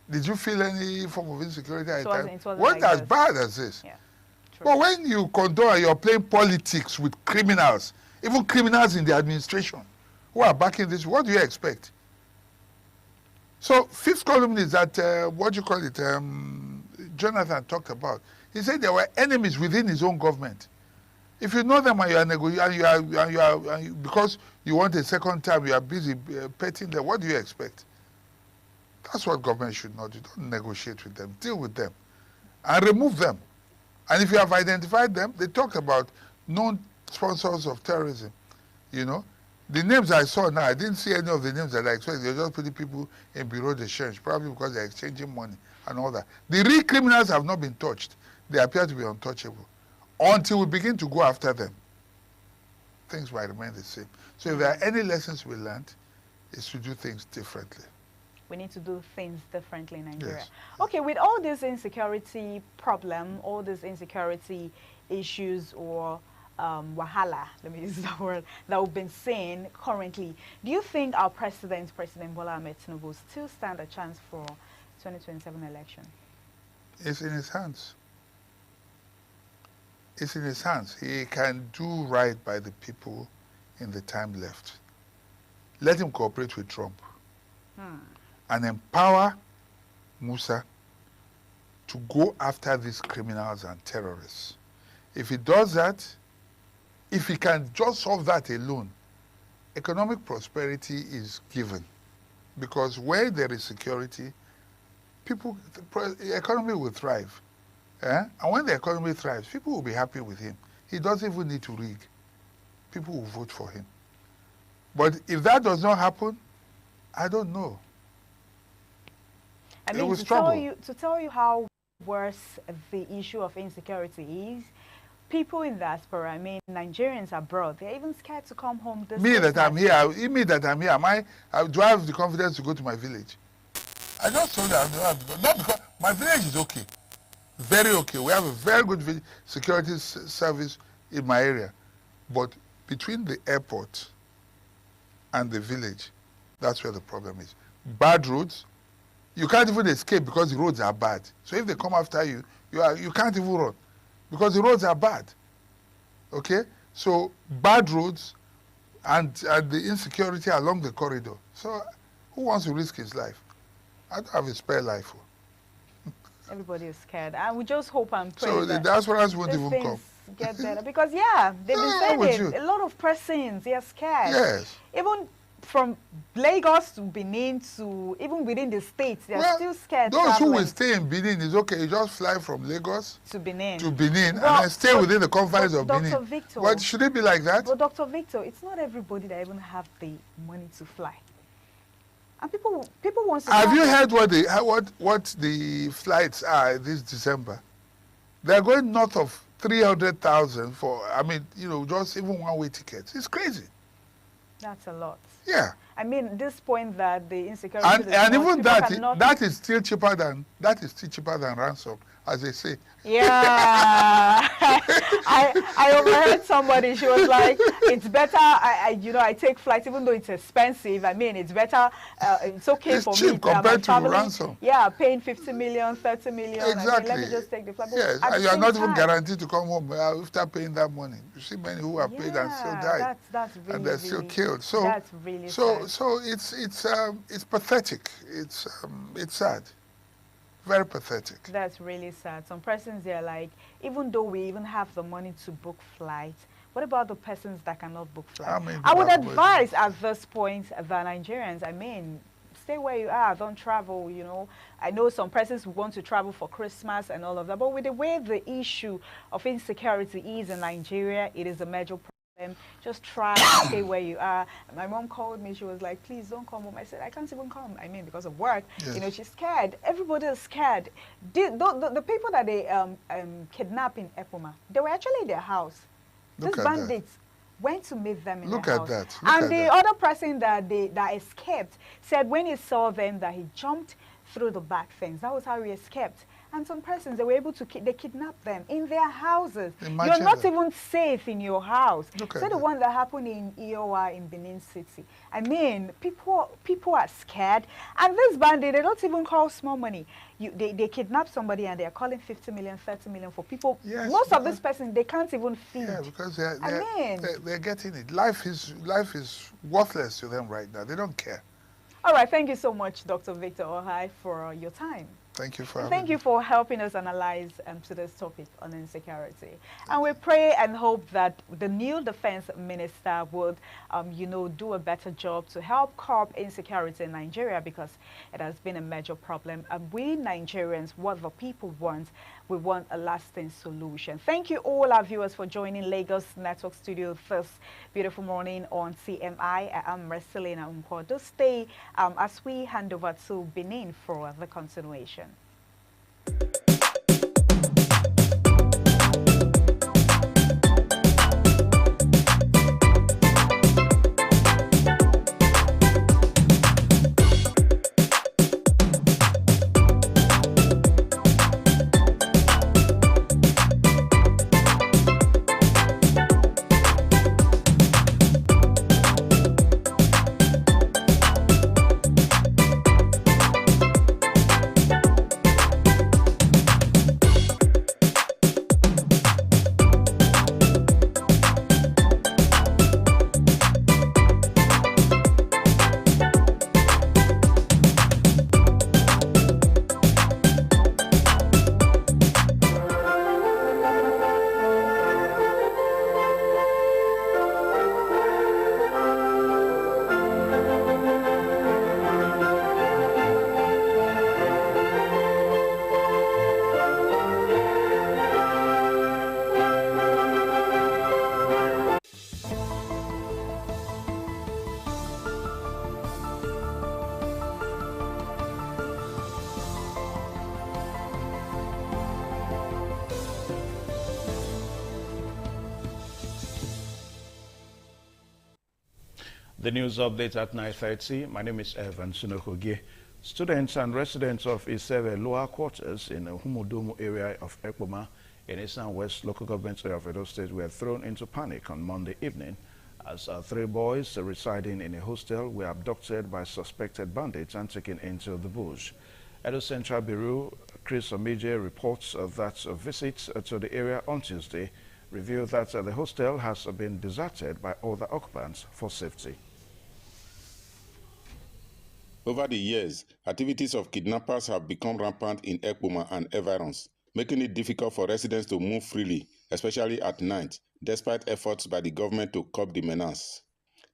Did you feel any form of insecurity at the time? It wasn't like as bad as this. Yeah, but when you condone, you're playing politics with criminals, even criminals in the administration who are backing this, what do you expect? So fifth column is that, Jonathan talked about. He said there were enemies within his own government. If you know them and you are negotiating, because you want a second time, you are busy petting them, what do you expect? That's what government should not do. Don't negotiate with them. Deal with them and remove them. And if you have identified them, they talked about known sponsors of terrorism. The names I saw now, I didn't see any of the names that I expected. They're just putting people in bureau de change, probably because they're exchanging money and all that. The real criminals have not been touched. They appear to be untouchable. Until we begin to go after them, things might remain the same. So if there are any lessons we learned, it's to do things differently. We need to do things differently in Nigeria. Yes. Okay, with all this insecurity problem, all these insecurity issues or wahala, let me use that word, that we've been seeing currently, do you think our President Bola Ahmed Tinubu, will still stand a chance for 2027 election? It's in his hands. It's in his hands. He can do right by the people in the time left. Let him cooperate with Trump and empower Musa to go after these criminals and terrorists. If he does that, if he can just solve that alone, economic prosperity is given. Because where there is security, the economy will thrive. And when the economy thrives, people will be happy with him. He doesn't even need to rig. People will vote for him. But if that does not happen, I don't know. I mean, to tell you how worse the issue of insecurity is, people in diaspora, I mean, Nigerians abroad, they're even scared to come home. Me that I'm here, do I have the confidence to go to my village? I just told you I don't have, not because my village is okay. Very okay. We have a very good security service in my area. But between the airport and the village, that's where the problem is. Bad roads, You can't even escape because the roads are bad. So if they come after you, you can't even run because the roads are bad. Okay? So bad roads and the insecurity along the corridor. So who wants to risk his life? I don't have a spare life. Everybody is scared. I would just hope and pray So that the diasporans won't even things come. get better. Because, yeah, they've been saying it. A lot of persons, they're scared. Yes. Even from Lagos to Benin to even within the states, they're still scared. Those who will stay in Benin is okay. You just fly from Lagos to Benin, and then stay within the confines of Benin. Dr. Victor, but should it be like that? But Dr. Victor, it's not everybody that even have the money to fly. And people want to. Have you heard what the flights are this December? They're going north of 300,000 for. I mean, just even one-way tickets. It's crazy. That's a lot. Yeah. I mean, this point that the insecurity and even that is still cheaper than ransom, as they say. Yeah. I overheard somebody. She was like, "It's better. I take flights even though it's expensive. I mean, it's better. It's okay for me compared to ransom. Yeah, paying 50 million, 30 million. Exactly. I mean, let me just take the flight. Yes, and you are not even guaranteed to come home after paying that money. You see many who have paid and still died, that's really, and they're still killed. So that's really sad. So it's pathetic. It's sad. Very pathetic. That's really sad. Some persons, they're like, even though we even have the money to book flights, what about the persons that cannot book flights? I would advise at this point the Nigerians, stay where you are, don't travel, I know some persons want to travel for Christmas and all of that, but with the way the issue of insecurity is in Nigeria, it is a major problem. Just try to stay where you are. My mom called me. She was like, please don't come home. I said, I can't even come. Because of work. Yes. She's scared. Everybody is scared. The people that they kidnapped in Epoma, they were actually in their house. These bandits went to meet them in their house. Look at that. The other person that escaped said when he saw them that he jumped through the back fence. That was how he escaped. And some persons, they were able to, they kidnapped them in their houses. You're not even safe in your house. So the one that happened in Iowa in Benin City. People are scared. And this bandit, they don't even call small money. They kidnap somebody and they're calling 50 million, 30 million for people. Yes, most of these persons, they can't even feed. Yeah, because they're getting it. Life is worthless to them right now. They don't care. All right, thank you so much, Dr. Victor Ohai, for your time. Thank you for Thank you for helping us analyze today's topic on insecurity. And we pray and hope that the new defense minister would, do a better job to help curb insecurity in Nigeria, because it has been a major problem. And we Nigerians, what the people want, we want a lasting solution. Thank you all our viewers for joining Lagos Network Studio this beautiful morning on CMI. I am Marcelina Umko. Do stay as we hand over to Benin for the continuation. The news update at 9:30. My name is Evan Sunokogie. Students and residents of Iseve lower quarters in the Humudumu area of Ekpoma in Eastern West local government area of Edo State were thrown into panic on Monday evening as 3 boys residing in a hostel were abducted by suspected bandits and taken into the bush. Edo Central Bureau Chris Omije reports that a visit to the area on Tuesday revealed that the hostel has been deserted by other occupants for safety. Over the years, activities of kidnappers have become rampant in Ekpoma and environs, making it difficult for residents to move freely, especially at night, despite efforts by the government to curb the menace.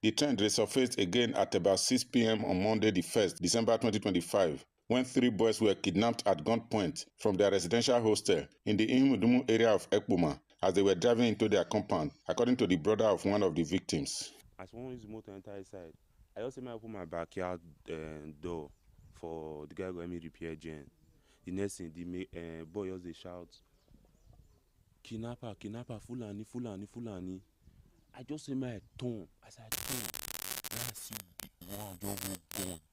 The trend resurfaced again at about 6 p.m. on Monday, the 1st December 2025, when 3 boys were kidnapped at gunpoint from their residential hostel in the Imudumu area of Ekpoma as they were driving into their compound, according to the brother of one of the victims. As one is motor enter inside, I also might open my backyard door for the guy who let me repair gen. The next thing, the boy just they shout, "Kidnapper, kidnapper, Fulani, Fulani, Fulani." I just say my tongue. As I turn, I see one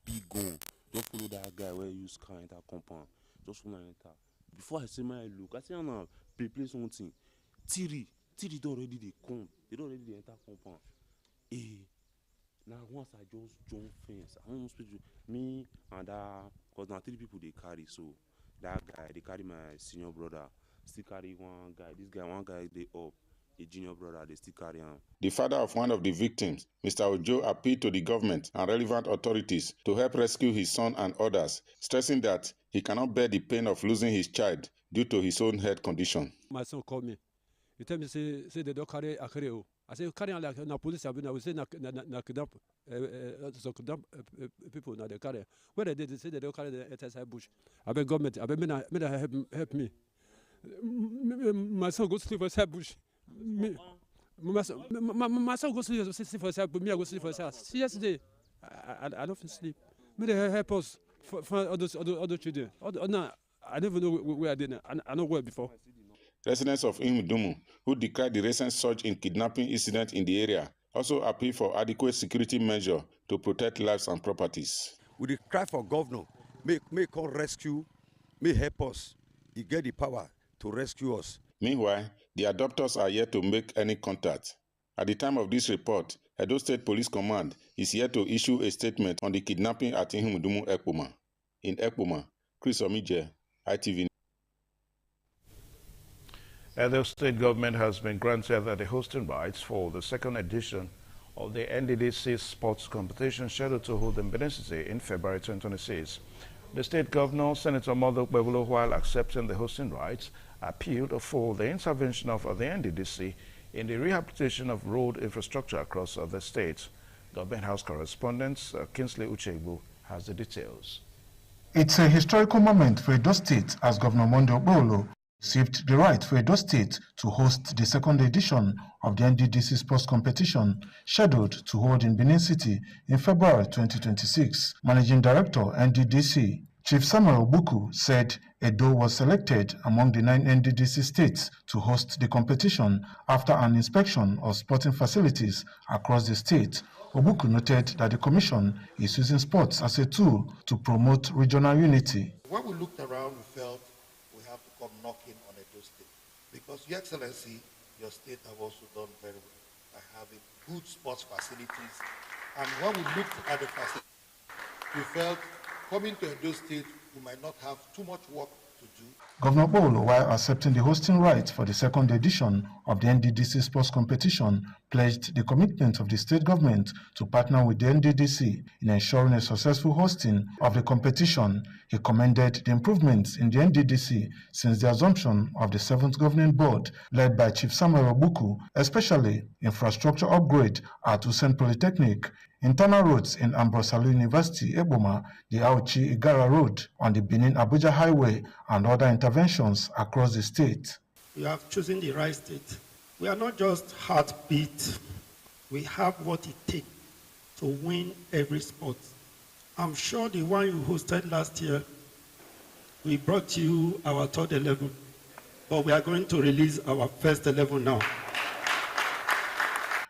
big gun. Just follow that guy where you use car enter compound. Just follow enter. Before I say my look, I say I'm gonna prepare something. Tiri don't already they come. They don't already enter compound. Now once I just jump fence, I almost speak to me and because now 3 people they carry, so that guy they carry my senior brother, still carry one guy. This guy, one guy they up, a junior brother they still carry him. The father of one of the victims, Mr. Ojo, appealed to the government and relevant authorities to help rescue his son and others, stressing that he cannot bear the pain of losing his child due to his own health condition. My son called me. He tell me say they don't carry Akreo. I say carry on like na police have been. I will say na kidnap people na they carry. Where they say they don't carry the SSI bush. I beg government. I beg me help me. My son goes to sleep for side bush. My son goes to sleep for side, but me I go sleep for side. Yesterday I don't sleep. Me they help us for other children. I never know where I did. I know where before. Residents of Imudumu, who decried the recent surge in kidnapping incidents in the area, also appeal for adequate security measures to protect lives and properties. We cry for governor, make come rescue, may help us. He get the power to rescue us. Meanwhile, the adopters are yet to make any contact. At the time of this report, Edo State Police Command is yet to issue a statement on the kidnapping at Imudumu Ekpoma. In Ekpoma, Chris Omije, ITV. The state government has been granted the hosting rights for the 2nd edition of the NDDC sports competition scheduled to hold in Benin City in February 2026. The state governor, Senator Modo Bebulo, while accepting the hosting rights, appealed for the intervention of the NDDC in the rehabilitation of road infrastructure across the state. Government House correspondent Kingsley Uchegbu has the details. It's a historical moment for Edo State as Governor Mondo Bebulo received the right for Edo State to host the 2nd edition of the NDDC sports competition scheduled to hold in Benin City in February 2026. Managing Director, NDDC, Chief Samuel Obuku, said Edo was selected among the 9 NDDC states to host the competition after an inspection of sporting facilities across the state. Obuku noted that the commission is using sports as a tool to promote regional unity. When we looked around, we felt we have to come knocking on Edo State because, Your Excellency, your state have also done very well by having good sports facilities. And when we looked at the facilities, we felt coming to Edo State, we might not have too much work to do. Governor Bolo, while accepting the hosting rights for the 2nd edition of the NDDC sports competition, pledged the commitment of the state government to partner with the NDDC in ensuring a successful hosting of the competition. He commended the improvements in the NDDC since the assumption of the 7th governing board led by Chief Samuel Obuku, especially infrastructure upgrade at Usain Polytechnic, internal roads in Ambrosalu University, Eboma, the Auchi Igara Road on the Benin-Abuja Highway, and other interventions across the state. We have chosen the right state. We are not just heartbeat. We have what it takes to win every sport. I'm sure the one you hosted last year, we brought you our 3rd 11, but we are going to release our 1st 11 now.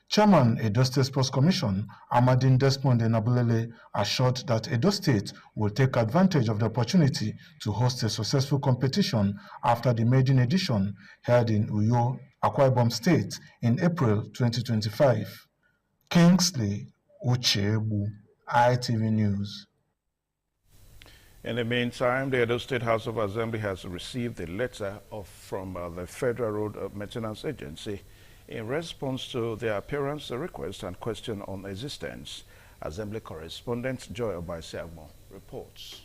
Chairman Edo State Sports Commission, Amadine Desmond Nabulele, assured that Edo State will take advantage of the opportunity to host a successful competition after the maiden edition held in Uyo, Akwa Ibom State in April 2025. Kingsley Uchebu, ITV News. In the meantime, the Edo State House of Assembly has received a letter from the Federal Road Maintenance Agency in response to their appearance request and question on existence. Assembly correspondent Joy Obaisiagmo reports.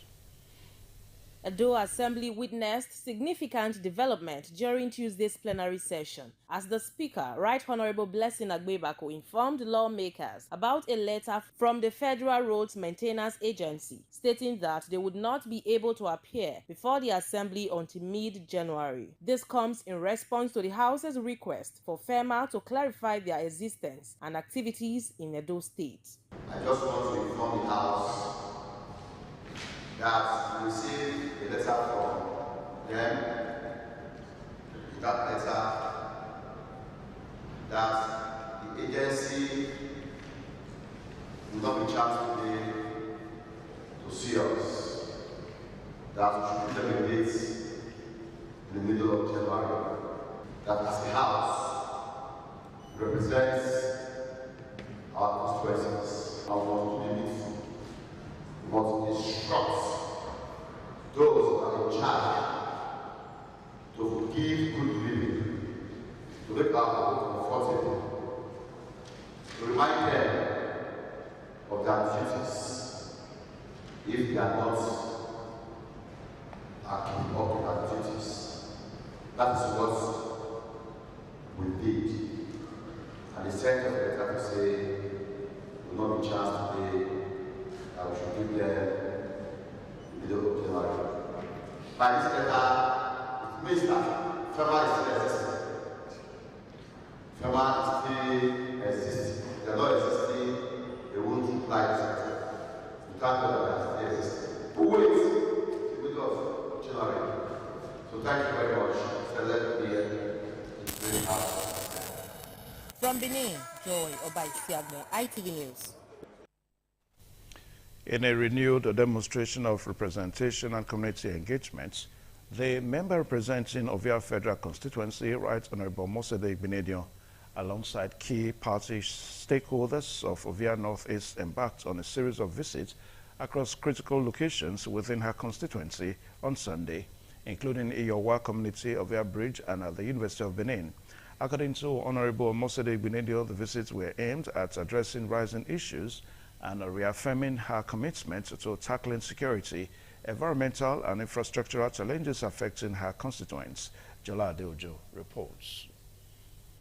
Edo Assembly witnessed significant development during Tuesday's plenary session as the Speaker, Right Honorable Blessing Agbebako, informed lawmakers about a letter from the Federal Roads Maintenance Agency stating that they would not be able to appear before the Assembly until mid-January. This comes in response to the House's request for FEMA to clarify their existence and activities in Edo State. I just want to inform the House that we received a letter from them. That letter that the agency will not be charged today to see us, that we should give them a date in the middle of January, that as a house represents our constituencies and want to be meaningful. We want to instruct those who are in charge to give good living, to make our people comfortable, to remind them of their duties if they are not acting up to their duties. That is what we did. And the sent us a letter to say, we will not be charged today, that we should give them the middle of January. By this letter, it means that FEMA is still existing. FEMA is still existing. They are not existing, they won't reply this letter. We thank God that they exist. Who waits the middle of January? So thank you very much. So let me hear From Benin, Joy Obaisiagmo, ITV News. In a renewed demonstration of representation and community engagement, the member representing Ovia Federal Constituency, Right Honorable Mosede Igbenedion, alongside key party stakeholders of Ovia Northeast, embarked on a series of visits across critical locations within her constituency on Sunday, including Iyowa community, Ovia Bridge, and at the University of Benin. According to Honorable Mosede Igbenedion, the visits were aimed at addressing rising issues and reaffirming her commitment to tackling security, environmental and infrastructural challenges affecting her constituents. Jola Adeojo reports.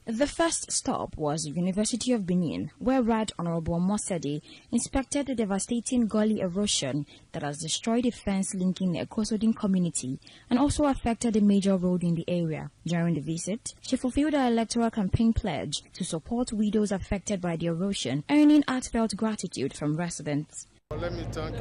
The first stop was the University of Benin, where Right Honorable Mosede inspected the devastating gully erosion that has destroyed a fence linking the Ekosodin community and also affected a major road in the area. During the visit, she fulfilled her electoral campaign pledge to support widows affected by the erosion, earning heartfelt gratitude from residents. Let me thank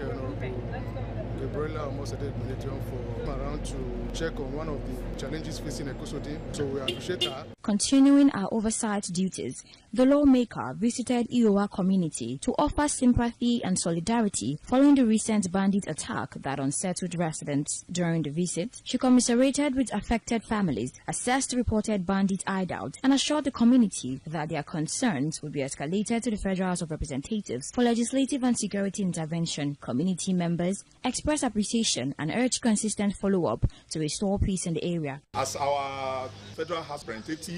Gabriela Mosede Igbenedion for around to check on one of the challenges facing Ekosodin, so we appreciate her. Continuing her oversight duties, the lawmaker visited Iyowa community to offer sympathy and solidarity following the recent bandit attack that unsettled residents. During the visit, she commiserated with affected families, assessed reported bandit hideouts, and assured the community that their concerns would be escalated to the Federal House of Representatives for legislative and security intervention. Community members expressed appreciation and urged consistent follow-up to restore peace in the area. As our Federal House representative,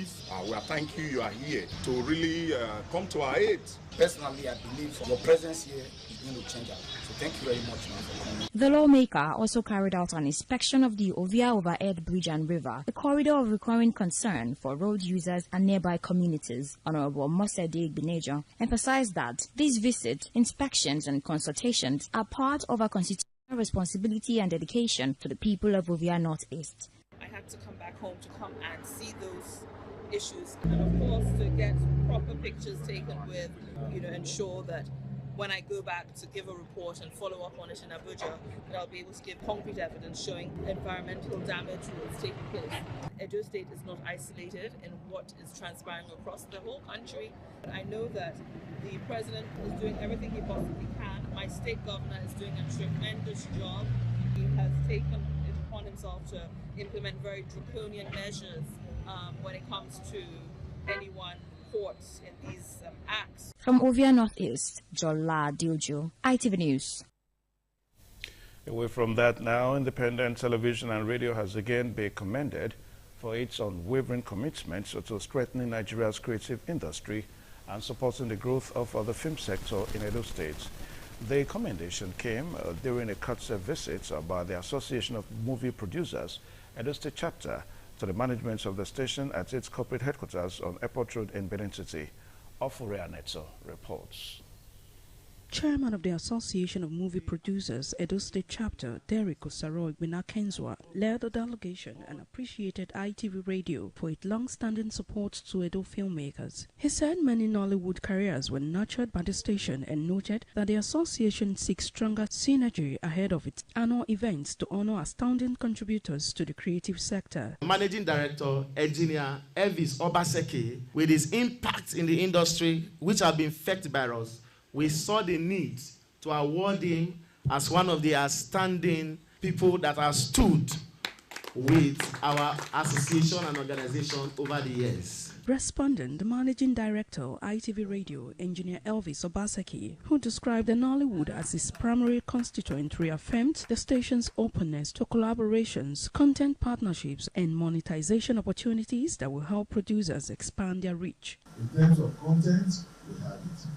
we are thanking you are here to really come to our aid. Personally, I believe your presence here is going to change us. So thank you very much, man, for coming. The lawmaker also carried out an inspection of the Ovia Overhead Bridge and River, a corridor of recurring concern for road users and nearby communities. Honorable Mosede Igbenedion emphasized that these visits, inspections and consultations are part of our constitutional responsibility and dedication to the people of Ovia Northeast. I had to come back home to come and see those issues, and of course to get proper pictures taken with, ensure that when I go back to give a report and follow up on it in Abuja, that I'll be able to give concrete evidence showing environmental damage that's taking place. Edo State is not isolated in what is transpiring across the whole country. I know that the president is doing everything he possibly can. My state governor is doing a tremendous job. He has taken it upon himself to implement very draconian measures when it comes to anyone caught in these acts. From Ovia Northeast, Jola Adeojo, ITV News. Away from that now, independent television and radio has again been commended for its unwavering commitment to strengthening Nigeria's creative industry and supporting the growth of the film sector in Edo State. The commendation came during a courtesy visit by the Association of Movie Producers, Edo State chapter, to the management of the station at its corporate headquarters on Airport Road in Benin City. Ofurea Neto reports. Chairman of the Association of Movie Producers, Edo State Chapter, Derek Osaro Igbinakenzwa, led the delegation and appreciated ITV Radio for its long-standing support to Edo filmmakers. He said many Nollywood careers were nurtured by the station and noted that the association seeks stronger synergy ahead of its annual events to honor astounding contributors to the creative sector. Managing Director, Engineer Elvis Obaseki, with his impact in the industry, which have been felt by us, we saw the need to award him as one of the outstanding people that have stood with our association and organization over the years. Responding, the Managing Director, ITV Radio, Engineer Elvis Obaseki, who described the Nollywood as his primary constituent, reaffirmed the station's openness to collaborations, content partnerships, and monetization opportunities that will help producers expand their reach. In terms of content, we have it.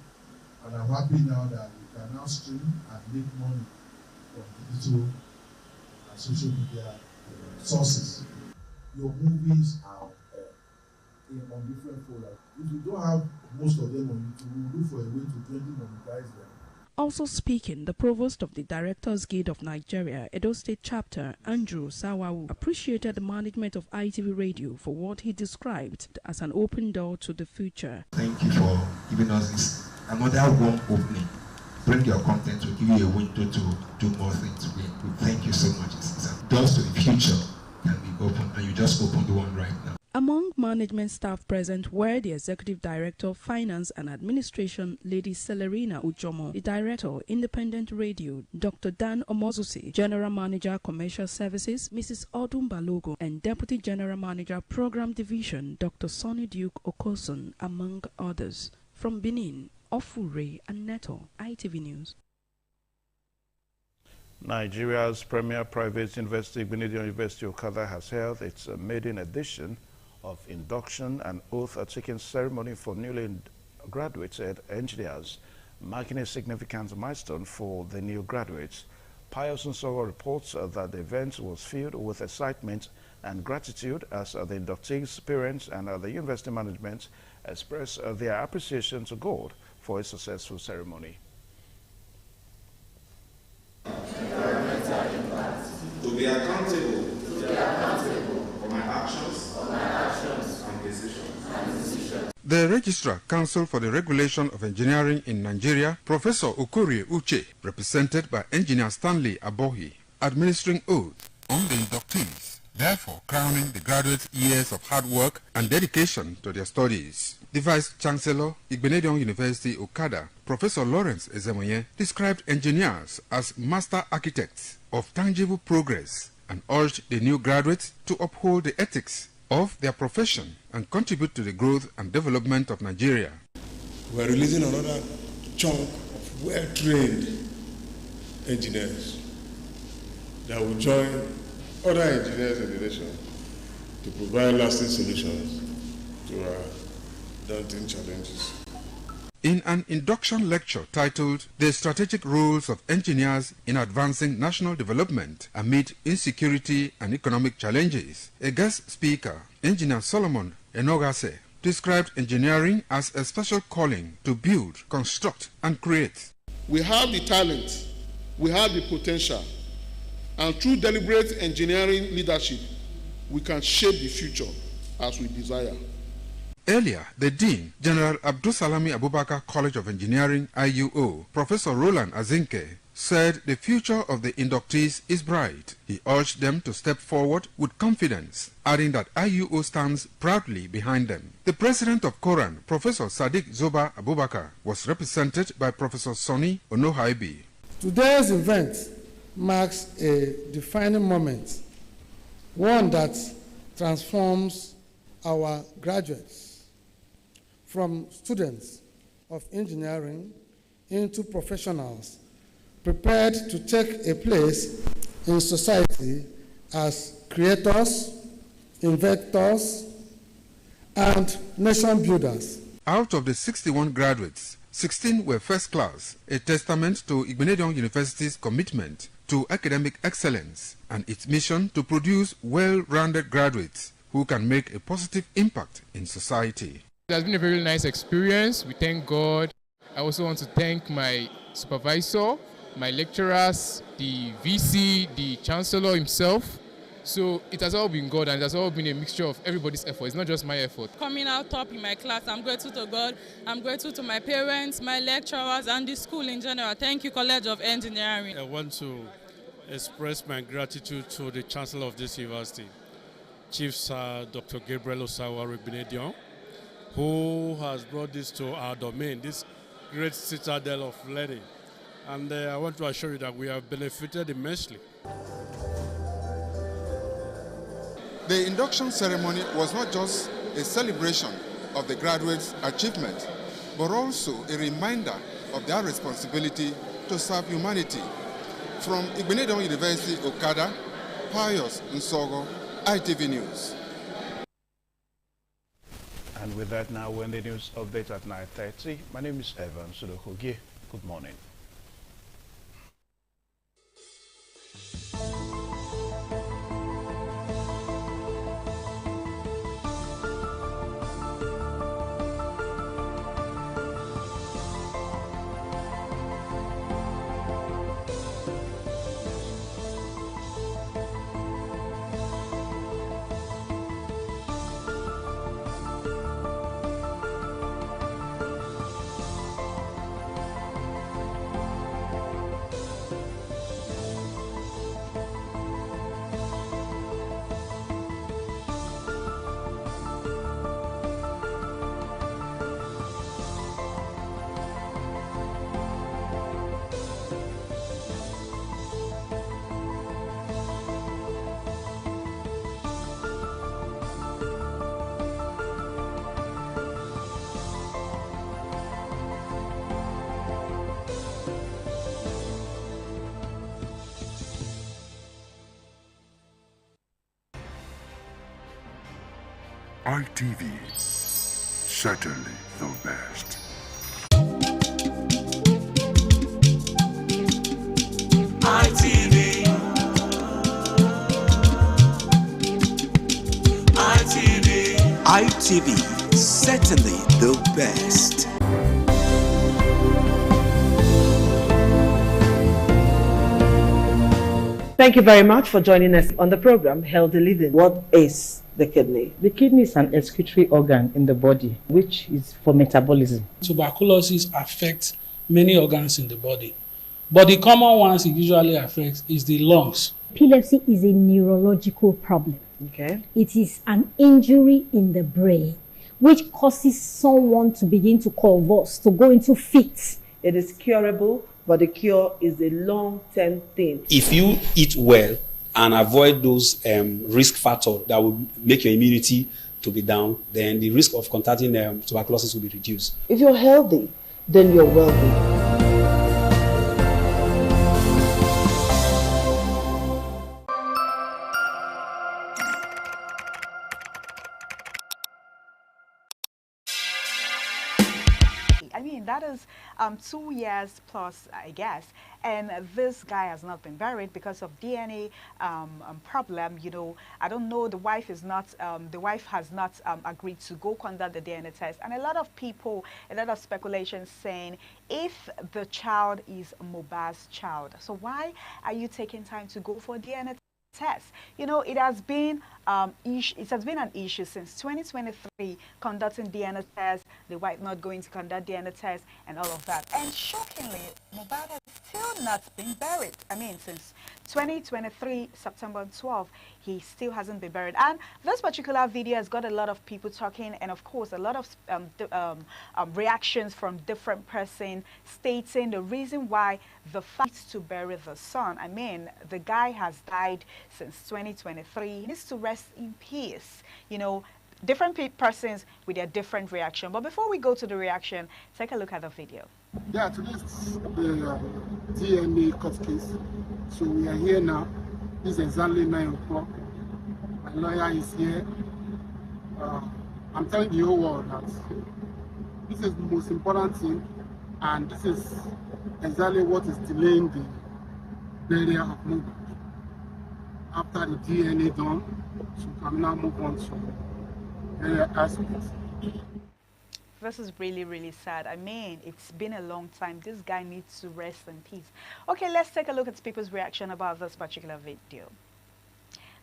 And I'm happy now that we can now stream and make money from digital and social media sources. Your movies are on different folders. If you don't have most of them on YouTube, we'll look for a way to gently monetize them. Also speaking, the Provost of the Directors Guild of Nigeria, Edo State Chapter, Andrew Sawawu, appreciated the management of ITV Radio for what he described as an open door to the future. Thank you for giving us this another warm opening. Bring your content to give you a window to do more things. We thank you so much. Doors to the future can be opened, and you just opened the one right now. Among management staff present were the Executive Director of Finance and Administration, Lady Celerina Ujomo, the Director, Independent Radio, Dr. Dan Omozusi, General Manager, Commercial Services, Mrs. Odum Balogo, and Deputy General Manager, Program Division, Dr. Sonny Duke Okosun, among others. From Benin, Ofure and Neto, ITV News. Nigeria's premier private university, Benedict University Okada, has held its maiden edition of induction and oath-taking ceremony for newly graduated engineers, marking a significant milestone for the new graduates. Pius Nsoro reports that the event was filled with excitement and gratitude as the inductees, parents, and the university management expressed their appreciation to God for a successful ceremony. To be accountable for my actions and decisions. The Registrar Council for the Regulation of Engineering in Nigeria, Professor Okorie Uche, represented by Engineer Stanley Abohi, administering oath on the inductees, therefore crowning the graduates' years of hard work and dedication to their studies. The Vice-Chancellor, Igbenedion University Okada, Professor Lawrence Ezemoye, described engineers as master architects of tangible progress and urged the new graduates to uphold the ethics of their profession and contribute to the growth and development of Nigeria. We are releasing another chunk of well-trained engineers that will join other engineers in the nation to provide lasting solutions to our daunting challenges. In an induction lecture titled The Strategic Roles of Engineers in Advancing National Development Amid Insecurity and Economic Challenges, a guest speaker, Engineer Solomon Enogase, described engineering as a special calling to build, construct, and create. We have the talent, we have the potential, and through deliberate engineering leadership, we can shape the future as we desire. Earlier, the Dean, General Abdulsalami Abubakar College of Engineering, IUO, Professor Roland Azinke, said the future of the inductees is bright. He urged them to step forward with confidence, adding that IUO stands proudly behind them. The president of Koran, Professor Sadiq Zoba Abubakar, was represented by Professor Sonny Onohaibi. Today's event marks a defining moment, one that transforms our graduates from students of engineering into professionals prepared to take a place in society as creators, inventors, and nation builders. Out of the 61 graduates, 16 were first class, a testament to Igbinedion University's commitment to academic excellence and its mission to produce well-rounded graduates who can make a positive impact in society. It has been a very nice experience. We thank God. I also want to thank my supervisor, my lecturers, the VC, the chancellor himself. So it has all been God, and it has all been a mixture of everybody's effort. It's not just my effort. Coming out top in my class, I'm grateful to God. I'm grateful to my parents, my lecturers, and the school in general. Thank you, College of Engineering. I want to express my gratitude to the Chancellor of this university, Chief Sir Dr. Gabriel Osawa Igbinedion, who has brought this to our domain, this great citadel of learning. And I want to assure you that we have benefited immensely. The induction ceremony was not just a celebration of the graduates' achievement, but also a reminder of their responsibility to serve humanity. From Igbinedion University, Okada, Pius Nsogo, ITV News. And with that, now we're in the news update at 9:30. My name is Evan Sudokogie. Good morning. ITV, certainly the best. ITV, certainly the best. Thank you very much for joining us on the program, Healthy Living. What is the kidney? The kidney is an excretory organ in the body, which is for metabolism. Tuberculosis affects many organs in the body, but the common ones it usually affects is the lungs. Epilepsy is a neurological problem. Okay. It is an injury in the brain, which causes someone to begin to convulse, to go into fits. It is curable, but the cure is a long-term thing. If you eat well and avoid those risk factors that will make your immunity to be down, then the risk of contracting tuberculosis will be reduced. If you're healthy, then you're wealthy. I mean, that is 2 years plus, I guess, and this guy has not been buried because of DNA problem. You know, I don't know. The wife is not. The wife has not agreed to go conduct the DNA test, and a lot of people, a lot of speculation saying if the child is Mohbad's child, so why are you taking time to go for DNA test? You know, it has been an issue since 2023, conducting DNA tests, the wife not going to conduct DNA tests, and all of that. And shockingly, Mohbad has still not been buried. I mean, since 2023, September 12, he still hasn't been buried. And this particular video has got a lot of people talking, and of course, a lot of reactions from different persons stating the reason why the fight to bury the son. I mean, the guy has died since 2023. He needs to rest in peace. You know, different persons with their different reaction. But before we go to the reaction, take a look at the video. Yeah, today is the DNA court case. So we are here now. This is exactly 9 o'clock. My lawyer is here. I'm telling the whole world that this is the most important thing, and this is exactly what is delaying the burial of Mohbad. After the DNA done, so we can now move on to burial aspects. This is really, really sad. I mean, it's been a long time. This guy needs to rest in peace. Okay, let's take a look at people's reaction about this particular video.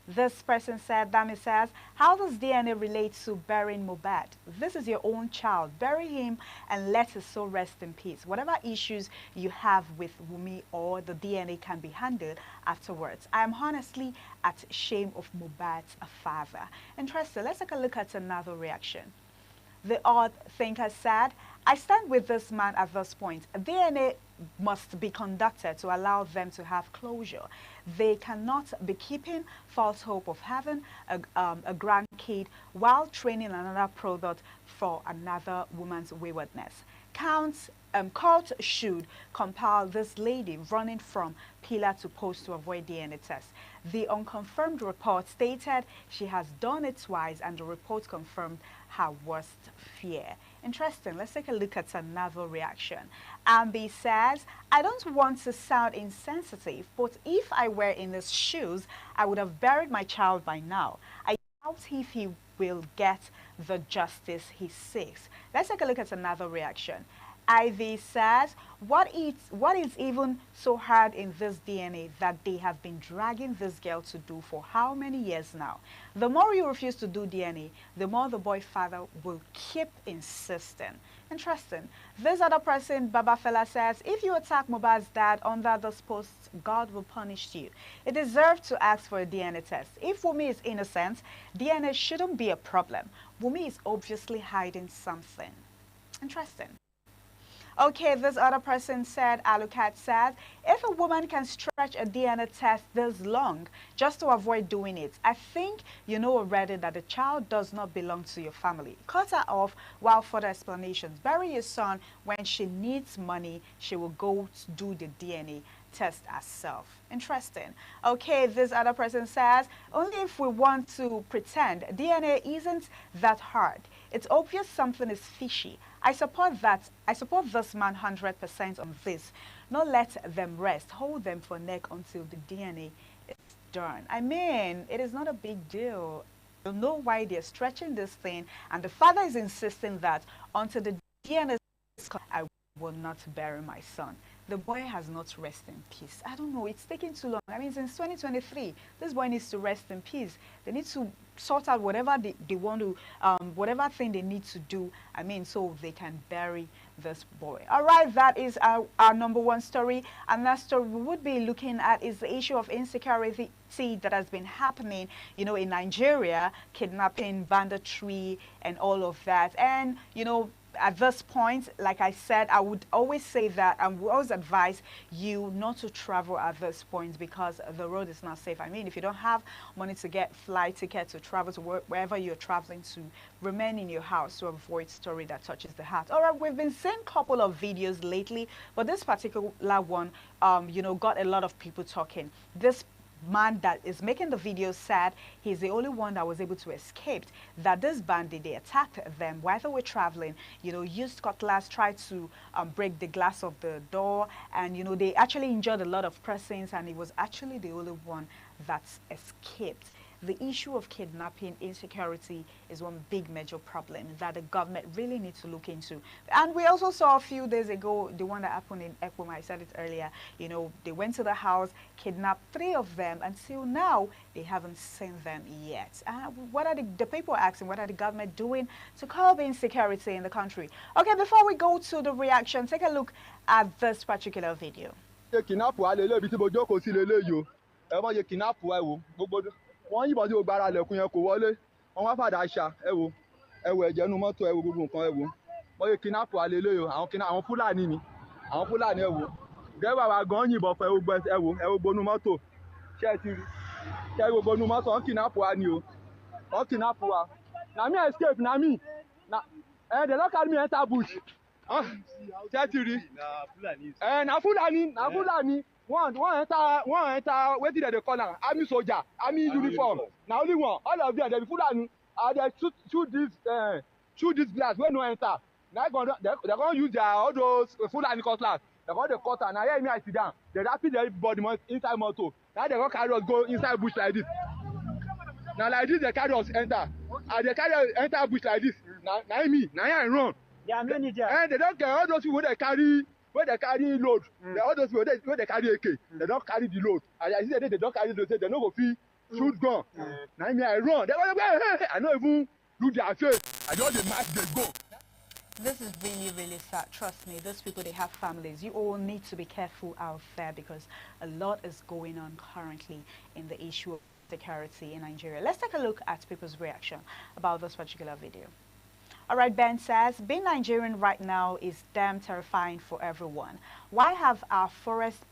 This person said, Dami says, how does DNA relate to burying Mohbad? This is your own child. Bury him and let his soul rest in peace. Whatever issues you have with Wumi or the DNA can be handled afterwards. I am honestly at shame of Mohbad's father. Interesting. Let's take a look at another reaction. The odd thinker said, I stand with this man at this point. DNA must be conducted to allow them to have closure. They cannot be keeping false hope of having a grandkid while training another product for another woman's waywardness. Court should compel this lady running from pillar to post to avoid DNA tests. The unconfirmed report stated she has done it twice, and the report confirmed her worst fear. Interesting. Let's take a look at another reaction. Ambi says, I don't want to sound insensitive, but if I were in his shoes, I would have buried my child by now. I doubt if he will get the justice he seeks. Let's take a look at another reaction. Ivy says, what is even so hard in this DNA that they have been dragging this girl to do for how many years now? The more you refuse to do DNA, the more the boy father will keep insisting. Interesting. This other person, Baba Fela, says, if you attack Mohbad's dad under this post, God will punish you. It deserves to ask for a DNA test. If Wumi is innocent, DNA shouldn't be a problem. Wumi is obviously hiding something. Interesting. Okay, this other person said, Alukat says, if a woman can stretch a DNA test this long just to avoid doing it, I think you know already that the child does not belong to your family. Cut her off while further explanations. Bury your son. When she needs money, she will go to do the DNA test herself. Interesting. Okay, this other person says, only if we want to pretend. DNA isn't that hard. It's obvious something is fishy. I support this man 100% on this. Not let them rest. Hold them for neck until the DNA is done. I mean, it is not a big deal. You know why they're stretching this thing, and the father is insisting that until the DNA is done, I will not bury my son. The boy has not rest in peace. I don't know, it's taking too long. I mean, since 2023, this boy needs to rest in peace. They need to sort out whatever they want to, whatever thing they need to do, I mean, so they can bury this boy. All right, that is our number one story. Another story we would be looking at is the issue of insecurity that has been happening, you know, in Nigeria, kidnapping, banditry, and all of that. And, you know, at this point, like I said, I would always say that I would always advise you not to travel at this point because the road is not safe. I mean, if you don't have money to get flight tickets to travel to wherever you're traveling to, remain in your house to avoid story that touches the heart. All right, we've been seeing a couple of videos lately, but this particular one, you know, got a lot of people talking. This man that is making the video said he's the only one that was able to escape, that this bandit, they attacked them while they were traveling, you know, used cutlass, tried to break the glass of the door, and, you know, they actually injured a lot of persons, and he was actually the only one that escaped. The issue of kidnapping, insecurity is one big major problem that the government really needs to look into. And we also saw a few days ago, the one that happened in Ekwim, I said it earlier, you know, they went to the house, kidnapped 3 of them. Until now, they haven't seen them yet. What are the people are asking, what are the government doing to curb insecurity in the country? Okay, before we go to the reaction, take a look at this particular video. Wọ́n yìnbọn tí gbogbo ara lẹ̀kùn yẹn kò wọlé wọ́n wá fàdà ṣá ẹ wo ẹ̀jẹ̀ nu mọ́tò ẹ wo gbogbo nǹkan ẹ wo wọ́n yẹ kidnap wa lélẹ̀ o àwọn Fúlàní ni àwọn Fúlàní ẹ wo dẹ́rẹ́bà wa gan yìnbọn fún ẹ wo gbogbo nu mọ́tò ṣé ẹ ti rí ṣé gbogbo nu mọ́tò wọ́n kidnap wa ni o wọ́n kidnap wa na me escape na me na they don carry me enter bush Chetiri. Na Fulani. One enter. Wetin they call am? Army soldier, army uniform. Na only one. All of them, they be Fulani. They shoot this glass wey no enter. Now they gonna use their all those Fulani cutlass. They gonna cut am. Na here me I sit down. They rapid everybody inside motor. Now they gonna carry us go inside bush like this. Now like this they carry us enter. And they carry us enter bush like this. Now me, now I run. And they don't care all those people they carry load. All those people they carry AK, they don't carry the load. And I see they don't carry the load, they don't go feel shoot gun. Now me I run. They go, hey, I don't even do their face. I just the match they go. This is really, really sad. Trust me, those people, they have families. You all need to be careful out there because a lot is going on currently in the issue of security in Nigeria. Let's take a look at people's reaction about this particular video. All right, Ben says, being Nigerian right now is damn terrifying for everyone. Why have our forests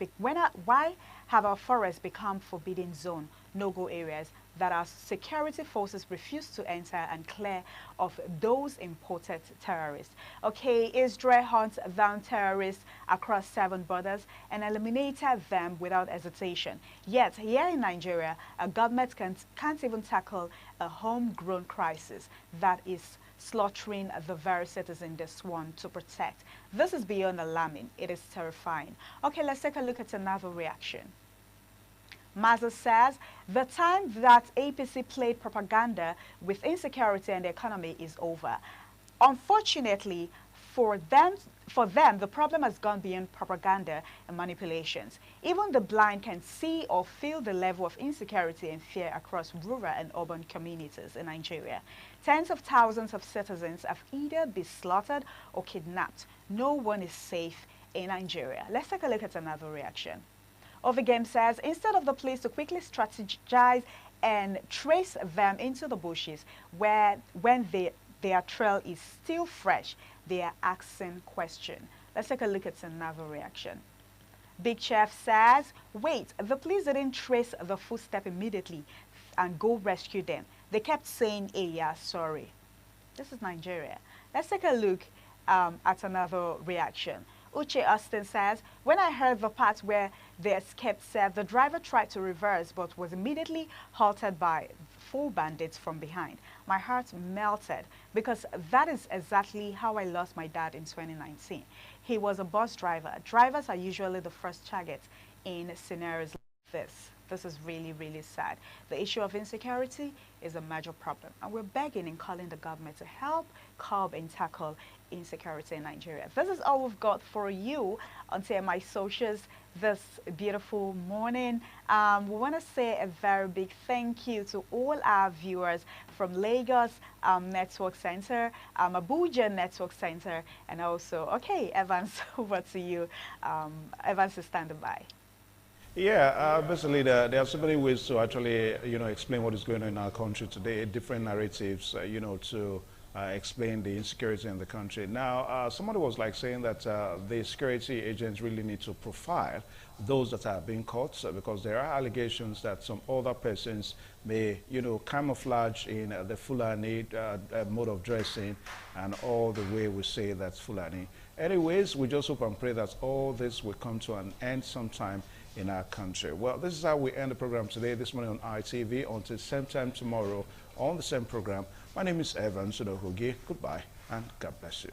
become forbidden zone, no-go areas that our security forces refuse to enter and clear of those imported terrorists? Okay, Israel hunts down terrorists across 7 borders and eliminated them without hesitation. Yet, here in Nigeria, a government can't even tackle a homegrown crisis that is slaughtering the very citizens they sworn to protect. This is beyond alarming. It is terrifying. Okay, let's take a look at another reaction. Maza says, the time that APC played propaganda with insecurity and the economy is over. Unfortunately, for them, the problem has gone beyond propaganda and manipulations. Even the blind can see or feel the level of insecurity and fear across rural and urban communities in Nigeria. Tens of thousands of citizens have either been slaughtered or kidnapped. No one is safe in Nigeria. Let's take a look at another reaction. Overgame says, instead of the police to quickly strategize and trace them into the bushes when their trail is still fresh, they are asking questions. Let's take a look at another reaction. Big Chef says, wait, the police didn't trace the footstep immediately and go rescue them. They kept saying, hey, yeah, sorry. This is Nigeria. Let's take a look at another reaction. Uche Austin says, when I heard the part where the escape said the driver tried to reverse but was immediately halted by 4 bandits from behind, my heart melted because that is exactly how I lost my dad in 2019. He was a bus driver. Drivers are usually the first targets in scenarios like this. This is really, really sad. The issue of insecurity is a major problem, and we're begging and calling the government to help curb and tackle insecurity in Nigeria. This is all we've got for you on TMI Socials this beautiful morning. We want to say a very big thank you to all our viewers from Lagos Network Center, Abuja Network Center, and also, okay, Evans, over to you. Evans is standing by. Yeah, basically there are so many ways to actually, explain what is going on in our country today, different narratives, to explain the insecurity in the country. Now, somebody was like saying that the security agents really need to profile those that are being caught because there are allegations that some other persons may, camouflage in the Fulani mode of dressing and all the way we say that's Fulani. Anyways, we just hope and pray that all this will come to an end sometime in our country. Well, this is how we end the program today, this morning on ITV. Until same time tomorrow on the same program. My name is Evan Sudohugi. Goodbye and God bless you.